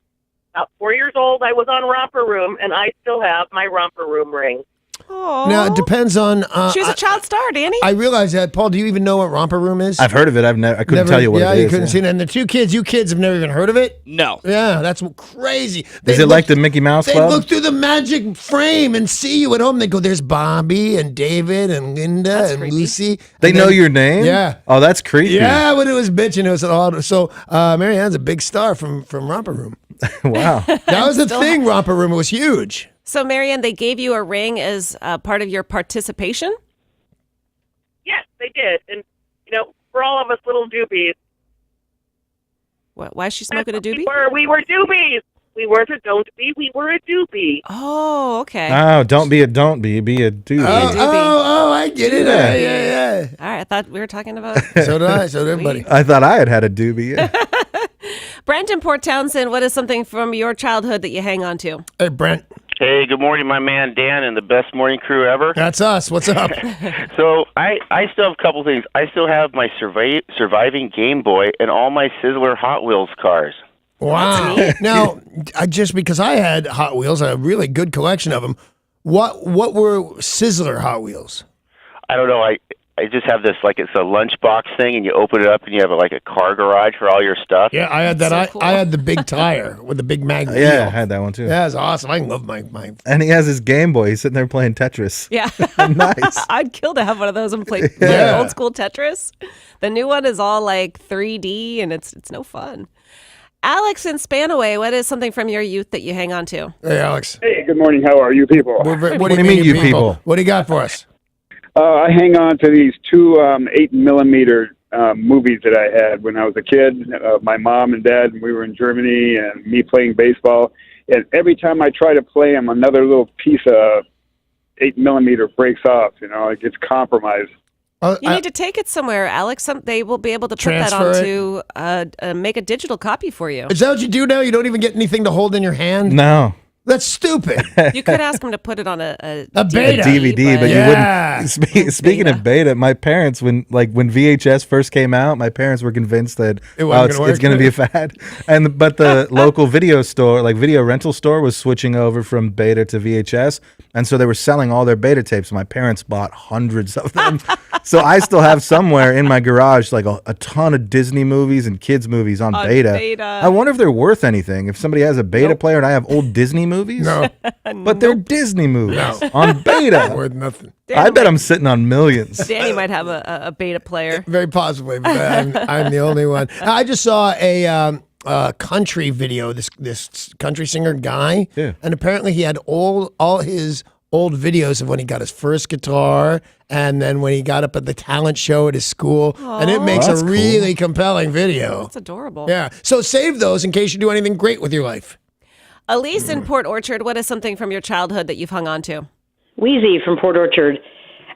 about 4 years old, I was on Romper Room, and I still have my Romper Room ring. Oh, Now, it depends on... she was a child star, Danny. I realize that. Paul, do you even know what Romper Room is? I've heard of it. I couldn't tell you what it is. Yeah, you couldn't see it. And the two kids, you kids have never even heard of it? No. Yeah, that's crazy. Is it like the Mickey Mouse They Club? look through the magic frame and see you at home. They go, there's Bobby and David and Linda That's and creepy. Lucy. They And know then- your name? Yeah. Oh, that's creepy. Yeah, when it was bitching, it was all. So Marianne's a big star from Romper Room. Wow. That was the thing, Romper Room. It was huge. So, Marianne, they gave you a ring as part of your participation? Yes, they did. And, for all of us little doobies. What, why is she smoking a doobie? We were doobies. We weren't a don't be. We were a doobie. Oh, okay. Oh, don't be a don't be a do. Oh, I get it. Yeah. All right, I thought we were talking about... So did I. So did everybody. I thought I had a doobie. Yeah. Brent in Port Townsend, what is something from your childhood that you hang on to? Hey, Brent. Hey, good morning, my man Dan and the best morning crew ever. That's us. What's up? So I still have a couple things. I still have my surviving Game Boy and all my Sizzler Hot Wheels cars. Wow. Now, just because I had Hot Wheels, a really good collection of them, what were Sizzler Hot Wheels? I don't know. I just have this, like, it's a lunchbox thing, and you open it up, and you have like a car garage for all your stuff. Yeah, I had that. So cool. I had the big tire with the big mag wheel. Yeah, I had that one too. Yeah, it's awesome. I love my. And he has his Game Boy. He's sitting there playing Tetris. Yeah. Nice. I'd kill to have one of those and play Yeah. old school Tetris. The new one is all like 3D, and it's no fun. Alex in Spanaway, what is something from your youth that you hang on to? Hey, Alex. Hey, good morning. How are you people? What do you mean, you people? What do you got for us? I hang on to these two 8mm movies that I had when I was a kid. My mom and dad, and we were in Germany, and me playing baseball. And every time I try to play them, another little piece of 8mm breaks off. It gets compromised. You need to take it somewhere, Alex. They will be able to put that Transfer onto make a digital copy for you. Is that what you do now? You don't even get anything to hold in your hand? No. That's stupid. You could ask them to put it on a beta. DVD, but Yeah. you wouldn't. Speaking of beta, my parents, when VHS first came out, my parents were convinced that it's going to be a fad. But the local video store, like video rental store, was switching over from beta to VHS, and so they were selling all their beta tapes. My parents bought hundreds of them. So I still have somewhere in my garage like a ton of Disney movies and kids movies on beta. I wonder if they're worth anything. If somebody has a beta player and I have old Disney movies, No. but they're Disney movies on beta. Worth nothing. I bet I'm sitting on millions. Danny might have a beta player. Very possibly, but I'm the only one. I just saw a country video. This country singer guy, and apparently he had all his old videos of when he got his first guitar, and then when he got up at the talent show at his school, and it makes a really compelling video. That's adorable. Yeah. So save those in case you do anything great with your life. Elise in Port Orchard, what is something from your childhood that you've hung on to? Wheezy from Port Orchard.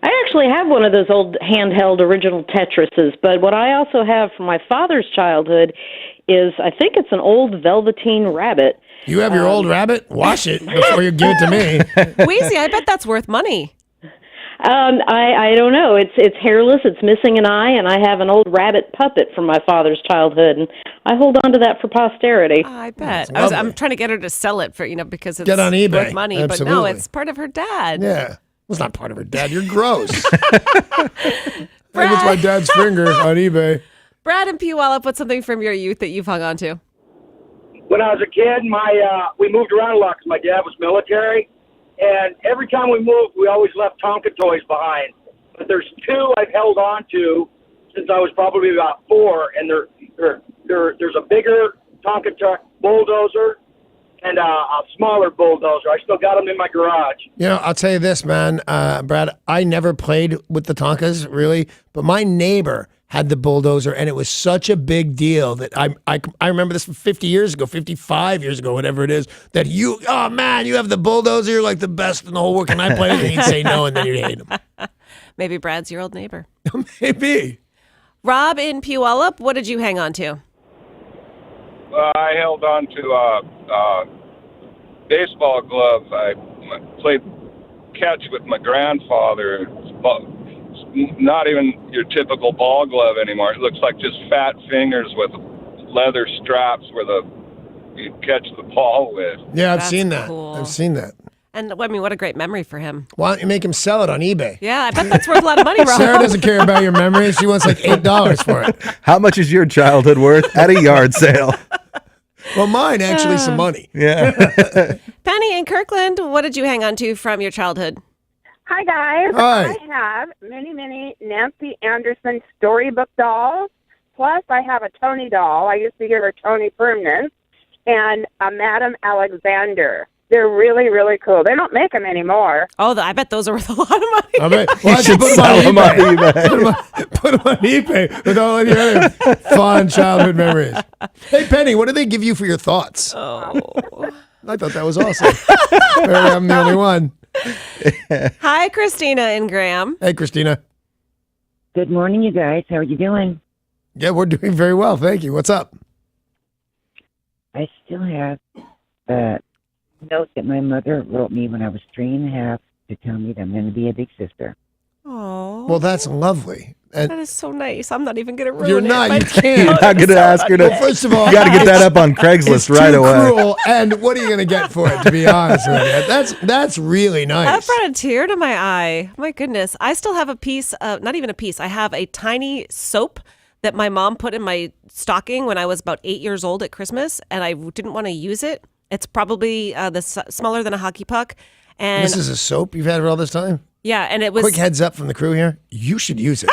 I actually have one of those old handheld original Tetrises, but what I also have from my father's childhood is, I think it's an old Velveteen rabbit. You have your old rabbit? Wash it before you give it to me. Wheezy, I bet that's worth money. I don't know. It's hairless. It's missing an eye, and I have an old rabbit puppet from my father's childhood, and I hold on to that for posterity. I bet. Lovely. I'm trying to get her to sell it for because it's Get on eBay. worth money, but no, Absolutely. it's part of her dad. Yeah. Well, it's not part of her dad. You're gross. I think it's my dad's finger on eBay. Brad and Puyallup, what's something from your youth that you've hung on to? When I was a kid, we moved around a lot because my dad was military, and every time we moved, we always left Tonka toys behind. But there's two I've held on to since I was probably about 4, and there's a bigger Tonka bulldozer and a smaller bulldozer. I still got them in my garage. I'll tell you this, man, Brad, I never played with the Tonkas, really, but my neighbor had the bulldozer, and it was such a big deal that I remember this from 50 years ago, 55 years ago, whatever it is, that you have the bulldozer, you're like the best in the whole world. Can I play it? And he'd say no, and then you'd hate him. Maybe Brad's your old neighbor. Maybe. Rob in Puyallup, what did you hang on to? I held on to baseball gloves. I played catch with my grandfather. It's not even your typical ball glove anymore. It looks like just fat fingers with leather straps where you catch the ball with. Yeah, I've That's seen that. cool. I've seen that. And I mean, what a great memory for him. Why don't you make him sell it on eBay? Yeah, I bet that's worth a lot of money, Rob. Sarah doesn't care about your memories. She wants like $8 for it. How much is your childhood worth at a yard sale? Well, mine actually some money. Yeah. Penny in Kirkland, what did you hang on to from your childhood? Hi, guys. Hi. I have many Nancy Anderson storybook dolls. Plus, I have a Tony doll. I used to give her Tony Permanence. And a Madame Alexander. They're really, really cool. They don't make them anymore. Oh, I bet those are worth a lot of money. I bet. Well, I should put them on eBay. Put them on eBay with all of your other fun childhood memories. Hey, Penny, what do they give you for your thoughts? Oh. I thought that was awesome. Apparently I'm the only one. Hi, Christina in Graham. Hey, Christina. Good morning, you guys. How are you doing? Yeah, we're doing very well. Thank you. What's up? I still have a note that my mother wrote me when I was 3.5 to tell me that I'm going to be a big sister. Oh. Well, that's lovely. And that is so nice. I'm not even going to ruin you're it. not. by You can't. You're not going to ask her to. Well, first of all, you got to get that up on Craigslist it's right too away. Cruel, and what are you going to get for it? To be honest with you, that's really That nice. brought a tear to my eye. My goodness. I still have a piece of, not even a piece, I have a tiny soap that my mom put in my stocking when I was about 8 years old at Christmas, and I didn't want to use it. It's probably smaller than a hockey puck. And This is a soap you've had for all this time? yeah, and it was Quick heads up from the crew here. You should use it.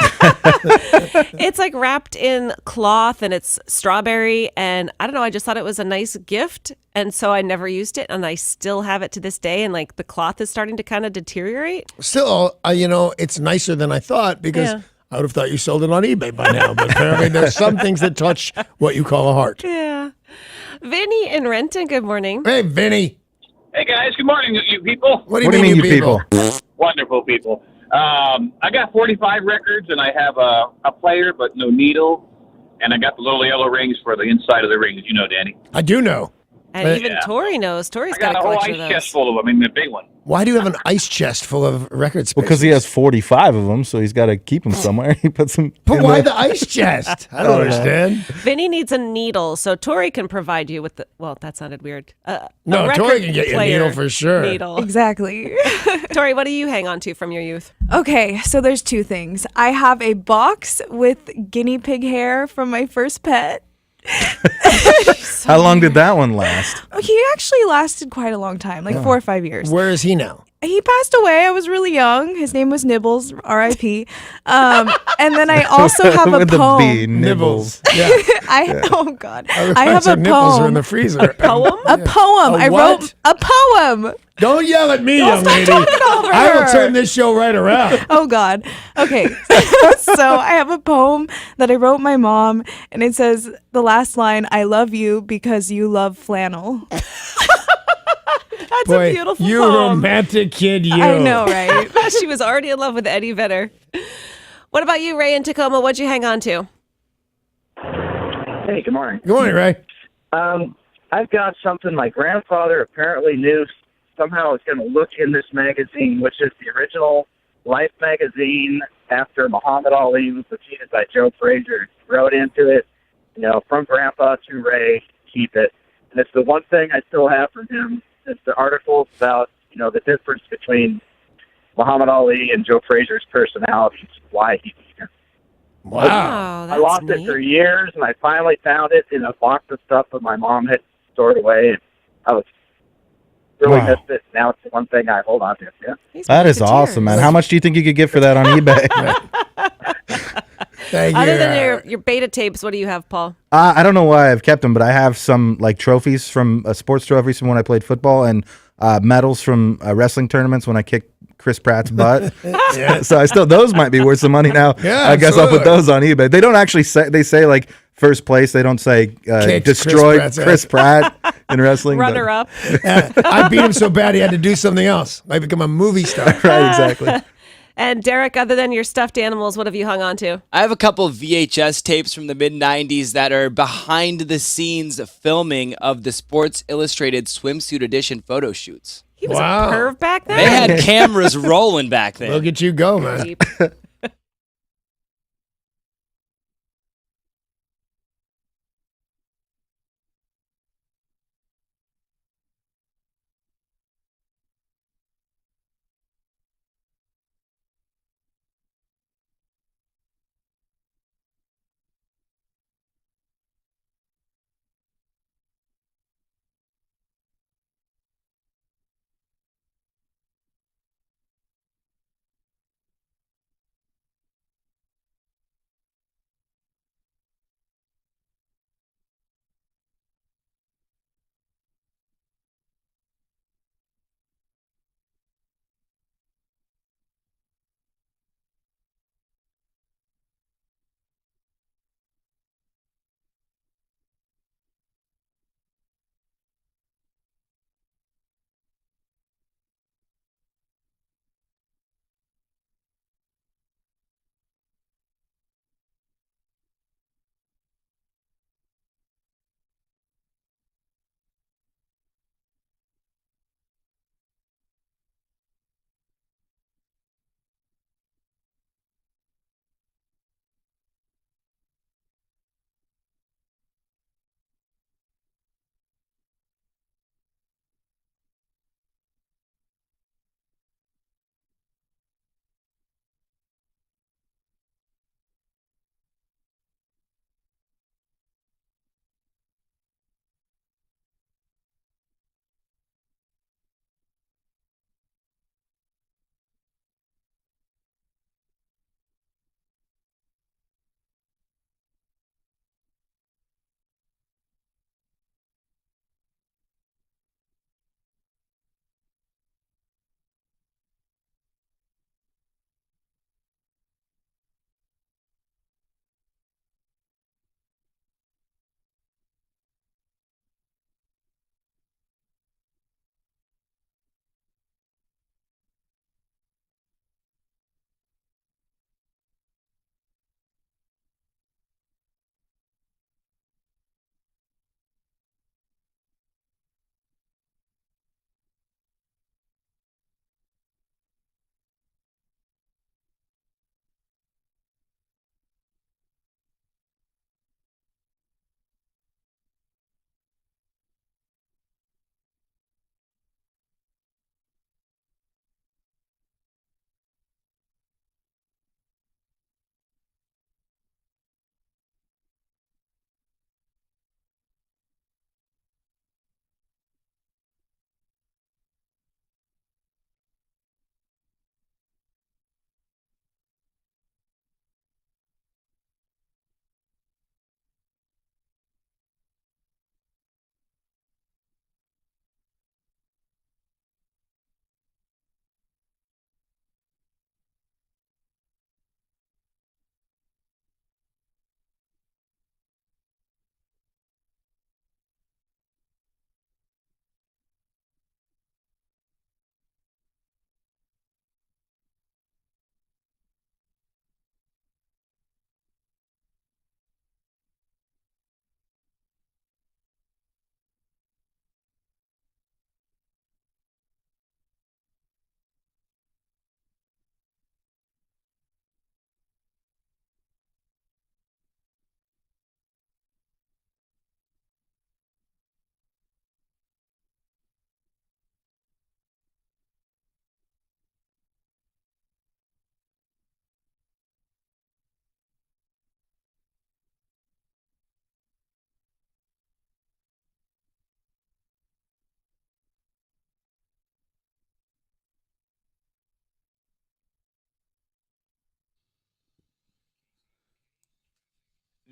it's like wrapped in cloth and it's strawberry, and I don't know, I just thought it was a nice gift, and so I never used it, and I still have it to this day, and like the cloth is starting to kind of deteriorate. Still, it's nicer than I thought because Yeah. I would have thought you sold it on eBay by now. But apparently there's some things that touch what you call a heart. Yeah. Vinny in Renton, good morning. Hey, Vinny. Hey guys, good morning, you people. What do you mean, you people? Wonderful people. I got 45 records, and I have a player, but no needle, and I got the little yellow rings for the inside of the rings. You know, Danny. I do know. And even Tori knows. Tori's I got got a whole collection ice of those. chest full of them. I mean, the big one. Why do you have an ice chest full of record space? Well, because he has 45 of them, so he's got to keep them somewhere. He puts them. But why the ice chest? I don't understand. Vinny needs a needle, so Tori can provide you with the. Well, that sounded weird. No, a Tori record can get you a player needle for sure. Needle. Exactly. Tori, what do you hang on to from your youth? Okay, so there's two things. I have a box with guinea pig hair from my first pet. How long did that one last? He actually lasted quite a long time, like 4 or 5 years. Where is he now? He passed away. I was really young. His name was Nibbles, R.I.P. And then I also have a With poem. the B, Nibbles. Yeah. Oh God, I I have her a nipples are in poem. the freezer. A poem? A poem. I what? wrote a poem. Don't yell at me, young stop lady. talking over I will her. turn this show right around. Oh God. Okay. So I have a poem that I wrote my mom, and it says the last line, "I love you because you love flannel." That's Boy, a beautiful you poem. romantic kid, you. I know, right? She was already in love with Eddie Vedder. What about you, Ray in Tacoma? What'd you hang on to? Hey, good morning. Good morning, Ray. I've got something my grandfather apparently knew somehow was going to look in this magazine, which is the original Life magazine after Muhammad Ali was defeated by Joe Frazier. He wrote into it, from Grandpa to Ray, keep it. And it's the one thing I still have from him. It's the articles about, the difference between Muhammad Ali and Joe Frazier's personalities, why he beat him. Wow. I lost it for years, and I finally found it in a box of stuff that my mom had stored away. And I was really missed it. Now it's the one thing I hold on to. Yeah. That is awesome, man. How much do you think you could get for that on eBay? Thank Other you. than your beta tapes, what do you have, Paul? I don't know why I've kept them, but I have some trophies from sports trophies from when I played football and medals from wrestling tournaments when I kicked Chris Pratt's butt. Yeah. So I still those might be worth some money now. Yeah, I guess I'll put absolutely. those on eBay. They don't actually say they say like first place. They don't say Kicked destroyed Chris Pratt in wrestling. but- Runner up. I beat him so bad he had to do something else. Might become a movie star. Right, exactly. And Derek, other than your stuffed animals, what have you hung on to? I have a couple of VHS tapes from the mid 90s that are behind the scenes filming of the Sports Illustrated Swimsuit Edition photo shoots. He was Wow. a perv back then. They had cameras rolling back then. Look at you go, man. Deep.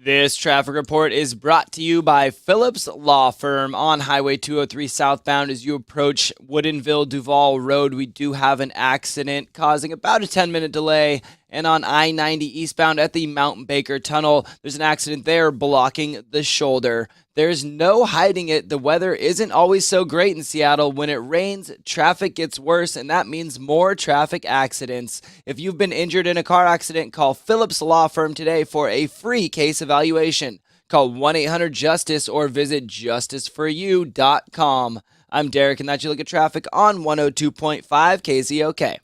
This traffic report is brought to you by Phillips Law Firm on Highway 203 southbound. As you approach Woodinville Duval Road, we do have an accident causing about a 10-minute delay. And on I-90 eastbound at the Mountain Baker Tunnel, there's an accident there blocking the shoulder. There's no hiding it. The weather isn't always so great in Seattle. When it rains, traffic gets worse, and that means more traffic accidents. If you've been injured in a car accident, call Phillips Law Firm today for a free case evaluation. Call 1-800-JUSTICE or visit justiceforyou.com. I'm Derek, and that's your look at traffic on 102.5 KZOK.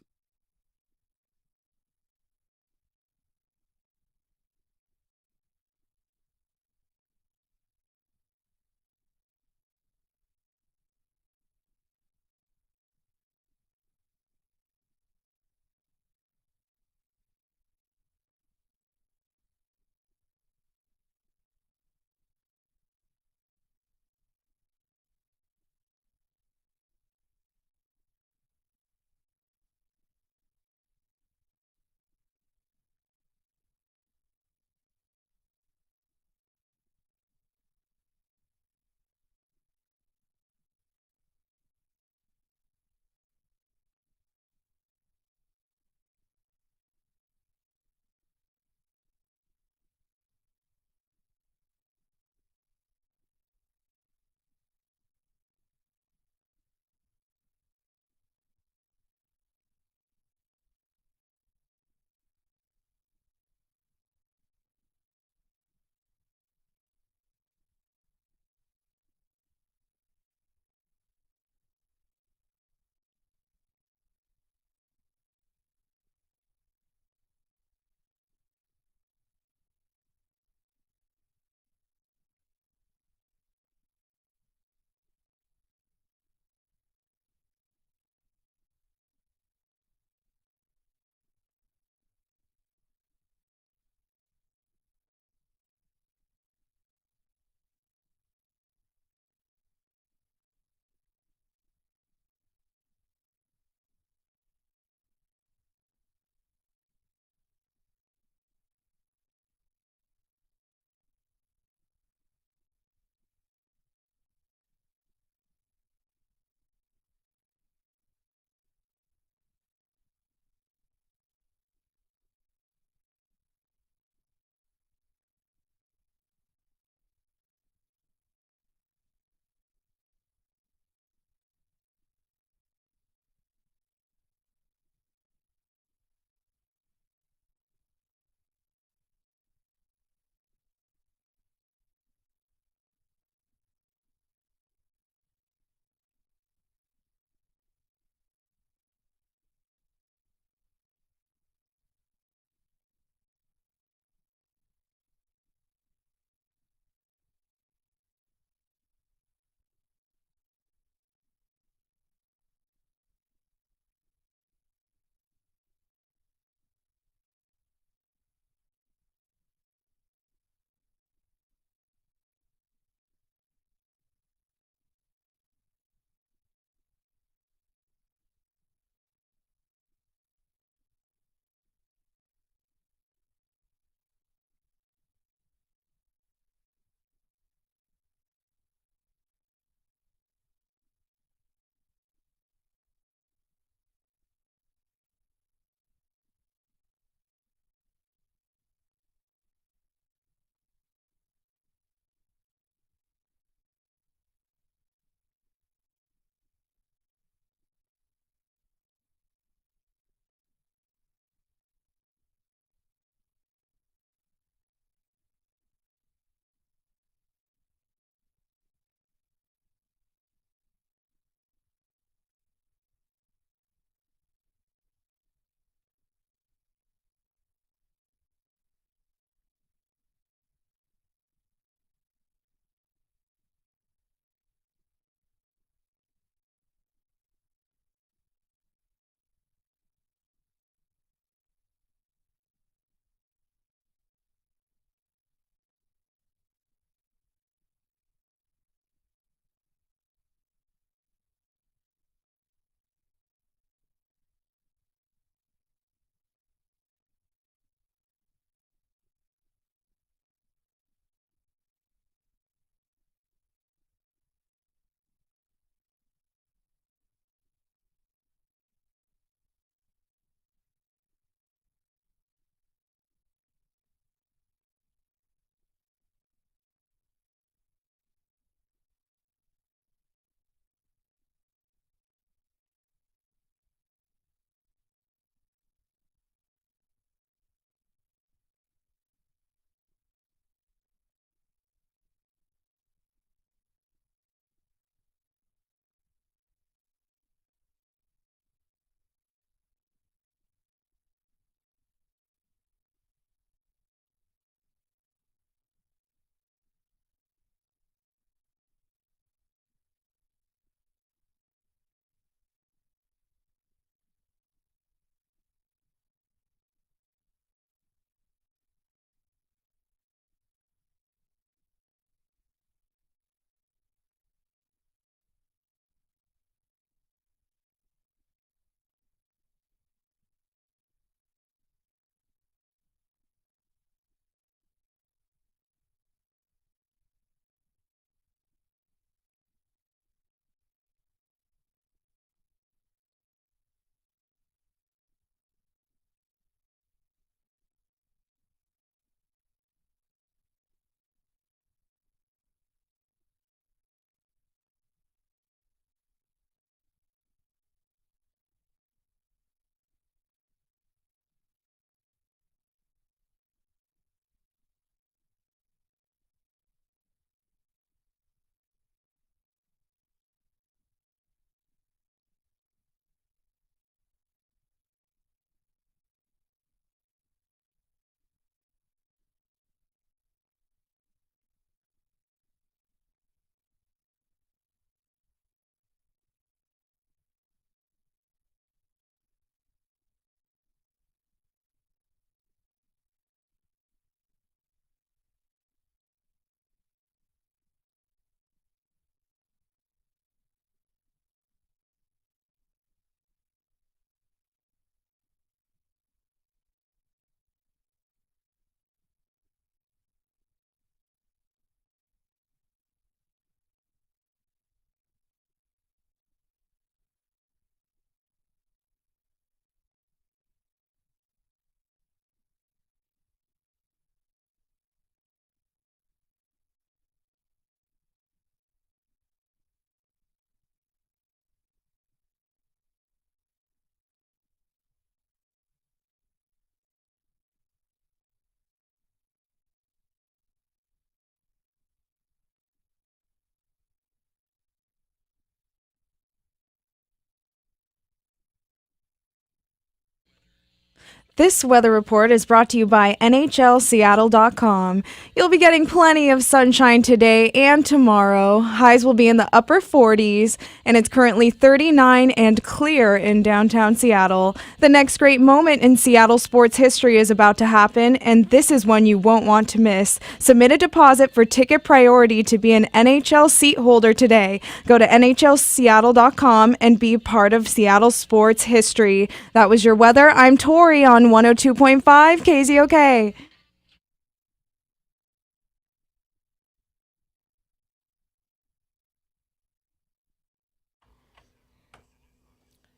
This weather report is brought to you by NHLSeattle.com. You'll be getting plenty of sunshine today and tomorrow. Highs will be in the upper 40s, and it's currently 39 and clear in downtown Seattle. The next great moment in Seattle sports history is about to happen, and this is one you won't want to miss. Submit a deposit for ticket priority to be an NHL seat holder today. Go to NHLSeattle.com and be part of Seattle sports history. That was your weather. I'm Tori on 102.5 KZOK.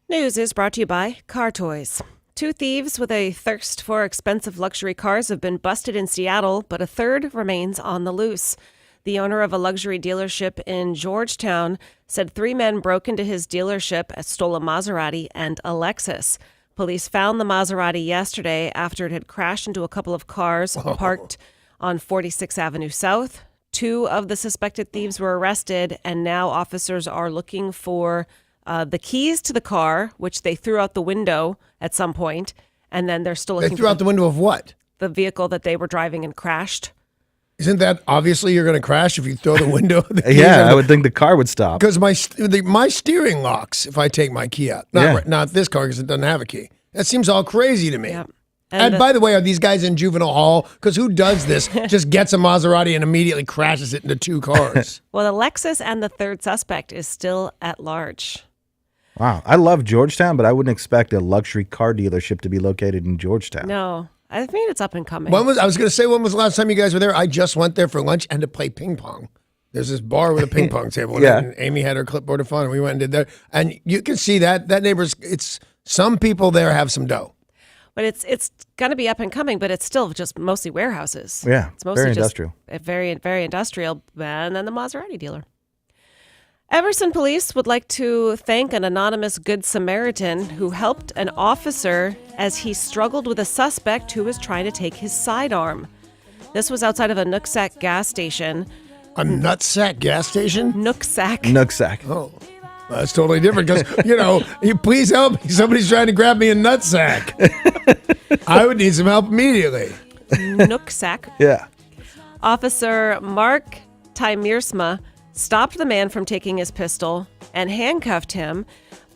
News is brought to you by Car Toys. 2 thieves with a thirst for expensive luxury cars have been busted in Seattle, but a third remains on the loose. The owner of a luxury dealership in Georgetown said 3 men broke into his dealership and stole a Maserati and a Lexus. Police found the Maserati yesterday after it had crashed into a couple of cars parked on 46th Avenue South. 2 of the suspected thieves were arrested, and now officers are looking for the keys to the car, which they threw out the window at some point, and then they're still looking They threw out the window of what? The vehicle that they were driving and crashed. Isn't that obviously you're going to crash if you throw the window? Yeah, I would think the car would stop. Because my steering locks if I take my key out. Not this car because it doesn't have a key. That seems all crazy to me. Yep. And by the way, are these guys in juvenile hall? Because who does this? Just gets a Maserati and immediately crashes it into 2 cars. Well, the Lexus and the third suspect is still at large. Wow. I love Georgetown, but I wouldn't expect a luxury car dealership to be located in Georgetown. No, I mean it's up and coming. I was going to say, when was the last time you guys were there? I just went there for lunch and to play ping pong. There's this bar with a ping pong table. Yeah. And Amy had her clipboard of fun, and we went and did that. And you can see that neighbor's, some people there have some dough. But it's going to be up and coming, but it's still just mostly warehouses. Yeah, it's mostly very just industrial. Very, very industrial. And then the Maserati dealer. Everson police would like to thank an anonymous Good Samaritan who helped an officer as he struggled with a suspect who was trying to take his sidearm. This was outside of a Nooksack gas station. A nutsack gas station? Nooksack. Oh, well, that's totally different because, you please help me. Somebody's trying to grab me a nutsack. I would need some help immediately. Nooksack. Yeah. Officer Mark Tymiersma stopped the man from taking his pistol and handcuffed him,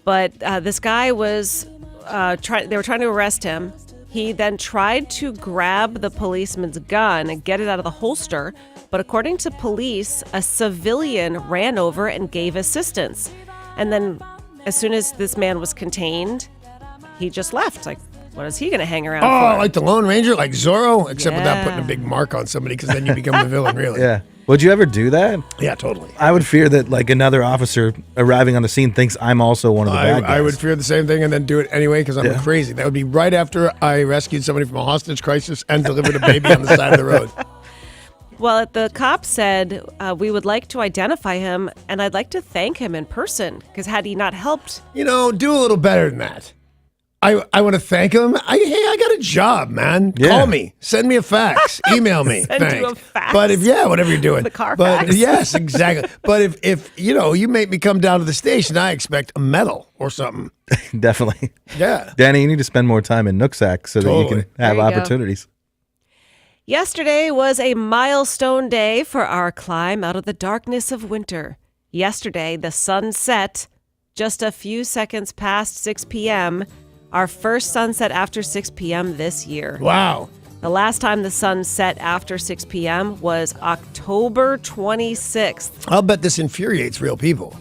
but this guy was they were trying to arrest him. He then tried to grab the policeman's gun and get it out of the holster, but according to police, a civilian ran over and gave assistance. And then as soon as this man was contained, he just left. Like, what is he going to hang around for? Like the Lone Ranger, like Zorro, except without putting a big mark on somebody, because then you become the villain, really. Yeah. Would you ever do that? Yeah, totally. I would fear that like another officer arriving on the scene thinks I'm also one of the bad guys. I would fear the same thing and then do it anyway because I'm crazy. That would be right after I rescued somebody from a hostage crisis and delivered a baby on the side of the road. Well, the cop said, we would like to identify him, and I'd like to thank him in person, because had he not helped... Do a little better than that. I want to thank him. I got a job, man. Yeah. Call me. Send me a fax. Email me. Send you a fax. But whatever you're doing. The car but, fax. Yes, exactly. But if you make me come down to the station, I expect a medal or something. Definitely. Yeah. Danny, you need to spend more time in Nooksack so that you can have There you go. opportunities. Yesterday was a milestone day for our climb out of the darkness of winter. Yesterday, the sun set just a few seconds past 6 p.m., our first sunset after 6 p.m. this year. Wow. The last time the sun set after 6 p.m. was October 26th. I'll bet this infuriates real people.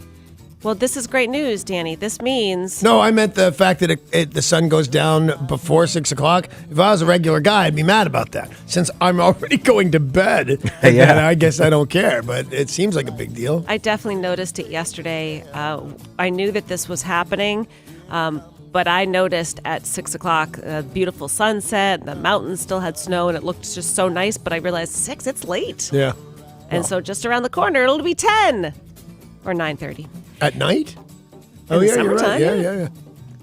Well, this is great news, Danny. This means... No, I meant the fact that the sun goes down before 6 o'clock. If I was a regular guy, I'd be mad about that. Since I'm already going to bed, then I guess I don't care. But it seems like a big deal. I definitely noticed it yesterday. I knew that this was happening, but I noticed at 6 o'clock a beautiful sunset. The mountains still had snow, and it looked just so nice. But I realized 6, it's late. Yeah. And so just around the corner, it'll be 10 or 9:30. At night? In the you're right. summertime, Yeah.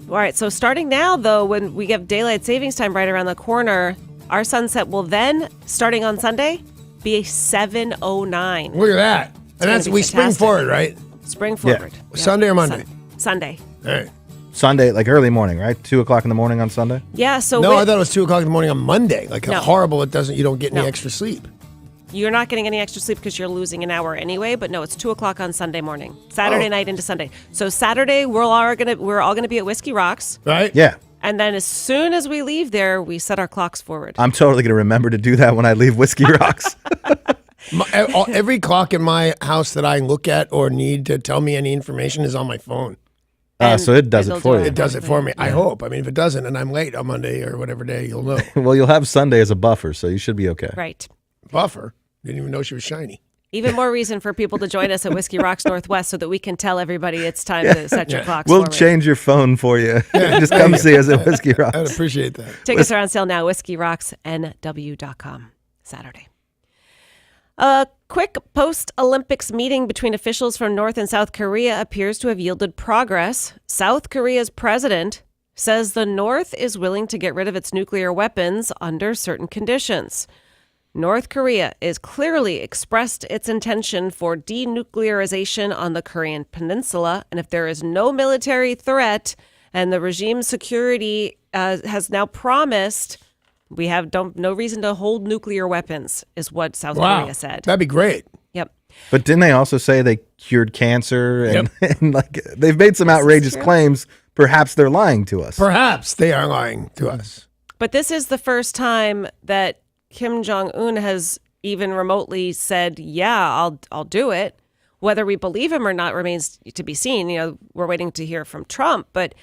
All right, so starting now, though, when we get daylight savings time right around the corner, our sunset will then, starting on Sunday, be 7:09. Look at that. And that's gonna be we spring fantastic. forward, right? Spring forward. Yep. Sunday or Monday? Sunday. All right. Sunday, like early morning, right? 2:00 in the morning on Sunday. Yeah. So No, I thought it was 2:00 in the morning on Monday. Like No. horrible. You don't get any No. extra sleep. You're not getting any extra sleep because you're losing an hour anyway. But no, it's 2:00 on Sunday morning, Saturday night into Sunday. So Saturday, we're all gonna be at Whiskey Rocks, right? Yeah. And then as soon as we leave there, we set our clocks forward. I'm totally going to remember to do that when I leave Whiskey Rocks. Every clock in my house that I look at or need to tell me any information is on my phone. So it does it for you. It does it for me. I hope. I mean, if it doesn't and I'm late on Monday or whatever day, you'll know. Well, you'll have Sunday as a buffer, so you should be okay. Right. Buffer? Didn't even know she was shiny. Even more reason for people to join us at Whiskey Rocks Northwest so that we can tell everybody it's time to set your clocks We'll forward. change your phone for you. Just come see us at Whiskey Rocks. I'd appreciate that. Tickets are on sale now, whiskeyrocksnw.com, Saturday. A quick post-Olympics meeting between officials from North and South Korea appears to have yielded progress. South Korea's president says the North is willing to get rid of its nuclear weapons under certain conditions. North Korea is clearly expressed its intention for denuclearization on the Korean peninsula, and if there is no military threat and the regime's security has now promised, we have no reason to hold nuclear weapons, is what South Korea said. That'd be great. Yep. But didn't they also say they cured cancer and, and like they've made some outrageous claims? Perhaps they're lying to us. Perhaps they are lying to us. But this is the first time that Kim Jong-un has even remotely said, yeah, I'll do it. Whether we believe him or not remains to be seen. You know, we're waiting to hear from Trump, but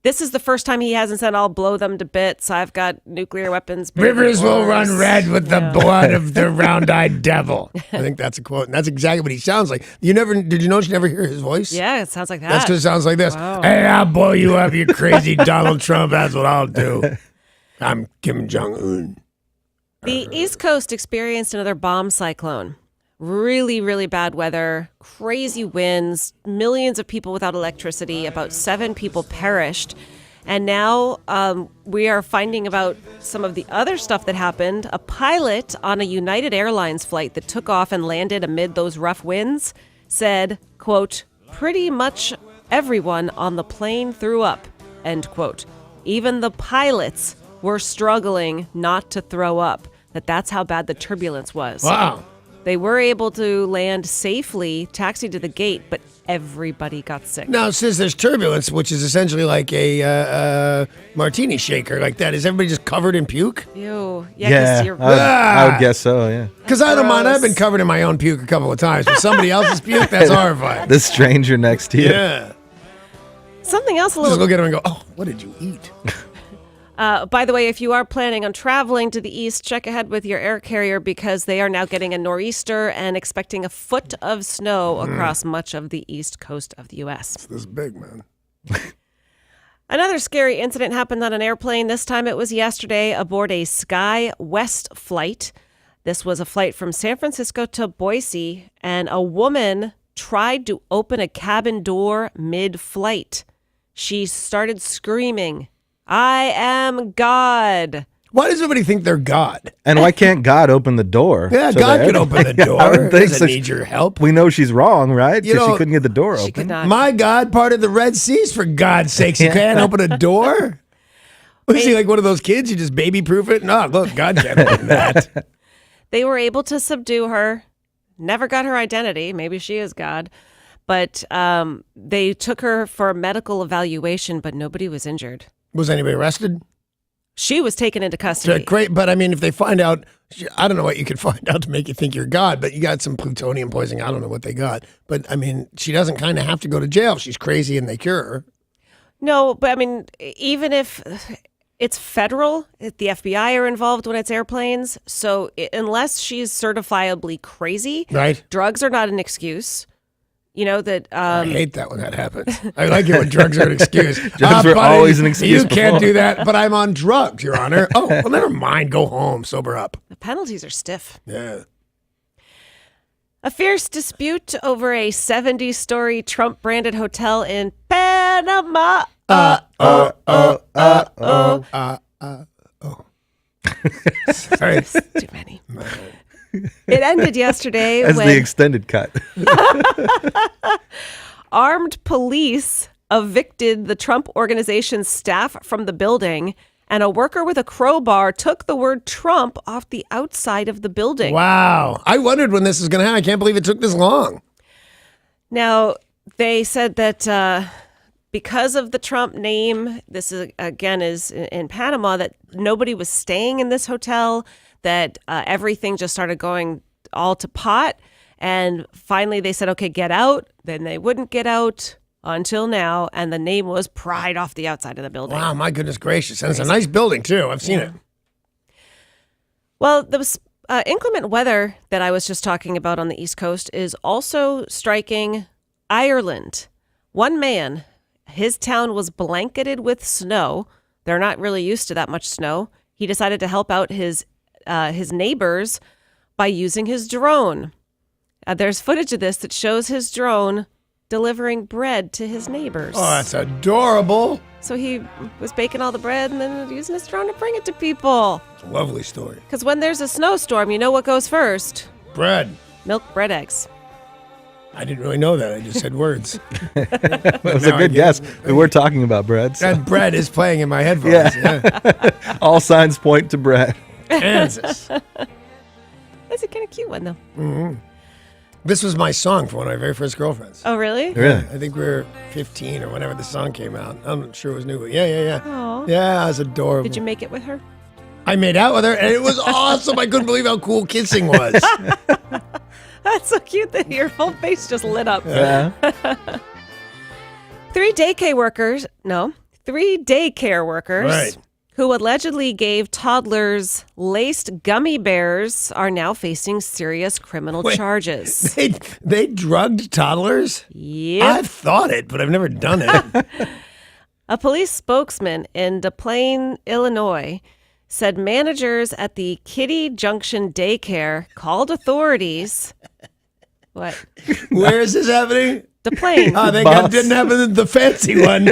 this is the first time he hasn't said, I'll blow them to bits. I've got nuclear weapons. Rivers will run red with the blood of the round-eyed devil. I think that's a quote, and that's exactly what he sounds like. Did you notice you never hear his voice? Yeah, it sounds like that. That's because it sounds like this. Wow. Hey, I'll blow you up, you crazy Donald Trump. That's what I'll do. I'm Kim Jong-un. The East Coast experienced another bomb cyclone. Really, really bad weather, crazy winds, millions of people without electricity, about 7 people perished. And now we are finding about some of the other stuff that happened. A pilot on a United Airlines flight that took off and landed amid those rough winds said, quote, pretty much everyone on the plane threw up, end quote. Even the pilots were struggling not to throw up. That's how bad the turbulence was. Wow. They were able to land safely, taxi to the gate, but everybody got sick. Now, since there's turbulence, which is essentially like a martini shaker like that, is everybody just covered in puke? Ew. Yeah, you're I would guess so, yeah. Because I don't mind. I've been covered in my own puke a couple of times, but somebody else's puke, that's horrifying. The stranger next to you. Yeah. Something else a little... Just look at him and go, oh, what did you eat? By the way, if you are planning on traveling to the east, check ahead with your air carrier because they are now getting a nor'easter and expecting a foot of snow across much of the east coast of the U.S. It's this big, man. Another scary incident happened on an airplane. This time it was yesterday aboard a Sky West flight. This was a flight from San Francisco to Boise, and a woman tried to open a cabin door mid-flight. She started screaming, I am God. Why does everybody think they're God? And why can't God open the door? Yeah, to God the can open the door. I would think Doesn't need your help. We know she's wrong, right? You Because know, she couldn't get the door open. could not. My God parted the Red Seas, for God's sakes. You can't open a door? Was he like one of those kids? You just baby-proof it? No, look, God can't open that. They were able to subdue her. Never got her identity. Maybe she is God. But they took her for a medical evaluation, but nobody was injured. Was anybody arrested? She was taken into custody. Great, but I mean, if they find out, I don't know what you could find out to make you think you're God, but you got some plutonium poisoning. I don't know what they got. But I mean, she doesn't kind of have to go to jail if she's crazy and they cure her. No, but I mean, even if it's federal, the FBI are involved when it's airplanes. So unless she's certifiably crazy, right? Drugs are not an excuse. You know that. I hate that when that happens. I like it when drugs are an excuse. Drugs were buddy, always an excuse You can't before. do that, but I'm on drugs, Your Honor. Oh, well, never mind. Go home. Sober up. The penalties are stiff. Yeah. A fierce dispute over a 70-story Trump-branded hotel in Panama. Sorry. Too many. It ended yesterday As when the extended cut. armed police evicted the Trump organization's staff from the building, and a worker with a crowbar took the word Trump off the outside of the building. Wow. I wondered when this was going to happen. I can't believe it took this long. Now, they said that because of the Trump name, this is again is in Panama, that nobody was staying in this hotel, that everything just started going all to pot. And finally they said, okay, get out. Then they wouldn't get out until now. And the name was pried off the outside of the building. Wow, my goodness gracious. And it's a nice building, too. I've seen it. Well, the inclement weather that I was just talking about on the East Coast is also striking Ireland. One man, his town was blanketed with snow. They're not really used to that much snow. He decided to help out his neighbors by using his drone. There's footage of this that shows his drone delivering bread to his neighbors. Oh, that's adorable. So he was baking all the bread and then using his drone to bring it to people. It's a lovely story. Because when there's a snowstorm, you know what goes first? Bread. Milk, bread, eggs. I didn't really know that. I just said words. That was a good guess. We were talking about bread. So. That bread is playing in my headphones. Yeah. All signs point to bread. Kansas. That's a kind of cute one, though. Mm-hmm. This was my song for one of my very first girlfriends. Oh, really? Really? I think we were 15 or whenever the song came out. I'm not sure it was new, but yeah. Aw. Yeah, it was adorable. Did you make it with her? I made out with her, and it was awesome. I couldn't believe how cool kissing was. That's so cute that your whole face just lit up. Yeah. Three daycare workers Right. who allegedly gave toddlers laced gummy bears are now facing serious criminal Wait, charges. They drugged toddlers? Yep. I've thought it, but I've never done it. A police spokesman in Des Plaines, Illinois, said managers at the Kitty Junction daycare called authorities. What? Where is this happening? Des Plaines. Oh, thank God it didn't happen in the fancy one.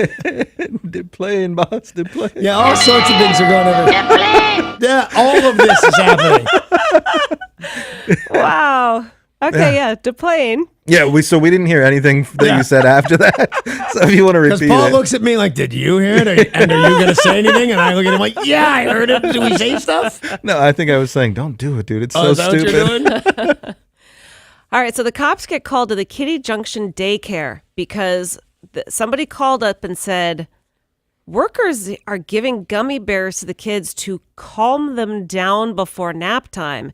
Des Plaines, boss. Des Plaines. Yeah, all sorts of things are going on. Yeah, all of this is happening. Wow. Okay, yeah, Des Plaines. Yeah, we didn't hear anything that you said after that. So if you want to repeat Because Paul it. looks at me like, did you hear it? And are you going to say anything? And I look at him like, yeah, I heard it. Did we say stuff? No, I think I was saying, don't do it, dude. It's so is that stupid. what you're doing? All right, so the cops get called to the Kitty Junction daycare because somebody called up and said, workers are giving gummy bears to the kids to calm them down before nap time.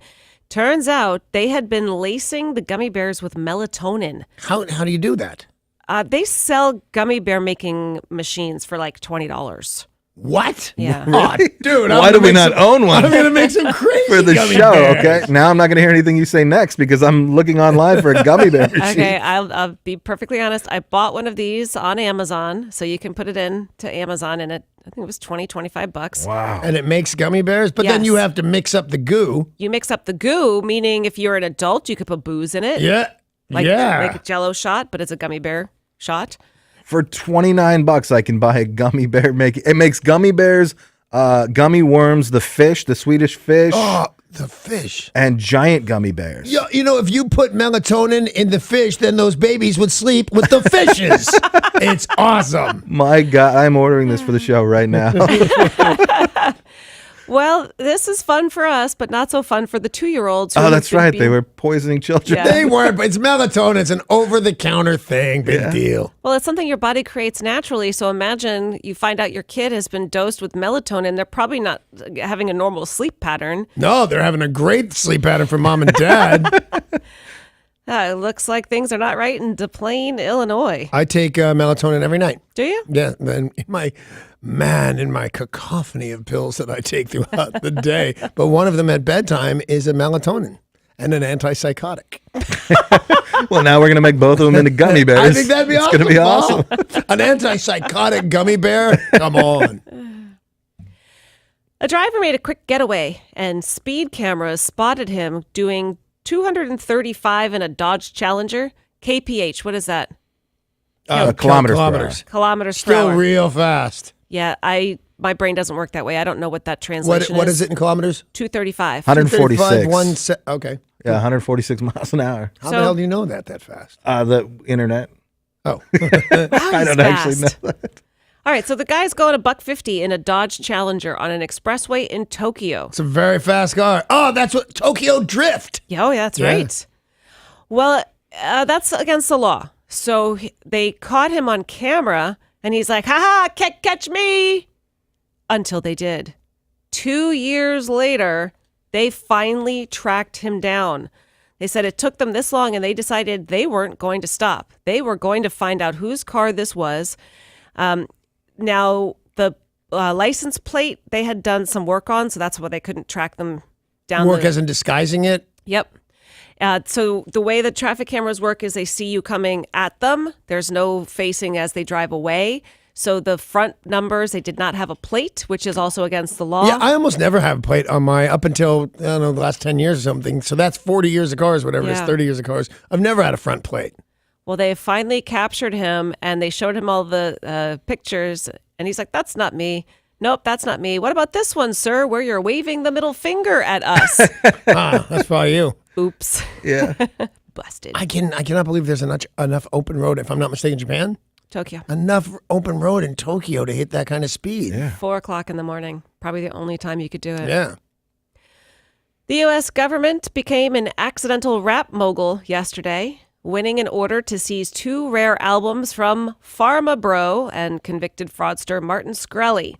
Turns out they had been lacing the gummy bears with melatonin. How do you do that? They sell gummy bear making machines for like $20. What? Yeah. Oh, dude, Why do we not own one? I'm going to make some crazy for the gummy show, bears. okay? Now I'm not going to hear anything you say next because I'm looking online for a gummy bear machine. Okay, I'll be perfectly honest. I bought one of these on Amazon, so you can put it in to Amazon, and I think it was $25. Wow. And it makes gummy bears, but then Yes. you have to mix up the goo. You mix up the goo, meaning if you're an adult, you could put booze in it. Yeah. Like yeah. a Jell-O shot, but it's a gummy bear shot. For $29, I can buy a gummy bear making. It makes gummy bears, gummy worms, the fish, the Swedish fish, Oh, the fish. and giant gummy bears. You know, if you put melatonin in the fish, then those babies would sleep with the fishes. It's awesome. My God, I'm ordering this for the show right now. Well, this is fun for us, but not so fun for the 2-year-olds. Oh, that's right. They were poisoning children. Yeah. They weren't, but it's melatonin. It's an over-the-counter thing. Big deal. Well, it's something your body creates naturally. So imagine you find out your kid has been dosed with melatonin. They're probably not having a normal sleep pattern. No, they're having a great sleep pattern for mom and dad. It looks like things are not right in Des Plaines, Illinois. I take melatonin every night. Do you? Yeah, then in my cacophony of pills that I take throughout the day. But one of them at bedtime is a melatonin and an antipsychotic. Well, now we're going to make both of them into gummy bears. I think that'd be it's awesome. It's going to be awesome. An antipsychotic gummy bear? Come on. A driver made a quick getaway, and speed cameras spotted him doing 235 in a Dodge Challenger. KPH, what is that? Kilometers per hour. Kilometers per Still hour. real fast. Yeah, my brain doesn't work that way. I don't know what that translation What is it in kilometers? 235. 146. Okay. Yeah, 146 miles an hour. How the hell do you know that fast? The internet. Oh. I don't actually know that. All right, so the guy's going $150 in a Dodge Challenger on an expressway in Tokyo. It's a very fast car. Oh, that's what Tokyo Drift. Yeah, oh, yeah, that's right. Well, that's against the law. So they caught him on camera, and he's like, "Ha can't catch me," until they did. 2 years later, they finally tracked him down. They said it took them this long, and they decided they weren't going to stop. They were going to find out whose car this was. Now, the license plate they had done some work on, so that's why they couldn't track them down. Work as in disguising it? Yep. So the way the traffic cameras work is they see you coming at them. There's no facing as they drive away. So the front numbers, they did not have a plate, which is also against the law. Yeah, I almost never have a plate on my, up until, I don't know, the last 10 years or something. So that's 40 years of cars, whatever it is, 30 years of cars. I've never had a front plate. Well, they finally captured him, and they showed him all the pictures, and he's like, "That's not me. Nope, that's not me. What about this one, sir, where you're waving the middle finger at us?" That's probably you. Oops. Yeah. Busted. I cannot believe there's enough open road, if I'm not mistaken, Japan? Tokyo. Enough open road in Tokyo to hit that kind of speed. Yeah. 4:00 in the morning. Probably the only time you could do it. Yeah. The U.S. government became an accidental rap mogul yesterday, winning an order to seize 2 rare albums from Pharma Bro and convicted fraudster Martin Shkreli.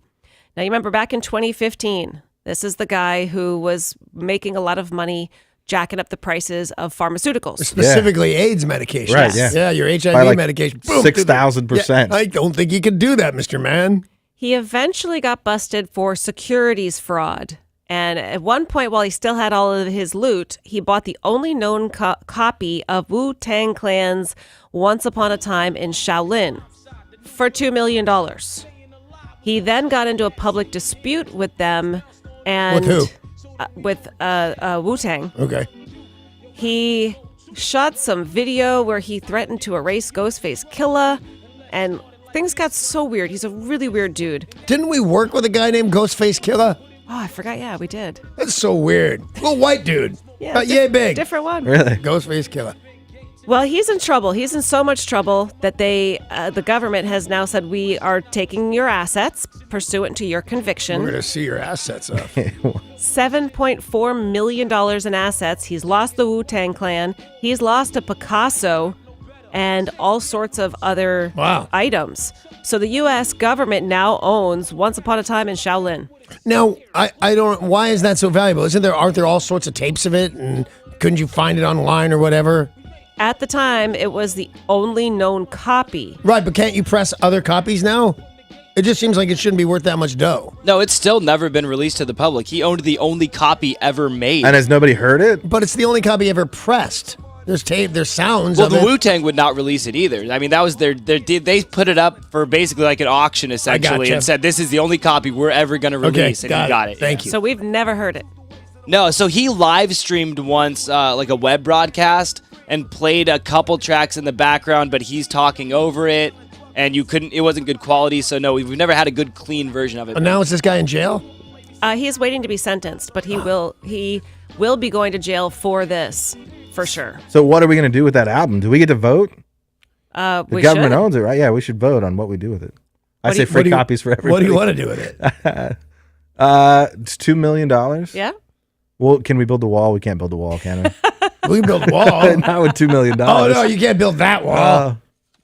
Now, you remember back in 2015, this is the guy who was making a lot of money jacking up the prices of pharmaceuticals. Specifically AIDS medication. Right, yeah. Yeah, your HIV By like medication. Boom, 6,000%. Yeah, I don't think you could do that, Mr. Man. He eventually got busted for securities fraud. And at one point, while he still had all of his loot, he bought the only known copy of Wu-Tang Clan's Once Upon a Time in Shaolin for $2 million. He then got into a public dispute with them. And with who? With Wu-Tang. Okay. He shot some video where he threatened to erase Ghostface Killah, and things got so weird. He's a really weird dude. Didn't we work with a guy named Ghostface Killah? Oh, I forgot. Yeah, we did. That's so weird. Little white dude. Yeah, About yay big. Different one. Really? Ghostface Killah. Well, he's in trouble. He's in so much trouble that the government has now said, we are taking your assets pursuant to your conviction. We're going to see your assets up. $7.4 million in assets. He's lost the Wu-Tang Clan. He's lost a Picasso and all sorts of other items. So the U.S. government now owns Once Upon a Time in Shaolin. Now, I don't. Why is that so valuable? Aren't there all sorts of tapes of it? And couldn't you find it online or whatever? At the time, it was the only known copy. Right, but can't you press other copies now? It just seems like it shouldn't be worth that much dough. No, it's still never been released to the public. He owned the only copy ever made. And has nobody heard it? But it's the only copy ever pressed. There's tape, there's sounds Well, of the it. Wu-Tang would not release it either. I mean, that was they put it up for basically like an auction, essentially, gotcha. and said, this is the only copy we're ever going to release, and he got it. Thank you. So we've never heard it. No, so he live streamed once, like a web broadcast, and played a couple tracks in the background, but he's talking over it, and it wasn't good quality, so no, we've never had a good, clean version of it. And now is this guy in jail? He is waiting to be sentenced, but he will be going to jail for this, for sure. So what are we going to do with that album? Do we get to vote? The We government should. owns it, right? Yeah, we should vote on what we do with it. I say free copies for everybody. What do you want to do with it? It's $2 million. Yeah. Well, can we build the wall? We can't build the wall, can we? We can build a wall. Not with $2 million. Oh, no, you can't build that wall.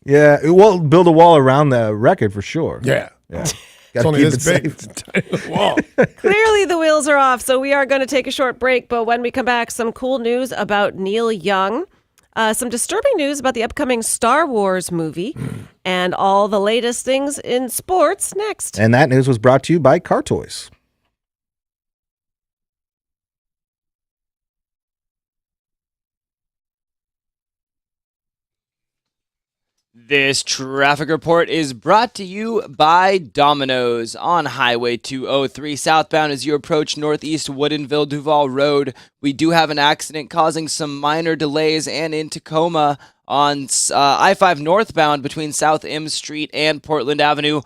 Yeah, we'll build a wall around the record for sure. Yeah. Yeah. It's Gotta only keep this it big. safe. It's a tiny little wall. Clearly the wheels are off, so we are going to take a short break, but when we come back, some cool news about Neil Young, some disturbing news about the upcoming Star Wars movie, and all the latest things in sports next. And that news was brought to you by Car Toys. This traffic report is brought to you by Domino's on Highway 203 southbound as you approach Northeast Woodinville Duval Road. We do have an accident causing some minor delays, and in Tacoma on I-5 northbound between South M Street and Portland Avenue.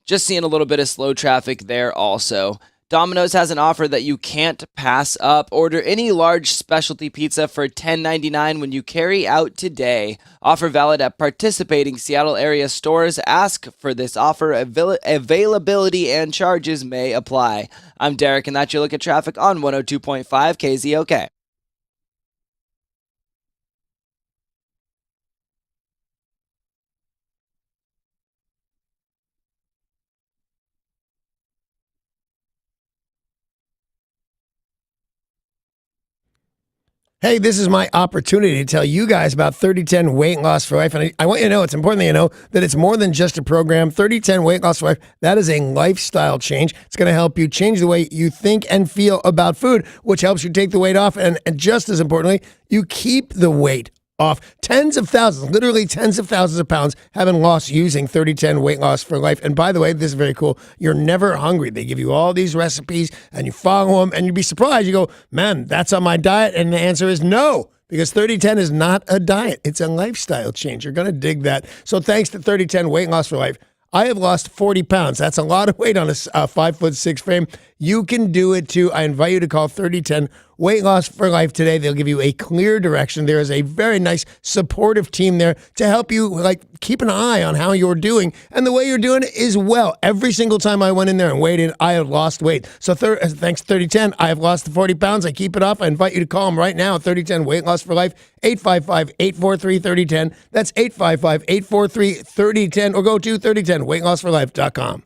Just seeing a little bit of slow traffic there also. Domino's has an offer that you can't pass up. Order any large specialty pizza for $10.99 when you carry out today. Offer valid at participating Seattle area stores. Ask for this offer. Availability and charges may apply. I'm Derek, and that's your look at traffic on 102.5 KZOK. Hey, this is my opportunity to tell you guys about 3010 Weight Loss for Life. And I want you to know, it's important that you know that it's more than just a program. 3010 Weight Loss for Life, that is a lifestyle change. It's going to help you change the way you think and feel about food, which helps you take the weight off. And just as importantly, you keep the weight off. Tens of thousands, literally tens of thousands of pounds have been lost using 3010 Weight Loss for Life. And by the way, this is very cool. You're never hungry. They give you all these recipes and you follow them and you'd be surprised. You go, man, that's on my diet. And the answer is no. Because 3010 is not a diet. It's a lifestyle change. You're going to dig that. So thanks to 3010 Weight Loss for Life, I have lost 40 pounds. That's a lot of weight on a 5'6" frame. You can do it too. I invite you to call 3010 Weight Loss for Life today. They'll give you a clear direction. There is a very nice supportive team there to help you keep an eye on how you're doing. And the way you're doing it is well. Every single time I went in there and weighed in, I have lost weight. So thanks to 3010, I have lost the 40 pounds. I keep it off. I invite you to call them right now at 3010 Weight Loss for Life, 855-843-3010. That's 855-843-3010 or go to 3010weightlossforlife.com.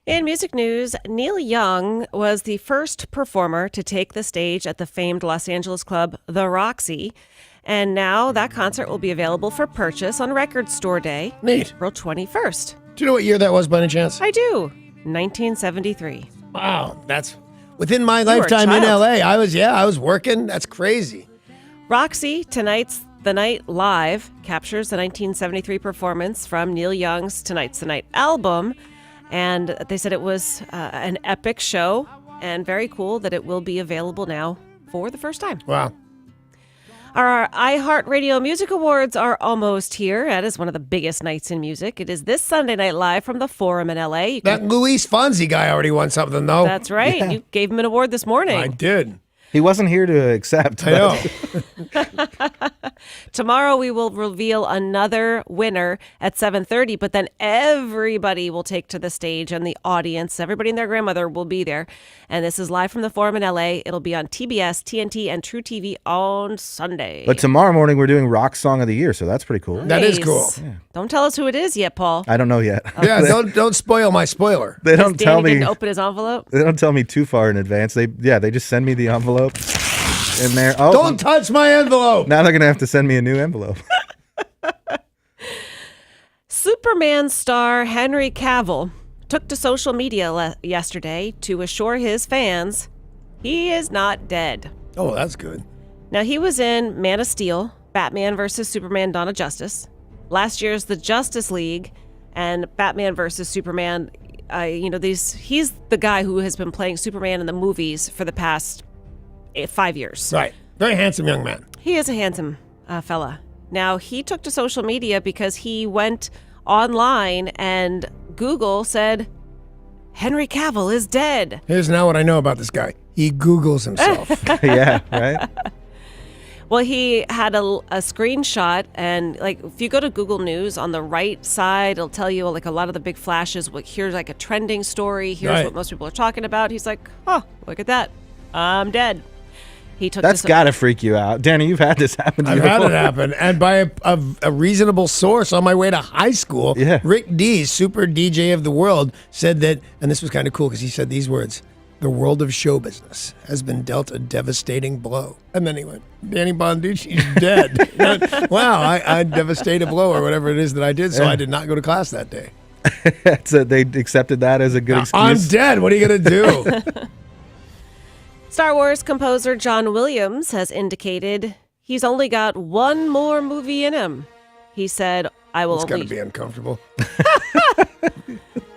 In music news, Neil Young was the first performer to take the stage at the famed Los Angeles club, The Roxy. And now that concert will be available for purchase on Record Store Day, Neat. April 21st. Do you know what year that was by any chance? I do. 1973. Wow, that's within my were a lifetime in child. LA. I was working. That's crazy. Roxy, tonight's The Night Live, captures the 1973 performance from Neil Young's Tonight's the Night album. And they said it was an epic show and very cool that it will be available now for the first time. Wow. Our iHeartRadio Music Awards are almost here. That is one of the biggest nights in music. It is this Sunday night live from the Forum in LA. That Luis Fonsi guy already won something, though. That's right. Yeah. You gave him an award this morning. I did. He wasn't here to accept. I know. Tomorrow we will reveal another winner at 7:30, but then everybody will take to the stage and the audience, everybody and their grandmother will be there. And this is live from the Forum in LA. It'll be on TBS, TNT, and True TV on Sunday. But tomorrow morning we're doing Rock Song of the Year, so that's pretty cool. That is cool. Yeah. Don't tell us who it is yet, Paul. I don't know yet. Yeah, don't spoil my spoiler. They don't Danny tell me. didn't open his envelope. They don't tell me too far in advance. They just send me the envelope in there. Oh, Don't touch my envelope. Now they're gonna have to send me a new envelope. Superman star Henry Cavill took to social media yesterday to assure his fans he is not dead. Oh, that's good. Now, he was in Man of Steel, Batman versus Superman, Dawn of Justice, last year's The Justice League, and Batman versus Superman. He's the guy who has been playing Superman in the movies for the past 5 years. Right. Very handsome young man. He is a handsome fella. Now, he took to social media because he went online and Google said, Henry Cavill is dead. Here's now what I know about this guy. He Googles himself. Yeah, right? Well, he had a screenshot, and if you go to Google News on the right side, it'll tell you a lot of the big flashes. Here's a trending story. Here's Right. what most people are talking about. He's like, oh, look at that. I'm dead. He took That's this. got to freak you out. Danny, you've had this happen to you I've had before. it happen. And by a reasonable source on my way to high school, Rick Dees, super DJ of the world, said that, and this was kind of cool because he said these words, the world of show business has been dealt a devastating blow. And then he went, Danny Bonducci's dead. Wow, I devastate a blow or whatever it is that I did, so I did not go to class that day. So they accepted that as a good excuse. I'm dead. What are you going to do? Star Wars composer John Williams has indicated he's only got one more movie in him. He said, I will It's got only... to be uncomfortable.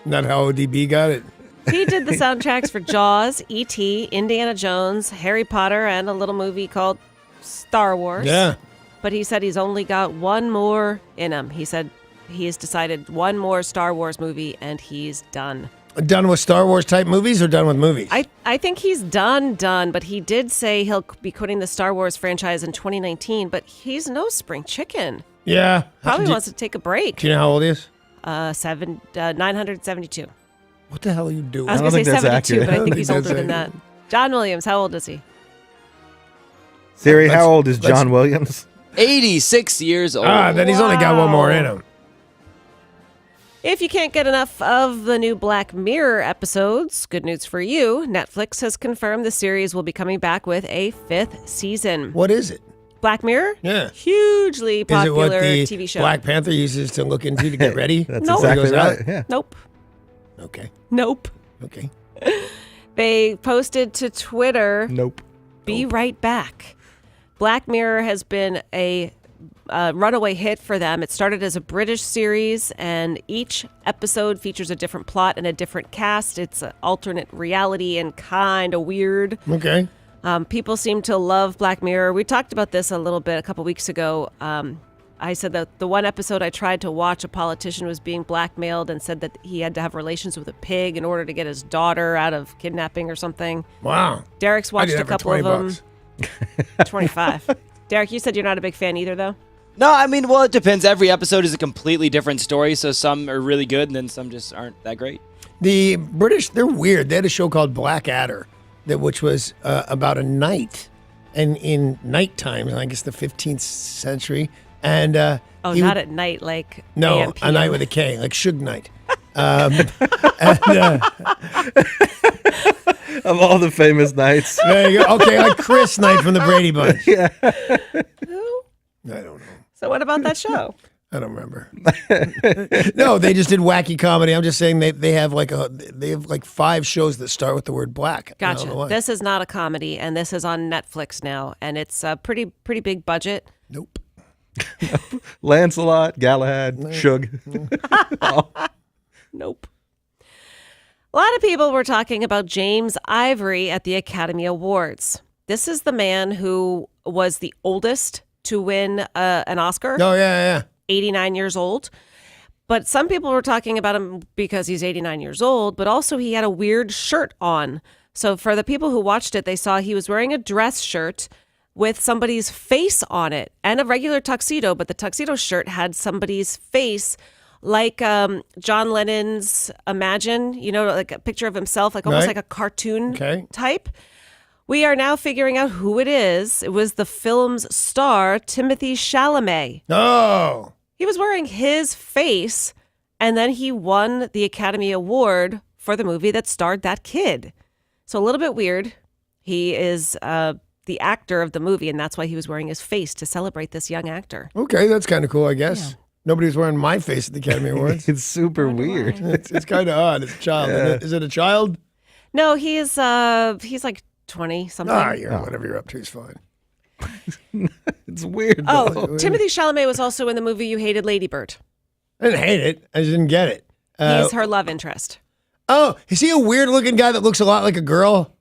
Not how ODB got it. He did the soundtracks for Jaws, E.T., Indiana Jones, Harry Potter, and a little movie called Star Wars. Yeah. But he said he's only got one more in him. He said he has decided one more Star Wars movie, and he's done. Done with Star Wars type movies or done with movies? I think he's done, but he did say he'll be quitting the Star Wars franchise in 2019, but he's no spring chicken. Yeah. Probably wants to take a break. Do you know how old he is? 972. What the hell are you doing? I was going to say 72, but I think he's older than that's that. John Williams, how old is he? Siri, how old is John Williams? 86 years old. Then he's only got one more in him. If you can't get enough of the new Black Mirror episodes, good news for you. Netflix has confirmed the series will be coming back with a 5th season. What is it? Black Mirror? Yeah. Hugely Is it what popular the TV show. Black Panther uses to look into to get ready? That's Nope. exactly Goes out? right. Yeah. Nope. Okay. Nope. Okay. They posted to Twitter, Nope. be right back. Black Mirror has been a runaway hit for them. It started as a British series, and each episode features a different plot and a different cast. It's an alternate reality and kind of weird. Okay. People seem to love Black Mirror. We talked about this a little bit a couple weeks ago. I said that the one episode I tried to watch, a politician was being blackmailed and said that he had to have relations with a pig in order to get his daughter out of kidnapping or something. Wow. Derek's watched I did a that for couple of 20 them. bucks. 25. Derek, you said you're not a big fan either, though? No, I mean, well, it depends. Every episode is a completely different story, so some are really good, and then some just aren't that great. The British, they're weird. They had a show called Blackadder, which was about a knight, and in night times, I guess the 15th century. And Not at night, like no, AM, a night PM. with a K, like Suge Knight. And, Of all the famous Knights. there you go. Okay, like Chris Knight from the Brady Bunch. Yeah. Who? I don't know. So what about that show? I don't remember. No, they just did wacky comedy. I'm just saying they have like 5 shows that start with the word black. I don't know Gotcha. why. This is not a comedy, and this is on Netflix now, and it's a pretty big budget. Nope. Lancelot, Galahad, Shug. Nope. A lot of people were talking about James Ivory at the Academy Awards. This is the man who was the oldest to win an Oscar. Oh, yeah. 89 years old. But some people were talking about him because he's 89 years old, but also he had a weird shirt on. So for the people who watched it, they saw he was wearing a dress shirt with somebody's face on it and a regular tuxedo, but the tuxedo shirt had somebody's face like John Lennon's Imagine, like a picture of himself, like almost Right. like a cartoon Okay. type. We are now figuring out who it is. It was the film's star, Timothy Chalamet. Oh. He was wearing his face, and then he won the Academy Award for the movie that starred that kid. So a little bit weird. He is the actor of the movie, and that's why he was wearing his face to celebrate this young actor. Okay, that's kind of cool, I guess. Nobody's wearing my face at the Academy Awards. It's super weird. It's kind of odd. It's a child. Yeah. Is it a child? No, he's like 20 something. Whatever you're up to is fine. It's weird. Oh, Timothy Chalamet was also in the movie You Hated, Lady Bird. I didn't hate it. I just didn't get it. He's her love interest. Oh, is he a weird looking guy that looks a lot like a girl?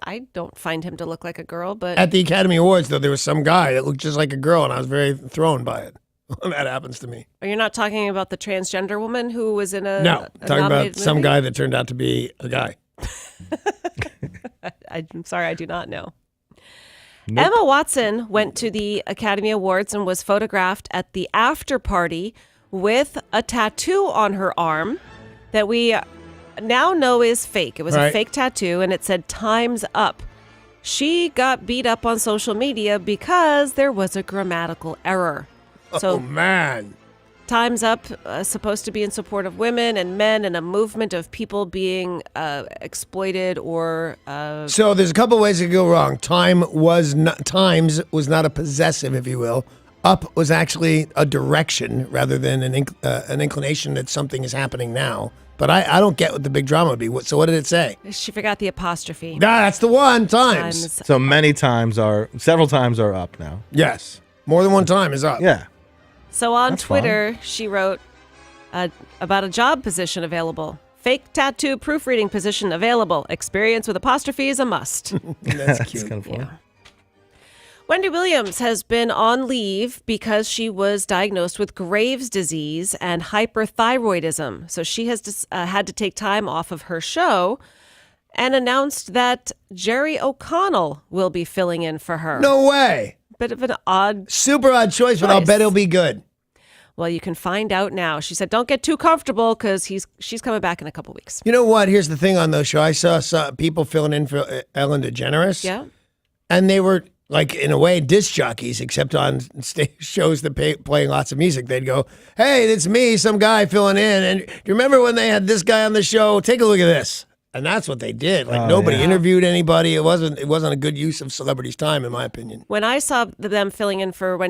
I don't find him to look like a girl, but At the Academy Awards, though, there was some guy that looked just like a girl, and I was very thrown by it. That happens to me. You're not talking about the transgender woman who was in a No, a talking about nominated some movie? guy that turned out to be a guy. I'm sorry, I do not know. Emma Watson went to the Academy Awards and was photographed at the after party with a tattoo on her arm that we now know is fake. It was a Right. fake tattoo, and it said "Time's Up." She got beat up on social media because there was a grammatical error. Oh, man. Time's Up, supposed to be in support of women and men and a movement of people being exploited or... So there's a couple ways it could go wrong. Times was not a possessive, if you will. Up was actually a direction rather than an inclination that something is happening now. But I don't get what the big drama would be. So what did it say? She forgot the apostrophe. That's the one, times. So several times are up now. Yes. More than one time is up. Yeah. So on That's Twitter, she wrote about a job position available. Fake tattoo proofreading position available. Experience with apostrophe is a must. That's cute. Kind of fun. Wendy Williams has been on leave because she was diagnosed with Graves' disease and hyperthyroidism. So she has had to take time off of her show and announced that Jerry O'Connell will be filling in for her. No way. Bit of an odd... Super odd choice, but I'll bet it'll be good. Well, you can find out now. She said, don't get too comfortable because she's coming back in a couple weeks. You know what? Here's the thing on those shows. I saw people filling in for Ellen DeGeneres. Yeah. And they were, like, in a way, disc jockeys, except on shows that playing lots of music. They'd go, hey, it's me, some guy filling in. And do you remember when they had this guy on the show? Take a look at this. And that's what they did. Like, nobody interviewed anybody. It wasn't a good use of celebrities' time, in my opinion. When I saw them filling in for for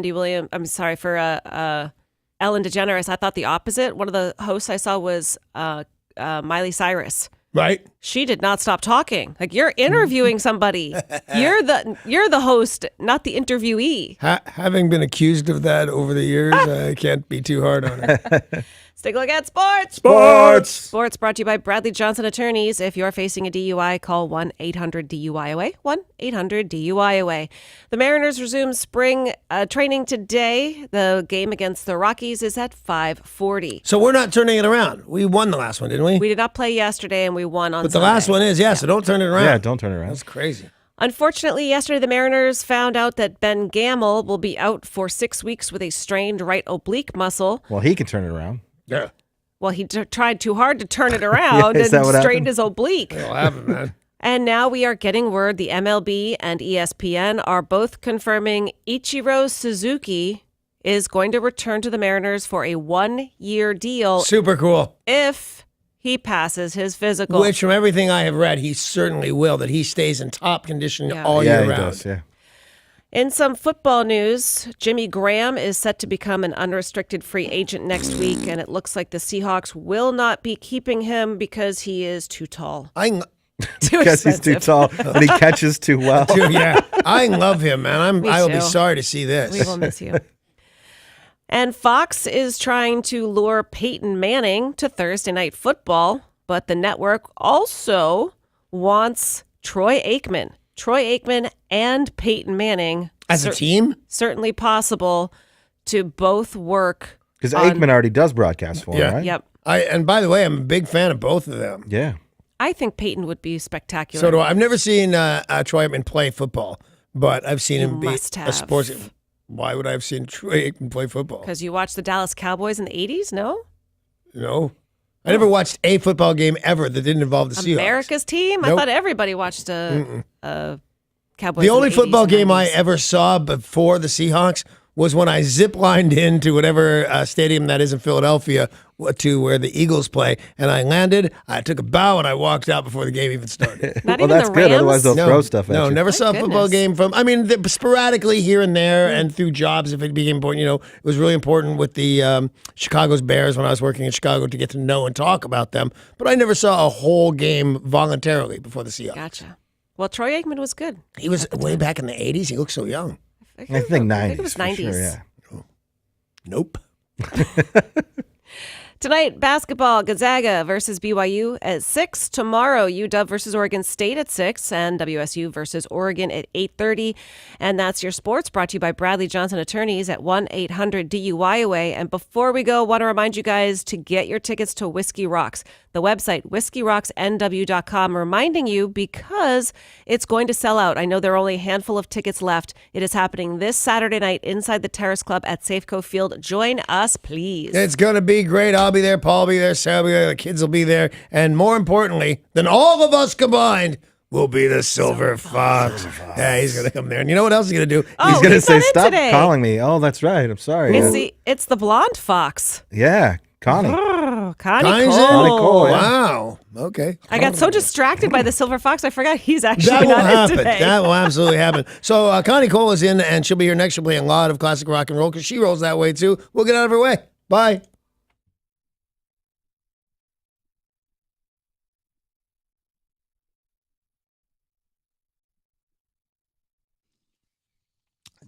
Ellen DeGeneres, I thought the opposite. One of the hosts I saw was Miley Cyrus. Right. She did not stop talking. Like, you're interviewing somebody. You're the host, not the interviewee. Having been accused of that over the years, I can't be too hard on her. Let's take a look at sports. Sports brought to you by Bradley Johnson Attorneys. If you're facing a DUI, call 1-800-DUI-AWAY. 1-800-DUI-AWAY. The Mariners resume spring training today. The game against the Rockies is at 5:40. So we're not turning it around. We won the last one, didn't we? We did not play yesterday, and we won on But the Sunday. last one is, so don't turn it around. Yeah, don't turn it around. That's crazy. Unfortunately, yesterday the Mariners found out that Ben Gamel will be out for 6 weeks with a strained right oblique muscle. Well, he can turn it around. Yeah. Well, he tried too hard to turn it around is and that what strained happened? his oblique. It'll happen, man. And now we are getting word the MLB and ESPN are both confirming Ichiro Suzuki is going to return to the Mariners for a 1-year deal. Super cool. If he passes his physical. Which, from everything I have read, he certainly will, that he stays in top condition all Yeah, year he round. does, yeah. In some football news, Jimmy Graham is set to become an unrestricted free agent next week, and it looks like the Seahawks will not be keeping him because he is too tall. Because he's too tall and he catches too well. Dude, yeah, I love him, man. Me I will be too. sorry to see this. We will miss you. And Fox is trying to lure Peyton Manning to Thursday Night Football, but the network also wants Troy Aikman. Troy Aikman and Peyton Manning. As a team? Certainly possible to both work. Because Aikman already does broadcast for him, right? Yep. And by the way, I'm a big fan of both of them. Yeah. I think Peyton would be spectacular. So do I. I've never seen Troy Aikman play football, but I've seen him be must a have. sports. Why would I have seen Troy Aikman play football? Because you watched the Dallas Cowboys in the 80s, no? No. I never watched a football game ever that didn't involve the Seahawks. America's team? I Nope. thought everybody watched a Cowboys. The in only 80s football and game 90s. I ever saw before the Seahawks was when I zip-lined into whatever stadium that is in Philadelphia to where the Eagles play, and I landed, I took a bow, and I walked out before the game even started. Not Well, even that's the good. Rams? Otherwise, they'll No, throw stuff at no, you. never saw a football game from. I mean, sporadically here and there, and through jobs if it became important. You know, it was really important with the Chicago's Bears when I was working in Chicago to get to know and talk about them. But I never saw a whole game voluntarily before the Seahawks. Gotcha. Well, Troy Aikman was good. He was way back in the '80s. He looked so young. I think 90s. I think it was for 90s. Sure, yeah. Nope. Tonight, basketball, Gonzaga versus BYU at 6. Tomorrow, UW versus Oregon State at 6, and WSU versus Oregon at 8:30. And that's your sports, brought to you by Bradley Johnson Attorneys at 1-800-DUI-AWAY. And before we go, want to remind you guys to get your tickets to Whiskey Rocks. The website, whiskeyrocksnw.com, reminding you because it's going to sell out. I know there are only a handful of tickets left. It is happening this Saturday night inside the Terrace Club at Safeco Field. Join us, please. It's going to be great. I'll be there. Paul will be there. Sarah will be there. The kids will be there. And more importantly than all of us combined will be the Silver Fox. Yeah, he's going to come there. And you know what else he's going to do? Oh, He's going to he's say, not in stop today." calling me. Oh, that's right. I'm sorry. It's the blonde fox. Yeah, Connie. Oh, Connie Connie's Cole. in? Connie Cole, yeah. Wow. Okay. I got so distracted by the silver fox, I forgot he's actually That will not in happen. today. That will absolutely happen. So Connie Cole is in, and she'll be here next. She'll play a lot of classic rock and roll because she rolls that way too. We'll get out of her way. Bye.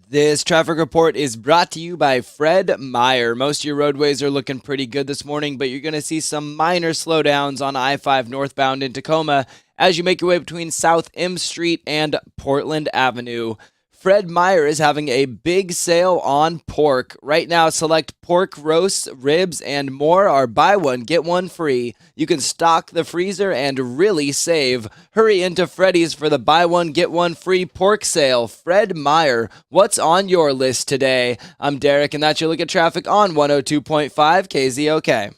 This traffic report is brought to you by Fred Meyer. Most of your roadways are looking pretty good this morning, but you're going to see some minor slowdowns on I-5 northbound in Tacoma as you make your way between South M Street and Portland Avenue. Fred Meyer is having a big sale on pork. Right now, select pork roasts, ribs, and more are buy one, get one free. You can stock the freezer and really save. Hurry into Freddy's for the buy one, get one free pork sale. Fred Meyer, what's on your list today? I'm Derek, and that's your look at traffic on 102.5 KZOK.